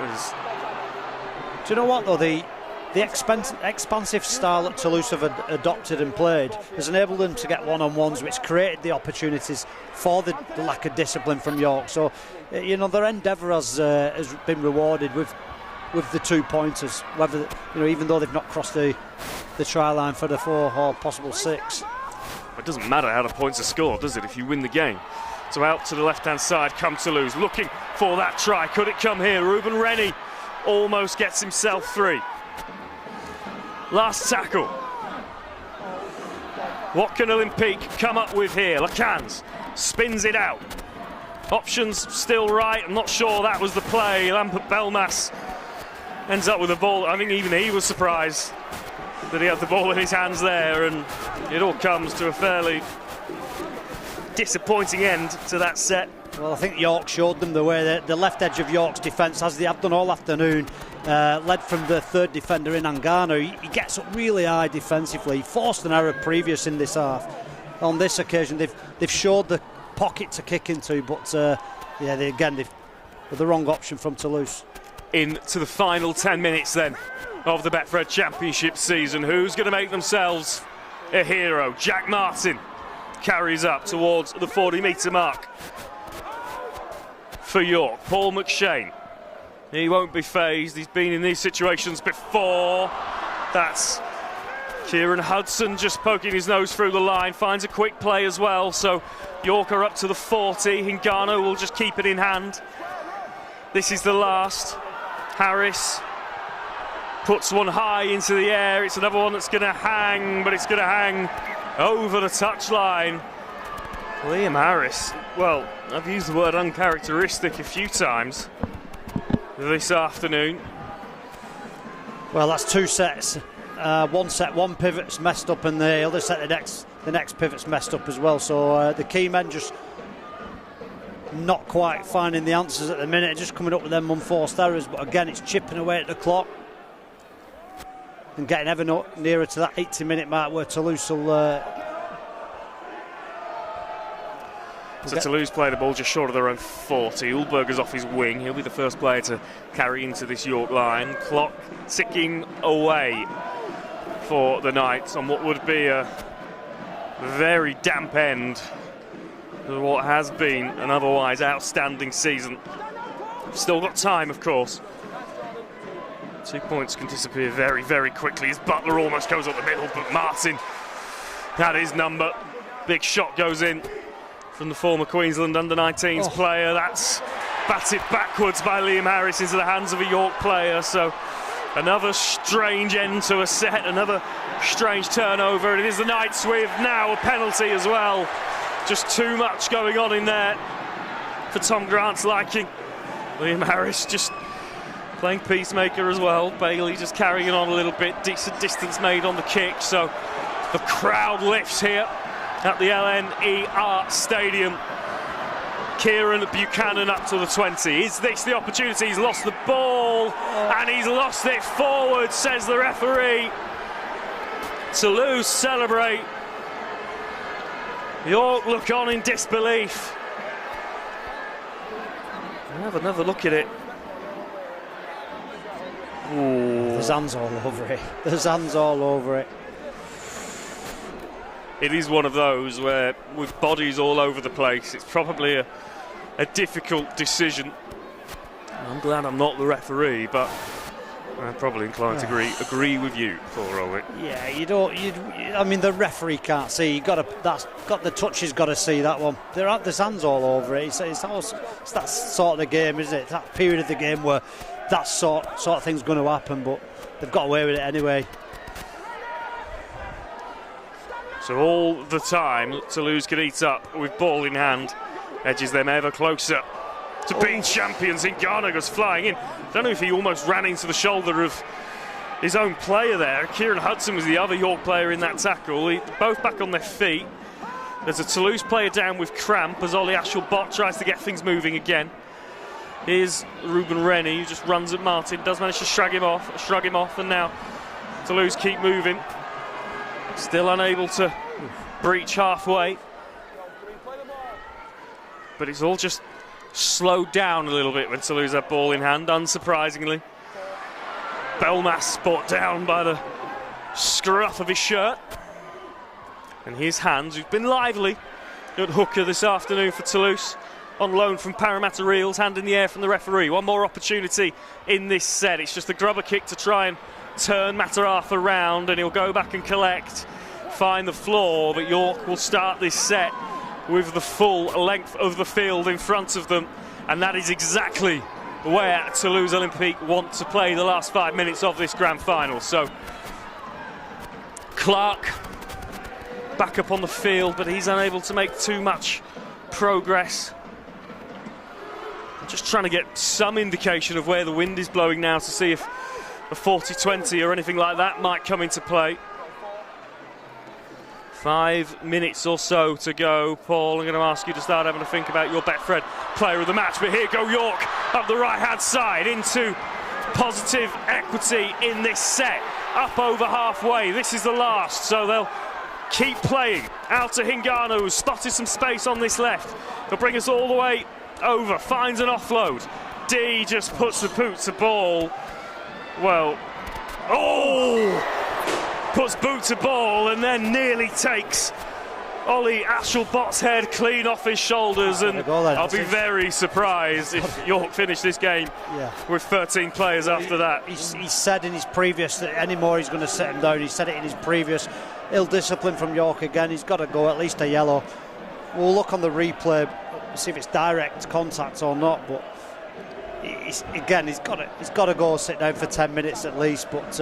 Do you know what though? The expansive style that Toulouse have adopted and played has enabled them to get one-on-ones, which created the opportunities for the lack of discipline from York. So, their endeavour has been rewarded with the 2 pointers. Whether even though they've not crossed the try line for the 4 or possible 6. It doesn't matter how the points are scored, does it? If you win the game. So out to the left-hand side come Toulouse, looking for that try. Could it come here? Ruben Rennie almost gets himself free. Last tackle. What can Olympique come up with here? Lacans spins it out. Options still right. I'm not sure that was the play. Lambert Belmas ends up with the ball. I think even he was surprised that he had the ball in his hands there, and it all comes to a fairly disappointing end to that set. Well, I think York showed them the way. The left edge of York's defence, as they have done all afternoon, led from the third defender in Angano. He gets up really high defensively. He forced an error previous in this half. On this occasion, they've showed the pocket to kick into, but they were the wrong option from Toulouse. into the final 10 minutes then of the Betfred Championship season. Who's going to make themselves a hero? Jack Martin carries up towards the 40-metre mark for York. Paul McShane, he won't be phased. He's been in these situations before. That's Kieran Hudson just poking his nose through the line, finds a quick play as well. So York are up to the 40. Hingano will just keep it in hand. This is the last. Harris puts one high into the air. It's another one that's going to hang, but it's going to hang over the touchline. Liam Harris, well, I've used the word uncharacteristic a few times this afternoon. Well, that's two sets. One set, one pivot's messed up, and the other set, the next pivot's messed up as well. So the key men just not quite finding the answers at the minute, just coming up with them unforced errors. But again, it's chipping away at the clock and getting ever nearer to that 80-minute mark where Toulouse will. So Toulouse play the ball just short of their own 40. Ulberger's off his wing. He'll be the first player to carry into this York line. Clock ticking away for the Knights on what would be a very damp end to what has been an otherwise outstanding season. Still got time, of course. 2 points can disappear very, very quickly as Butler almost goes up the middle, but Martin had his number. Big shot goes in from the former Queensland under-19s player. That's batted backwards by Liam Harris into the hands of a York player. So another strange end to a set, another strange turnover. It is the Knights with now a penalty as well. Just too much going on in there for Tom Grant's liking. Liam Harris just playing peacemaker as well. Bailey just carrying on a little bit. Decent distance made on the kick. So the crowd lifts here at the LNER Stadium. Kieran Buchanan up to the 20. Is this the opportunity? He's lost the ball and he's lost it forward, says the referee. Toulouse celebrate. York look on in disbelief. We'll have another look at it. Ooh. There's hands all over it. There's hands all over it. It is one of those where, with bodies all over the place, it's probably a difficult decision. I'm glad I'm not the referee, but I'm probably inclined to agree with you, Paul Rowett. Yeah, you don't. I mean, the referee can't see. That's got the touch. He's got to see that one. There's hands all over it. It's that sort of the game, isn't it? That period of the game where that sort of thing's going to happen, but they've got away with it anyway. So all the time, Toulouse can eat up with ball in hand, edges them ever closer to being champions. Hingano goes flying in. I don't know if he almost ran into the shoulder of his own player there. Kieran Hudson was the other York player in that tackle. Both back on their feet. There's a Toulouse player down with cramp as Ollie Ashelbot tries to get things moving again. Here's Ruben Rennie, who just runs at Martin, does manage to shrug him off, and now Toulouse keep moving. Still unable to breach halfway. But it's all just slowed down a little bit when Toulouse have ball in hand, unsurprisingly. Belmas brought down by the scruff of his shirt. And his hands, who've been lively at hooker this afternoon for Toulouse, on loan from Parramatta Reels, hand in the air from the referee. One more opportunity in this set. It's just a grubber kick to try and turn Matarath around, and he'll go back and collect, find the floor, but York will start this set with the full length of the field in front of them, and that is exactly where Toulouse Olympique want to play the last 5 minutes of this grand final. So Clark back up on the field, but he's unable to make too much progress. Just trying to get some indication of where the wind is blowing now to see if a 40-20 or anything like that might come into play. 5 minutes or so to go. Paul, I'm going to ask you to start having a think about your Betfred player of the match, but here go York up the right-hand side into positive equity in this set, up over halfway. This is the last, so they'll keep playing. Out to Hingano, who's spotted some space on this left. They'll bring us all the way over, finds an offload. D just puts the boot to ball. Well, puts boot to ball and then nearly takes Ollie Ashelbot's head clean off his shoulders, and I'll be very surprised if York finish this game with 13 players after that. He said in his previous that anymore he's going to set him down. He said it in his previous. Ill discipline from York again. He's got to go at least a yellow. We'll look on the replay, see if it's direct contact or not. But he's got to go sit down for 10 minutes at least. But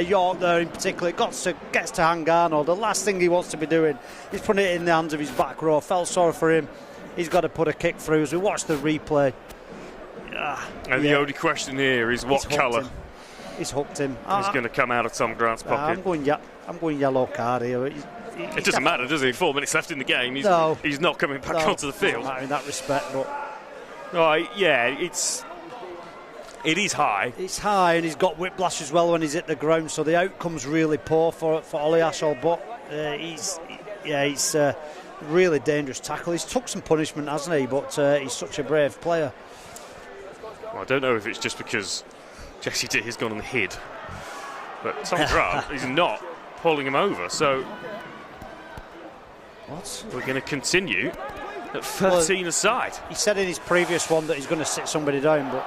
York there in particular gets to hang Arnold. The last thing he wants to be doing is putting it in the hands of his back row. Felt sorry for him. He's got to put a kick through. As we watch the replay, the only question here is what colour. He's hooked him. He's going to come out of Tom Grant's pocket. I'm going yellow card here. It doesn't matter, does it? 4 minutes left in the game. He's not coming back onto the field. Doesn't matter in that respect, but it is high. It's high, and he's got whiplash as well when he's hit the ground. So the outcome's really poor for Ollie Ashelbot. He's really dangerous tackle. He's took some punishment, hasn't he? But he's such a brave player. Well, I don't know if it's just because Jesse D has gone on the hid, but Tom Grant is not pulling him over. So we're going to continue at 13 aside. He said in his previous one that he's going to sit somebody down, but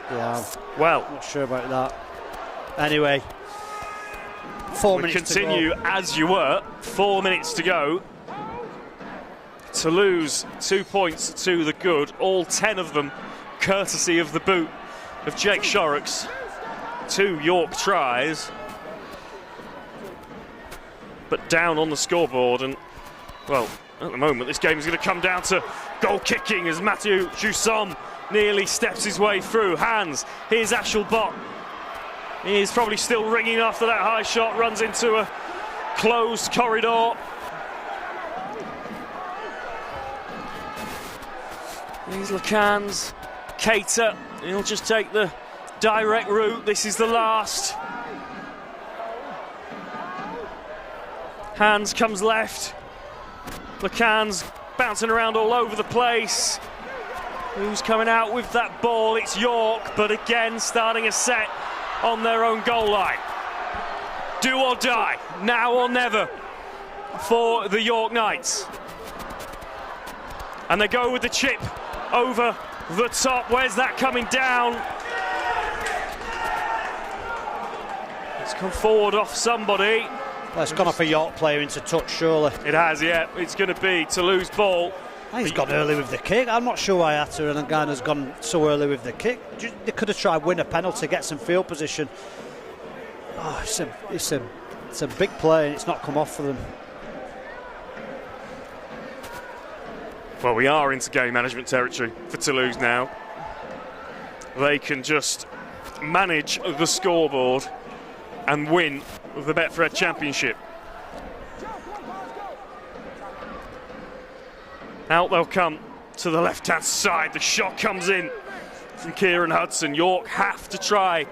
I'm not sure about that. Anyway, 4 minutes continue to go. As you were. 4 minutes to go. Toulouse 2 points to the good, all 10 of them courtesy of the boot of Jake Shorrocks. 2 York tries, but down on the scoreboard. And well, at the moment this game is going to come down to goal kicking as Mathieu Jusson nearly steps his way through. Hands, here's Ashelbot. He is probably still ringing after that high shot, runs into a closed corridor. Here's Lacans, Cater, he'll just take the direct route. This is the last. Hands comes left. Lacans bouncing around all over the place. Who's coming out with that ball? It's York, but again starting a set on their own goal line. Do or die, now or never for the York Knights. And they go with the chip over the top. Where's that coming down? It's come forward off somebody. Well, it's gone off a York player into touch, surely. It has, yeah. It's going to be Toulouse ball. He's gone early with the kick. I'm not sure why Atta and Ngana's gone so early with the kick. They could have tried win a penalty, get some field position. It's a big play, and it's not come off for them. Well, we are into game management territory for Toulouse now. They can just manage the scoreboard and win the Betfred Championship. Out they'll come to the left-hand side. The shot comes in from Kieran Hudson. York have to try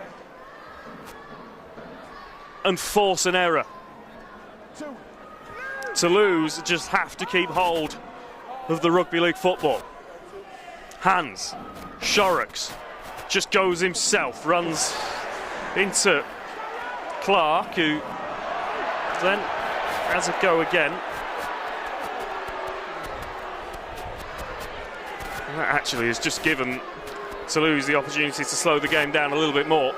and force an error. Toulouse just have to keep hold of the Rugby League football. Hands, Shorrocks just goes himself, runs into Clark, who then has a go again. And that actually has just given Toulouse the opportunity to slow the game down a little bit more.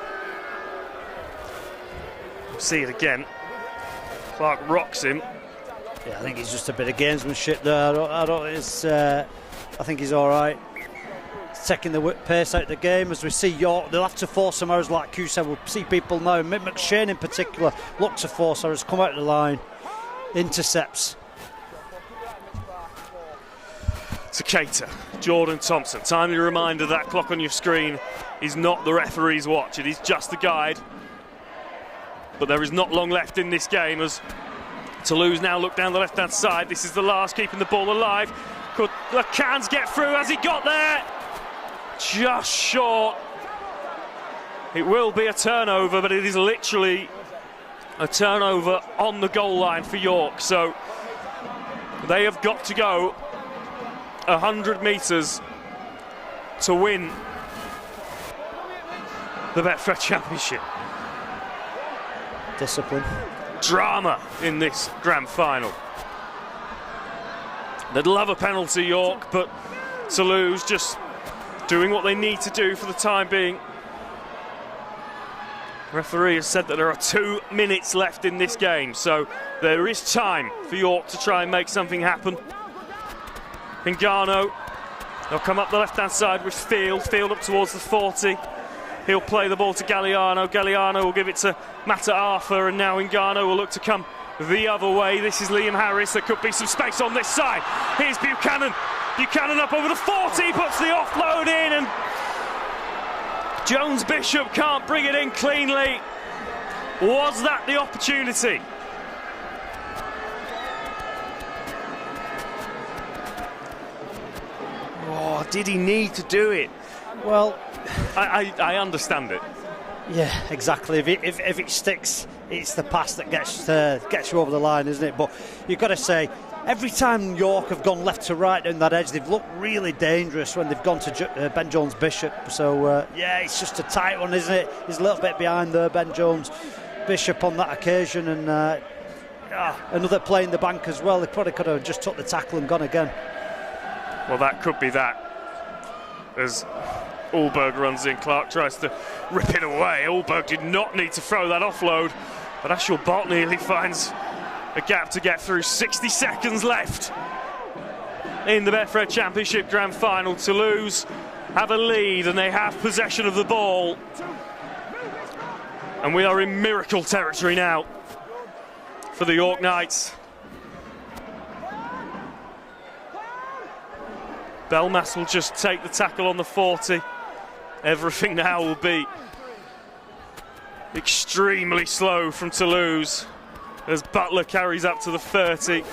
See it again. Clark rocks him. Yeah, I think he's just a bit of gamesmanship there. I think he's all right. He's taking the pace out of the game. As we see York, they'll have to force some errors, like Q said. We'll see people now. Mick McShane in particular look to force errors, come out of the line, intercepts. To Cater, Jordan Thompson. Timely reminder that clock on your screen is not the referee's watch, it is just the guide. But there is not long left in this game as Toulouse now look down the left-hand side. This is the last, keeping the ball alive. Could Lacans get through? Has he got there? Just short. It will be a turnover, but it is literally a turnover on the goal line for York. So they have got to go 100 metres to win the Betfred Championship. Discipline. Drama in this grand final. They'd love a penalty, York, but Toulouse just doing what they need to do for the time being. The referee has said that there are 2 minutes left in this game, so there is time for York to try and make something happen. Hingano, they'll come up the left-hand side with Field up towards the 40. He'll play the ball to Galliano. Galliano will give it to Mata Arthur, and now Hingano will look to come the other way. This is Liam Harris. There could be some space on this side. Here's Buchanan. Buchanan up over the 40, puts the offload in, and Jones Bishop can't bring it in cleanly. Was that the opportunity? Oh, did he need to do it? Well, I understand it. yeah, exactly. If it sticks, it's the pass that gets you over the line, isn't it? But you've got to say, every time York have gone left to right down that edge, they've looked really dangerous when they've gone to Ben Jones Bishop. So yeah, it's just a tight one, isn't it? He's a little bit behind there, Ben Jones Bishop, on that occasion, and another play in the bank as well. They probably could have just took the tackle and gone again. Well, that could be that. As Ulberg runs in, Clark tries to rip it away. Ulberg did not need to throw that offload, but Ashel Bott nearly finds a gap to get through. 60 seconds left in the Betfred Championship Grand Final. Toulouse have a lead and they have possession of the ball. And we are in miracle territory now for the York Knights. Belmas will just take the tackle on the 40. Everything now will be extremely slow from Toulouse as Butler carries up to the 30.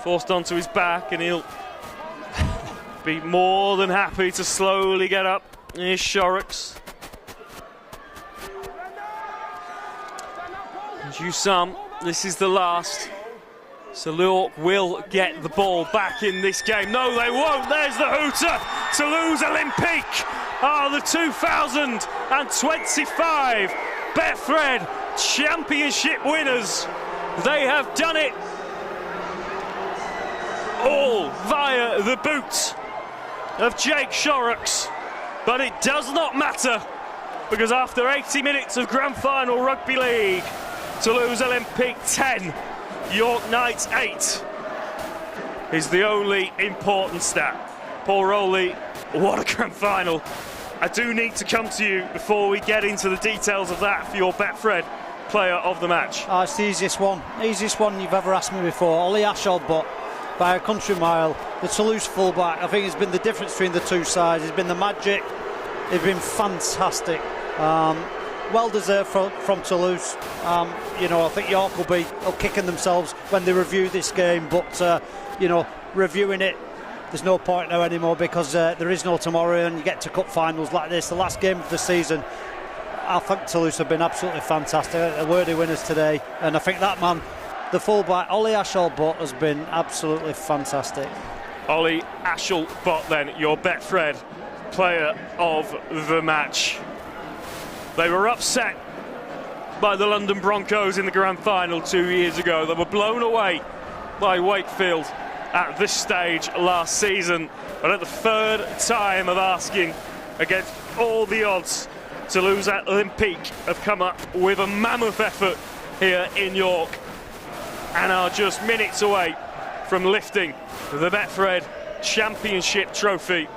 Forced onto his back, and he'll be more than happy to slowly get up. Here's Shorrocks. Jusam, this is the last. So York will get the ball back in this game. No, they won't. There's the hooter. Toulouse Olympique are the 2025 Betfred Championship winners. They have done it all via the boot of Jake Shorrocks. But it does not matter, because after 80 minutes of Grand Final Rugby League, Toulouse Olympique 10, York Knights 8 is the only important stat. Paul Rowley, what a grand final. I do need to come to you before we get into the details of that for your Betfred player of the match. Oh, it's the easiest one you've ever asked me before. Ollie Ashelbot by a country mile. The Toulouse fullback, I think it's been the difference between the two sides. It's been the magic. They've been fantastic. Well deserved from Toulouse. I think York will be kicking themselves when they review this game, but reviewing it, there's no point now anymore, because there is no tomorrow, and you get to cup finals like this, the last game of the season. I think Toulouse have been absolutely fantastic. They're worthy winners today, and I think that man, the fullback Ollie Ashelbot, has been absolutely fantastic. Ollie Ashelbot, then, your Betfred player of the match. They were upset by the London Broncos in the Grand Final 2 years ago. They were blown away by Wakefield at this stage last season. But at the third time of asking against all the odds, Toulouse Olympique have come up with a mammoth effort here in York and are just minutes away from lifting the Betfred Championship trophy.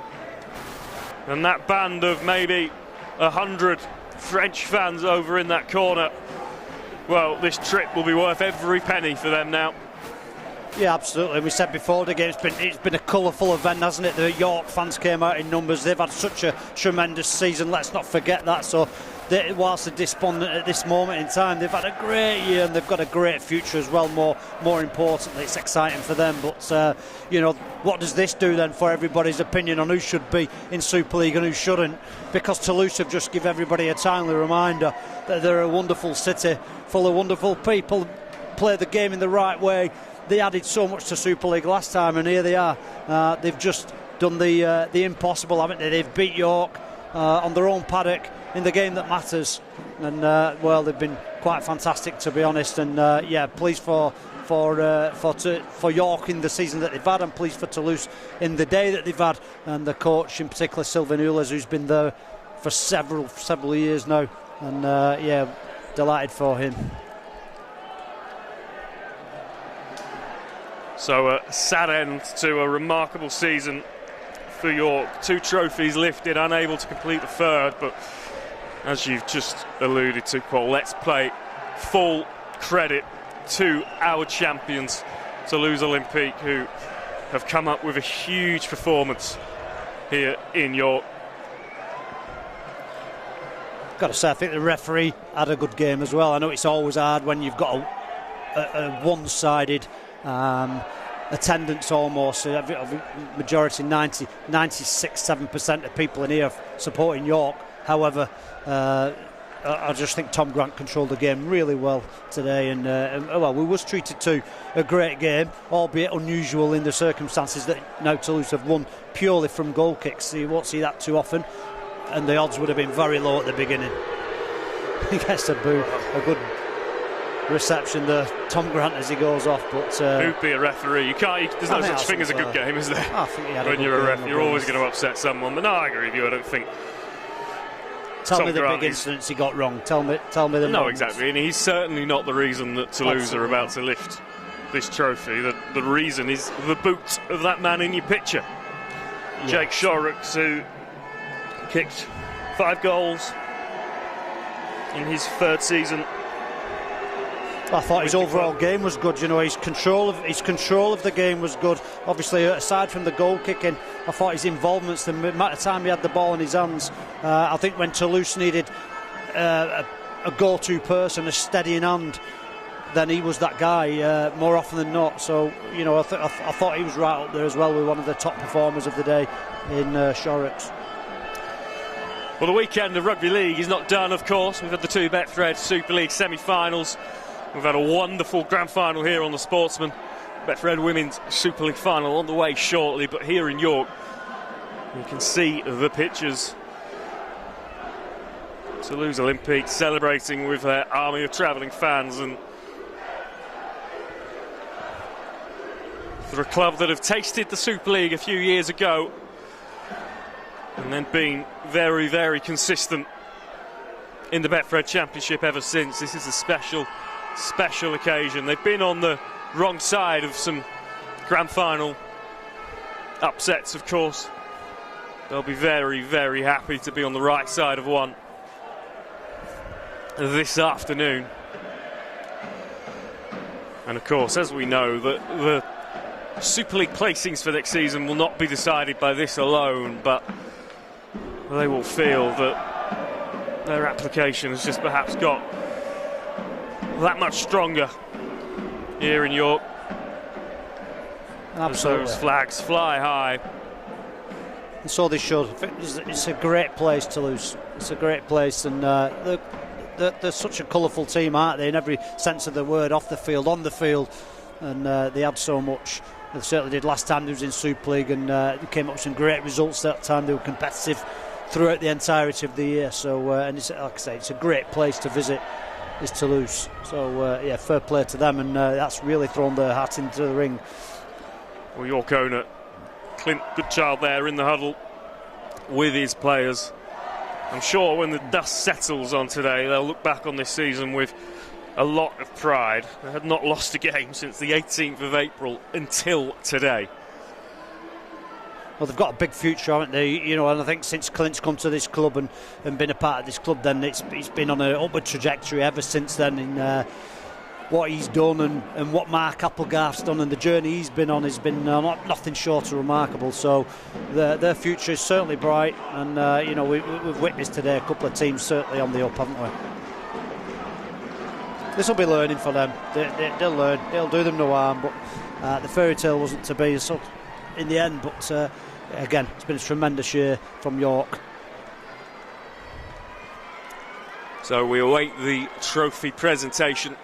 And that band of maybe 100 French fans over in that corner, well, this trip will be worth every penny for them now. Yeah, absolutely. We said before the game, it's been a colourful event, hasn't it? The York fans came out in numbers. They've had such a tremendous season. Let's not forget that. So, whilst they're despondent at this moment in time, they've had a great year and they've got a great future as well. More importantly, it's exciting for them. But what does this do then for everybody's opinion on who should be in Super League and who shouldn't? Because Toulouse have just give everybody a timely reminder that they're a wonderful city full of wonderful people, play the game in the right way. They added so much to Super League last time, and here they are. They've just done the impossible, haven't they? They've beat York. on their own paddock in the game that matters. And well, they've been quite fantastic, to be honest. And yeah, pleased for York in the season that they've had, and pleased for Toulouse in the day that they've had, and the coach in particular, Sylvain Hules, who's been there for several years now. And yeah, delighted for him. So a sad end to a remarkable season for York. 2 trophies lifted, unable to complete the third, but as you've just alluded to, Paul, let's play full credit to our champions, Toulouse Olympique, who have come up with a huge performance here in York. Got to say, I think the referee had a good game as well. I know it's always hard when you've got a one-sided attendance almost. Majority, 96-7% of people in here supporting York. However, I just think Tom Grant controlled the game really well today, and well, we was treated to a great game, albeit unusual in the circumstances that now Toulouse have won purely from goal kicks. You won't see that too often, and the odds would have been very low at the beginning. He gets a boo, a good reception there, Tom Grant, as he goes off. But who'd be a referee? You can't. There's no such thing as a good game, is there? I think he had when you're a ref, you're always going to upset someone. But no, I agree with you. I don't think. Tell me the big incidents he got wrong. Tell me the No, moments. exactly, and he's certainly not the reason that Toulouse are about to lift this trophy. The reason is the boot of that man in your picture, Jake Shorrocks, who kicked 5 goals in his 3rd season. I thought his overall game was good. You know, his control of the game was good. Obviously, aside from the goal kicking, I thought his involvements, the amount of time he had the ball in his hands. I think when Toulouse needed a go-to person, a steadying hand, then he was that guy more often than not. So, you know, I thought he was right up there as well with one of the top performers of the day in Shorrocks. Well, the weekend of Rugby League is not done, of course. We've had the 2 Betfred Super League semi-finals. We've had a wonderful grand final here on the Sportsman. Betfred Women's Super League final on the way shortly, but here in York, you can see the pictures. Toulouse Olympique celebrating with their army of travelling fans, and for a club that have tasted the Super League a few years ago and then been very, very consistent in the Betfred Championship ever since, this is a special occasion. They've been on the wrong side of some grand final upsets, of course. They'll be very, very happy to be on the right side of one this afternoon. And of course, as we know, the Super League placings for next season will not be decided by this alone, but they will feel that their application has just perhaps got that much stronger here in York. Absolutely. As those flags fly high. And so they should. It's a great place, Toulouse. It's a great place, and they're such a colourful team, aren't they, in every sense of the word, off the field, on the field, and they had so much. They certainly did last time they was in Super League, and they came up with some great results that time. They were competitive throughout the entirety of the year. So, and it's, like I say, it's a great place to visit, is Toulouse. So, yeah, fair play to them, and that's really thrown their hat into the ring. Well, York owner Clint Goodchild there in the huddle with his players. I'm sure when the dust settles on today, they'll look back on this season with a lot of pride. They had not lost a game since the 18th of April until today. Well, they've got a big future, haven't they? You know, and I think since Clint's come to this club and been a part of this club, then it's been on an upward trajectory ever since then in what he's done and what Mark Applegarth's done, and the journey he's been on has been nothing short of remarkable. So their future is certainly bright, and you know, we've witnessed today a couple of teams certainly on the up, haven't we? This will be learning for them. They'll learn. It'll do them no harm, but the fairy tale wasn't to be so in the end. But again, it's been a tremendous year from York. So we await the trophy presentation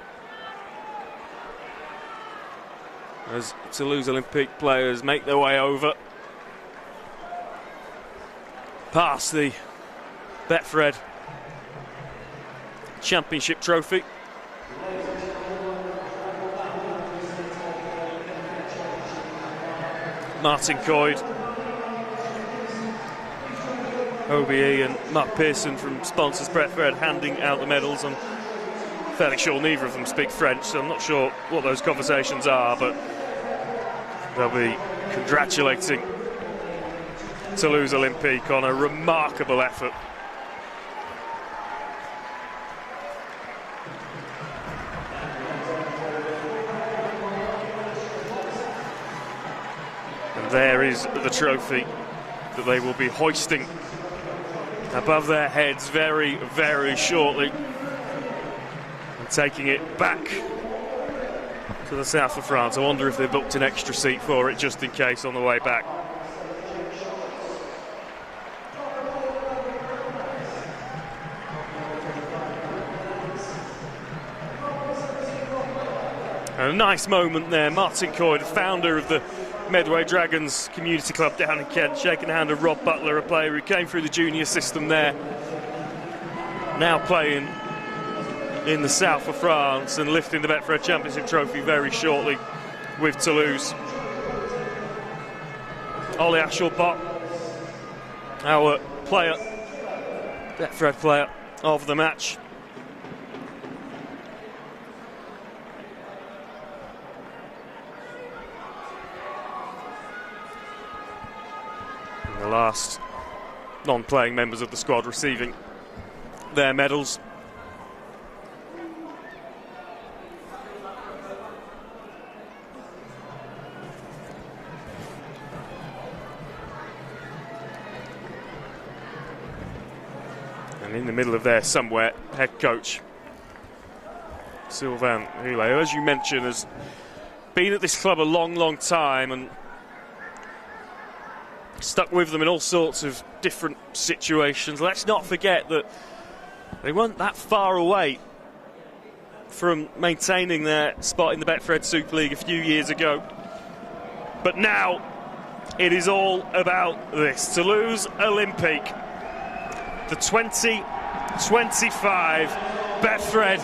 as Toulouse Olympique players make their way over past the Betfred Championship trophy. Martin Coyd, OBE and Mark Pearson from sponsors Betfred handing out the medals. I'm fairly sure neither of them speak French, so I'm not sure what those conversations are, but they'll be congratulating Toulouse Olympique on a remarkable effort. And there is the trophy that they will be hoisting above their heads very, very shortly, and taking it back to the south of France. I wonder if they booked an extra seat for it just in case on the way back. And a nice moment there. Martin Coyd, founder of the Medway Dragons Community Club down in Kent, shaking the hand of Rob Butler, a player who came through the junior system there, now playing in the south of France and lifting the Betfred Championship trophy very shortly with Toulouse. Ollie Ashelbot, our player, Betfred player of the match. The last non-playing members of the squad receiving their medals. And in the middle of there somewhere, head coach Sylvain Houlet, who, as you mentioned, has been at this club a long, long time and stuck with them in all sorts of different situations. Let's not forget that they weren't that far away from maintaining their spot in the Betfred Super League a few years ago. But now it is all about this. Toulouse Olympique, the 2025 Betfred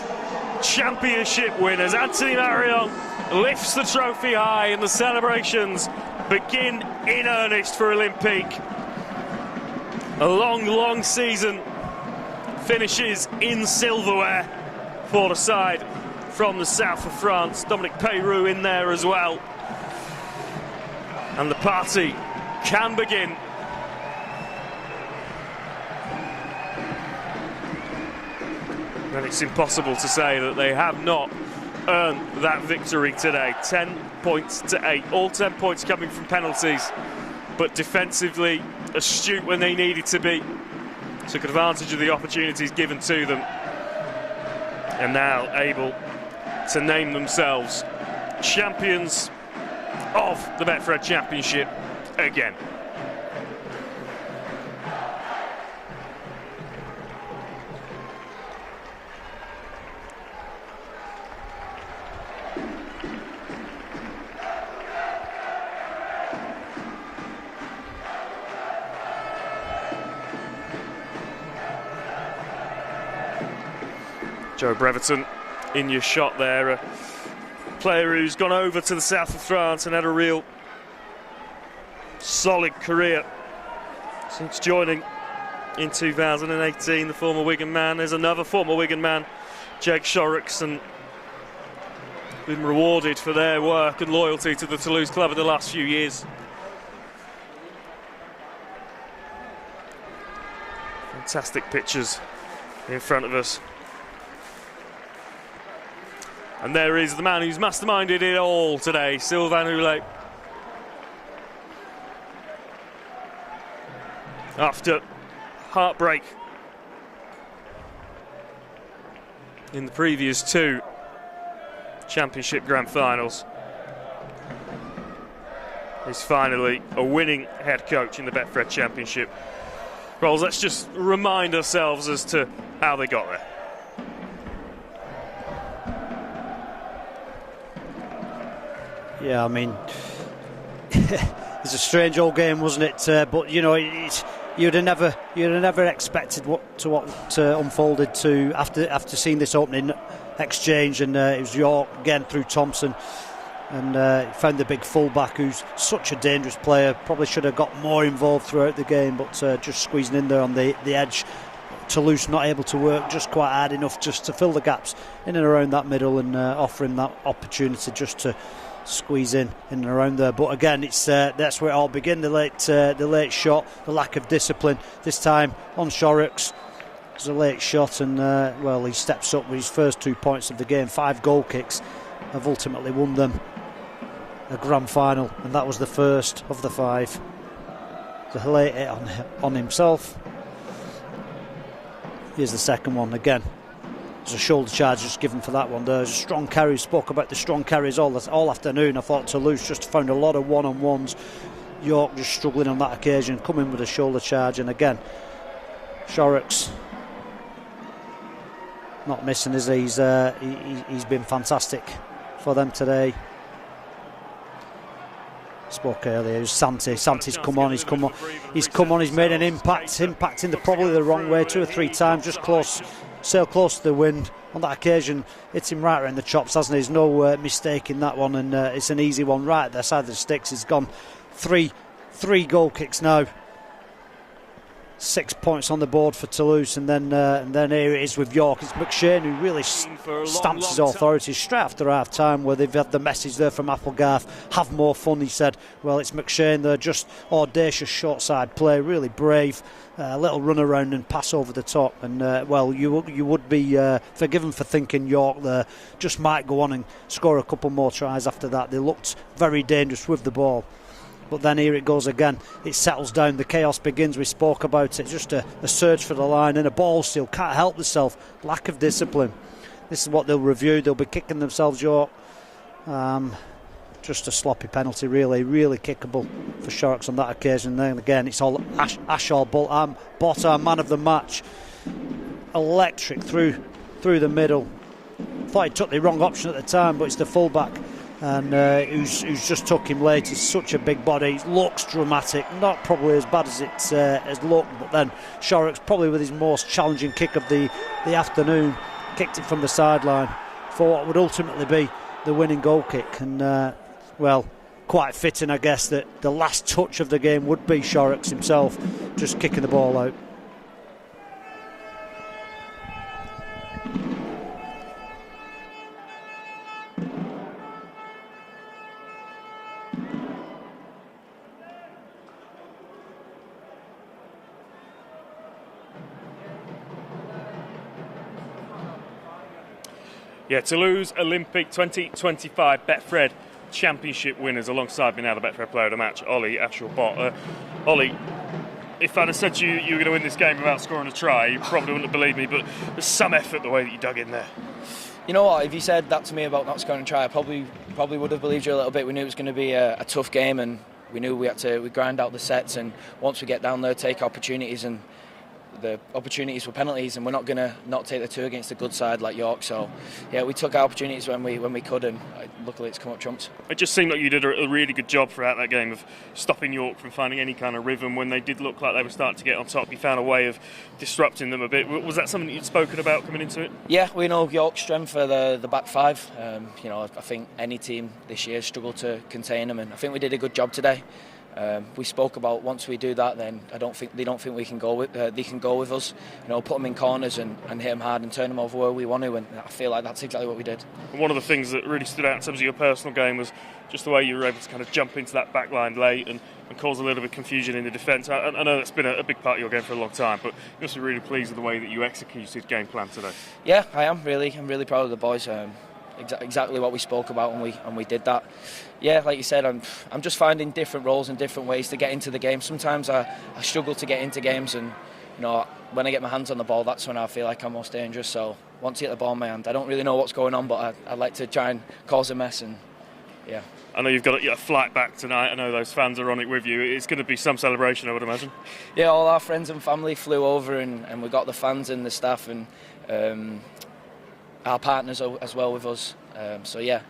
Championship winners. Anthony Marion lifts the trophy high and the celebrations begin in earnest for Olympique. A long, long season finishes in silverware for the side from the south of France. Dominic Peyrou in there as well. And the party can begin. And it's impossible to say that they have not earned that victory today. 10 points to 8, all 10 points coming from penalties, but defensively astute when they needed to be, took advantage of the opportunities given to them, and now able to name themselves champions of the Betfred Championship again. Joe Breverton in your shot there, a player who's gone over to the south of France and had a real solid career since joining in 2018, the former Wigan man. There's another former Wigan man, Jake Shorrocks, and been rewarded for their work and loyalty to the Toulouse club in the last few years. Fantastic pictures in front of us. And there is the man who's masterminded it all today, Sylvain Houlet. After heartbreak in the previous two Championship Grand Finals, he's finally a winning head coach in the Betfred Championship. Rolls, let's just remind ourselves as to how they got there. Yeah, I mean, it's a strange old game, wasn't it? But you know, you'd have never expected what unfolded to after seeing this opening exchange, and it was York again through Thompson, and found the big fullback who's such a dangerous player. Probably should have got more involved throughout the game, but just squeezing in there on the edge. Toulouse not able to work just quite hard enough just to fill the gaps in and around that middle, and offering that opportunity just to squeeze in and around there. But again, it's that's where it all began. The late shot, the lack of discipline. This time on Shorrocks, it's a late shot, and he steps up with his first 2 points of the game. 5 goal kicks have ultimately won them a grand final, and that was the first of the 5. So late hit on himself. Here's the second one again. There's a shoulder charge just given for that one. There's a strong carry. Spoke about the strong carries all afternoon. I thought Toulouse just found a lot of one-on-ones. York just struggling on that occasion, coming with a shoulder charge, and again, Shorrocks not missing, is he? He's been fantastic for them today. Spoke earlier, it was Santi. Santi's come on. He's come on. He's made an impact. Impacting probably the wrong way 2 or 3 times. Just sail close to the wind on that occasion. Hits him right around the chops, hasn't he? There's no mistake in that one, and it's an easy one right at the side of the sticks. He's gone 3 goal kicks now. 6 points on the board for Toulouse, and then here it is with York. It's McShane who really stamps his authority straight after half time, where they've had the message there from Applegarth, have more fun, he said. Well, it's McShane there, just audacious short side play, really brave, a little run around and pass over the top, and you would be forgiven for thinking York there just might go on and score a couple more tries after that. They looked very dangerous with the ball. But then here it goes again. It settles down. The chaos begins. We spoke about it. Just a surge for the line and a ball steal. Can't help themselves. Lack of discipline. This is what they'll review. They'll be kicking themselves, York. Just a sloppy penalty, really kickable for Sharks on that occasion. Then again, it's all Ashall Botar, man of the match. Electric through the middle. Thought he took the wrong option at the time, but it's the fullback. And who's just took him late. He's such a big body. It looks dramatic, not probably as bad as it has looked, but then Shorrocks probably with his most challenging kick of the afternoon, kicked it from the sideline for what would ultimately be the winning goal kick. And quite fitting, I guess, that the last touch of the game would be Shorrocks himself just kicking the ball out. Yeah, Toulouse Olympique 2025 Betfred Championship winners. Alongside me now, the Betfred player of the match, Ollie Ashall-Bott. Ollie, if I'd have said you were going to win this game without scoring a try, you probably wouldn't have believed me, but there's some effort the way that you dug in there. You know what, if you said that to me about not scoring a try, I probably would have believed you a little bit. We knew it was going to be a tough game, and we knew we grind out the sets, and once we get down there, take opportunities, and the opportunities were penalties, and we're not going to not take the 2 against a good side like York. So yeah, we took our opportunities when we could, and luckily it's come up trumps. It just seemed like you did a really good job throughout that game of stopping York from finding any kind of rhythm. When they did look like they were starting to get on top, you found a way of disrupting them a bit. Was that something that you'd spoken about coming into it? Yeah, we know York's strength for the back 5. I think any team this year struggled to contain them, and I think we did a good job today. We spoke about once we do that, then they don't think we can go with they can go with us. Put them in corners and hit them hard and turn them over where we want to, and I feel like that's exactly what we did. And one of the things that really stood out in terms of your personal game was just the way you were able to kind of jump into that back line late and cause a little bit of confusion in the defence. I know that's been a big part of your game for a long time, but you're also really pleased with the way that you executed game plan today. Yeah, I am really. I'm really proud of the boys. Exactly what we spoke about, and we did that. Yeah, like you said, I'm just finding different roles and different ways to get into the game. Sometimes I struggle to get into games, and when I get my hands on the ball, that's when I feel like I'm most dangerous. So once I get the ball in my hand, I don't really know what's going on, but I like to try and cause a mess. And yeah, I know you've got a flight back tonight. I know those fans are on it with you. It's going to be some celebration, I would imagine. Yeah, all our friends and family flew over, and we got the fans and the staff and our partners as well with us. So yeah,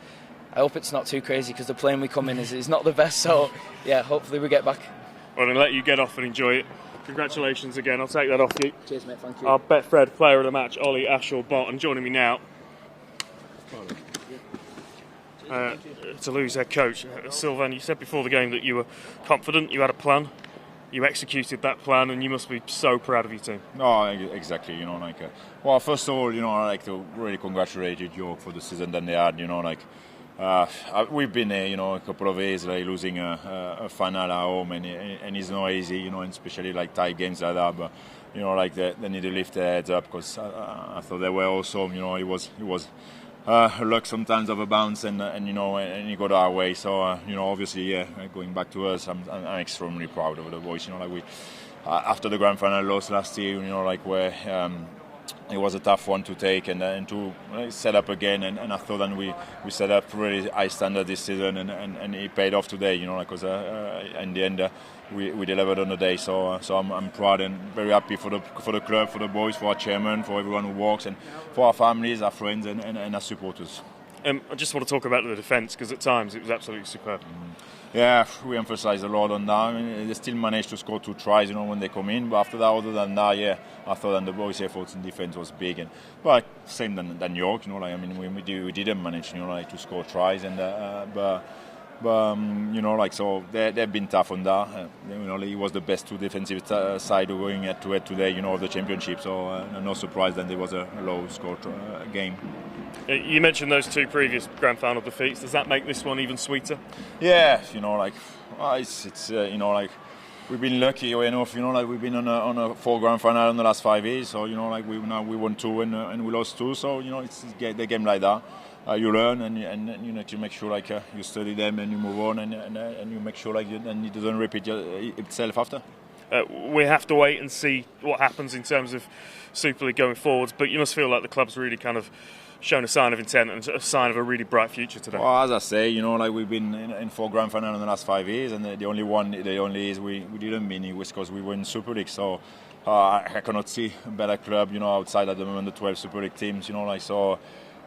I hope it's not too crazy, because the plane we come in is not the best. So yeah, hopefully we get back. Well, I'll let you get off and enjoy it. Congratulations again. I'll take that off you. Cheers, mate. Thank you. Our Betfred player of the match, Ollie Ashall-Bott, and joining me now, Toulouse head coach Sylvain. You said before the game that you were confident, you had a plan, you executed that plan, and you must be so proud of your team. No, exactly. Well, first of all, I like to really congratulate York for the season that they had. We've been a couple of days losing a final at home, and it's not easy, and especially tight games like that. But they need to lift their heads up, because I thought they were also, it was luck sometimes of a bounce, and it got our way. So obviously, going back to us, I'm extremely proud of the boys. We after the grand final loss last year, where it was a tough one to take, and to set up again, and I thought that we set up really high standard this season, and it paid off today, because in the end we delivered on the day. So I'm proud and very happy for the club, for the boys, for our chairman, for everyone who works, and for our families, our friends, and our supporters. I just want to talk about the defence, because at times it was absolutely superb. Yeah, we emphasise a lot on that. They still managed to score 2 tries, when they come in. But after that, other than that, I thought that the boys' efforts in defence was big. But same than York, we didn't manage, to score tries, and so they've been tough on that. It was the best 2 defensive side going head-to-head today, of the championship. So no surprise that there was a low-score game. You mentioned those 2 previous grand final defeats. Does that make this one even sweeter? Yeah, it's we've been lucky enough. We've been on a 4 grand final in the last 5 years. So we won 2 and we lost 2. So it's the game like that. You learn, and you need to make sure you study them, and you move on, and you make sure it doesn't repeat itself after. We have to wait and see what happens in terms of Super League going forwards. But you must feel like the club's really kind of shown a sign of intent and a sign of a really bright future today. Well, as I say, we've been in 4 grand final in the last 5 years, and the only is we didn't win it was because we were in Super League. So I cannot see a better club, outside at the moment, the 12 Super League teams, So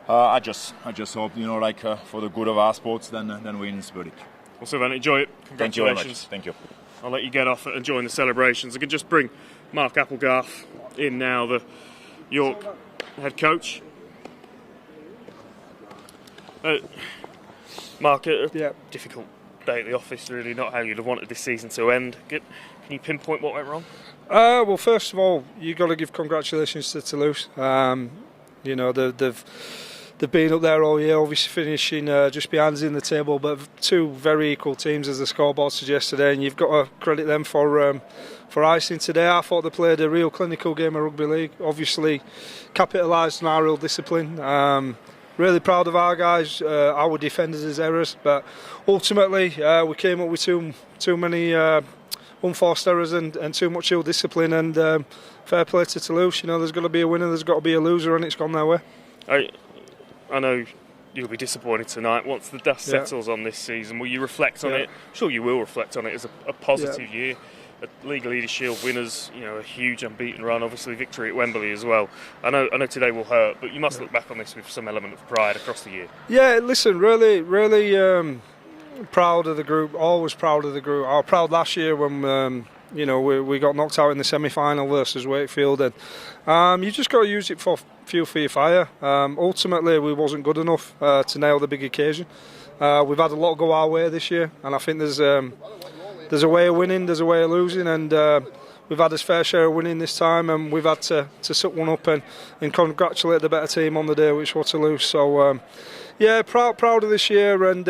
I just hope, for the good of our sports, then we in Super League. Well, Sylvain, enjoy it. Congratulations. Thank you very much. Thank you. I'll let you get off and join the celebrations. I could just bring Mark Applegarth in now, the York head coach. Mark, difficult day at the office, really, not how you'd have wanted this season to end. Can you pinpoint what went wrong? Well, first of all, you've got to give congratulations to Toulouse. They've been up there all year, obviously finishing just behind us in the table, but 2 very equal teams, as the scoreboard suggests today, and you've got to credit them for icing today. I thought they played a real clinical game of rugby league, obviously capitalised on our real discipline. Really proud of our guys, our defenders' errors, but ultimately we came up with too many unforced errors and too much ill discipline, and fair play to Toulouse. There's got to be a winner, there's got to be a loser, and it's gone their way. I know you'll be disappointed tonight. Once the dust settles on this season, will you reflect on it? I'm sure you will reflect on it as a positive year. A League Leaders' Shield winners, a huge unbeaten run, obviously victory at Wembley as well. I know today will hurt, but you must look back on this with some element of pride across the year. Yeah, listen, really proud of the group, always proud of the group. I was proud last year when we got knocked out in the semi-final versus Wakefield, and you just got to use it for fuel for your fire. Ultimately, we wasn't good enough to nail the big occasion. We've had a lot go our way this year, and I think there's a way of winning, there's a way of losing, and we've had a fair share of winning this time, and we've had to suck one up and congratulate the better team on the day, which was Toulouse. So proud of this year, and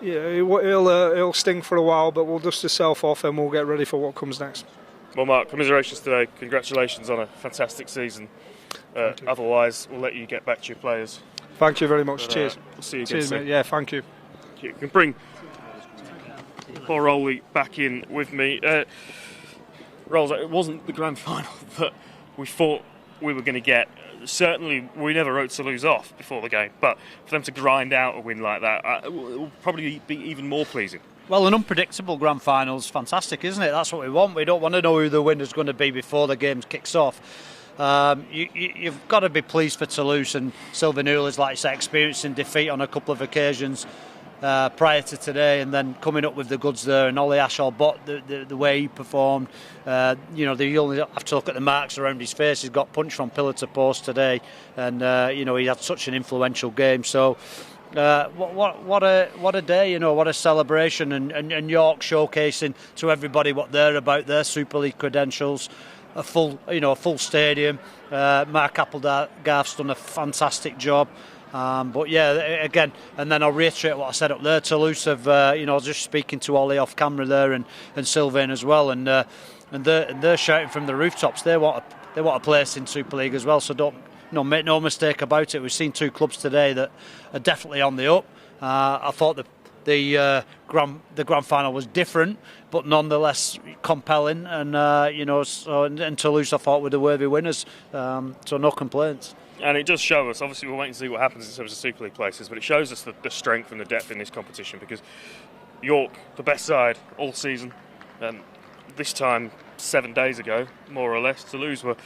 it'll sting for a while, but we'll dust ourselves off and we'll get ready for what comes next. Well, Mark, commiserations today. Congratulations on a fantastic season. Otherwise, we'll let you get back to your players. Thank you very much. Cheers. We'll see you again Cheers, soon. mate. Yeah, thank you. You can bring Paul Rowley back in with me. Rolls, it wasn't the grand final that we thought we were going to get. Certainly, we never wrote Toulouse off before the game, but for them to grind out a win like that, it will probably be even more pleasing. Well, an unpredictable grand final's fantastic, isn't it? That's what we want. We don't want to know who the winner's going to be before the game kicks off. You've got to be pleased for Toulouse, and Sylvain Hurley's, like I said, experiencing defeat on a couple of occasions. prior to today, and then coming up with the goods there, and Ollie Ashall bought the way he performed. You only have to look at the marks around his face. He's got punched from pillar to post today, and he had such an influential game. So what a day, what a celebration, and York showcasing to everybody what they're about, their Super League credentials. A full stadium. Mark Applegarth's done a fantastic job. But yeah, again, and then I'll reiterate what I said up there. Toulouse have, I was just speaking to Ollie off camera there, and Sylvain as well, and they're shouting from the rooftops. They want a place in Super League as well. So make no mistake about it. We've seen two clubs today that are definitely on the up. I thought the grand final was different, but nonetheless compelling, and and Toulouse I thought were the worthy winners. So no complaints. And it does show us, obviously we'll wait and see what happens in terms of Super League places, but it shows us the strength and the depth in this competition, because York, the best side all season, this time 7 days ago, more or less, Toulouse were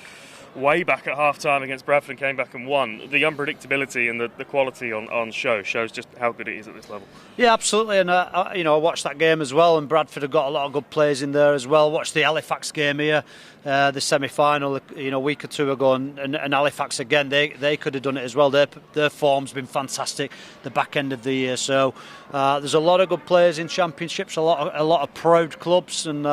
way back at half-time against Bradford and came back and won. The unpredictability and the quality on show shows just how good it is at this level. Yeah, absolutely, and I watched that game as well, and Bradford have got a lot of good players in there as well. Watched the Halifax game here, the semi-final, a week or two ago, and Halifax again, they could have done it as well. Their form's been fantastic the back end of the year, so there's a lot of good players in championships, a lot of proud clubs, and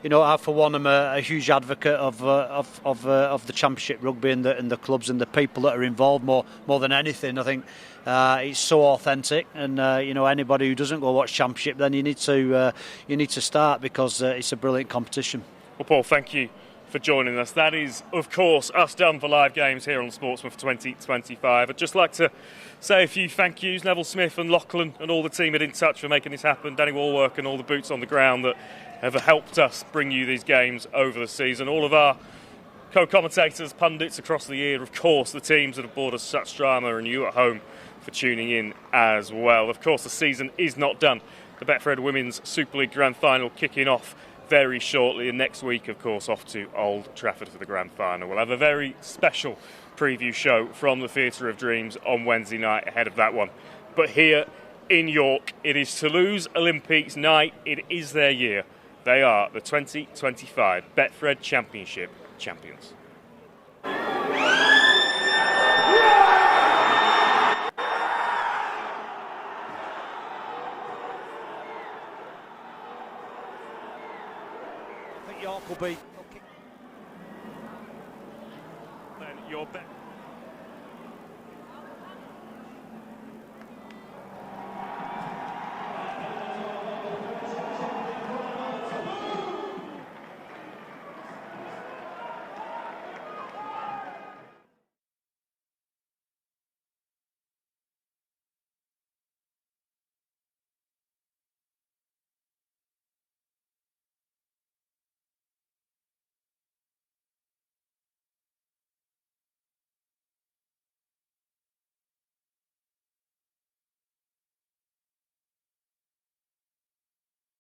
I for one am a huge advocate of the Championship Rugby and the clubs and the people that are involved more than anything. I think it's so authentic, and anybody who doesn't go watch Championship, then you need to start, because it's a brilliant competition. Well, Paul, thank you for joining us. That is, of course, us done for live games here on Sportsman for 2025. I'd just like to say a few thank yous. Neville Smith and Lachlan and all the team at In Touch for making this happen. Danny Warwork and all the boots on the ground that have helped us bring you these games over the season. All of our co-commentators, pundits across the year, of course, the teams that have brought us such drama, and you at home for tuning in as well. Of course, the season is not done. The Betfred Women's Super League Grand Final kicking off very shortly, and next week, of course, off to Old Trafford for the Grand Final. We'll have a very special preview show from the Theatre of Dreams on Wednesday night ahead of that one. But here in York, it is Toulouse Olympique's night. It is their year. They are the 2025 Betfred Championship champions. I think York will be. Then your bet.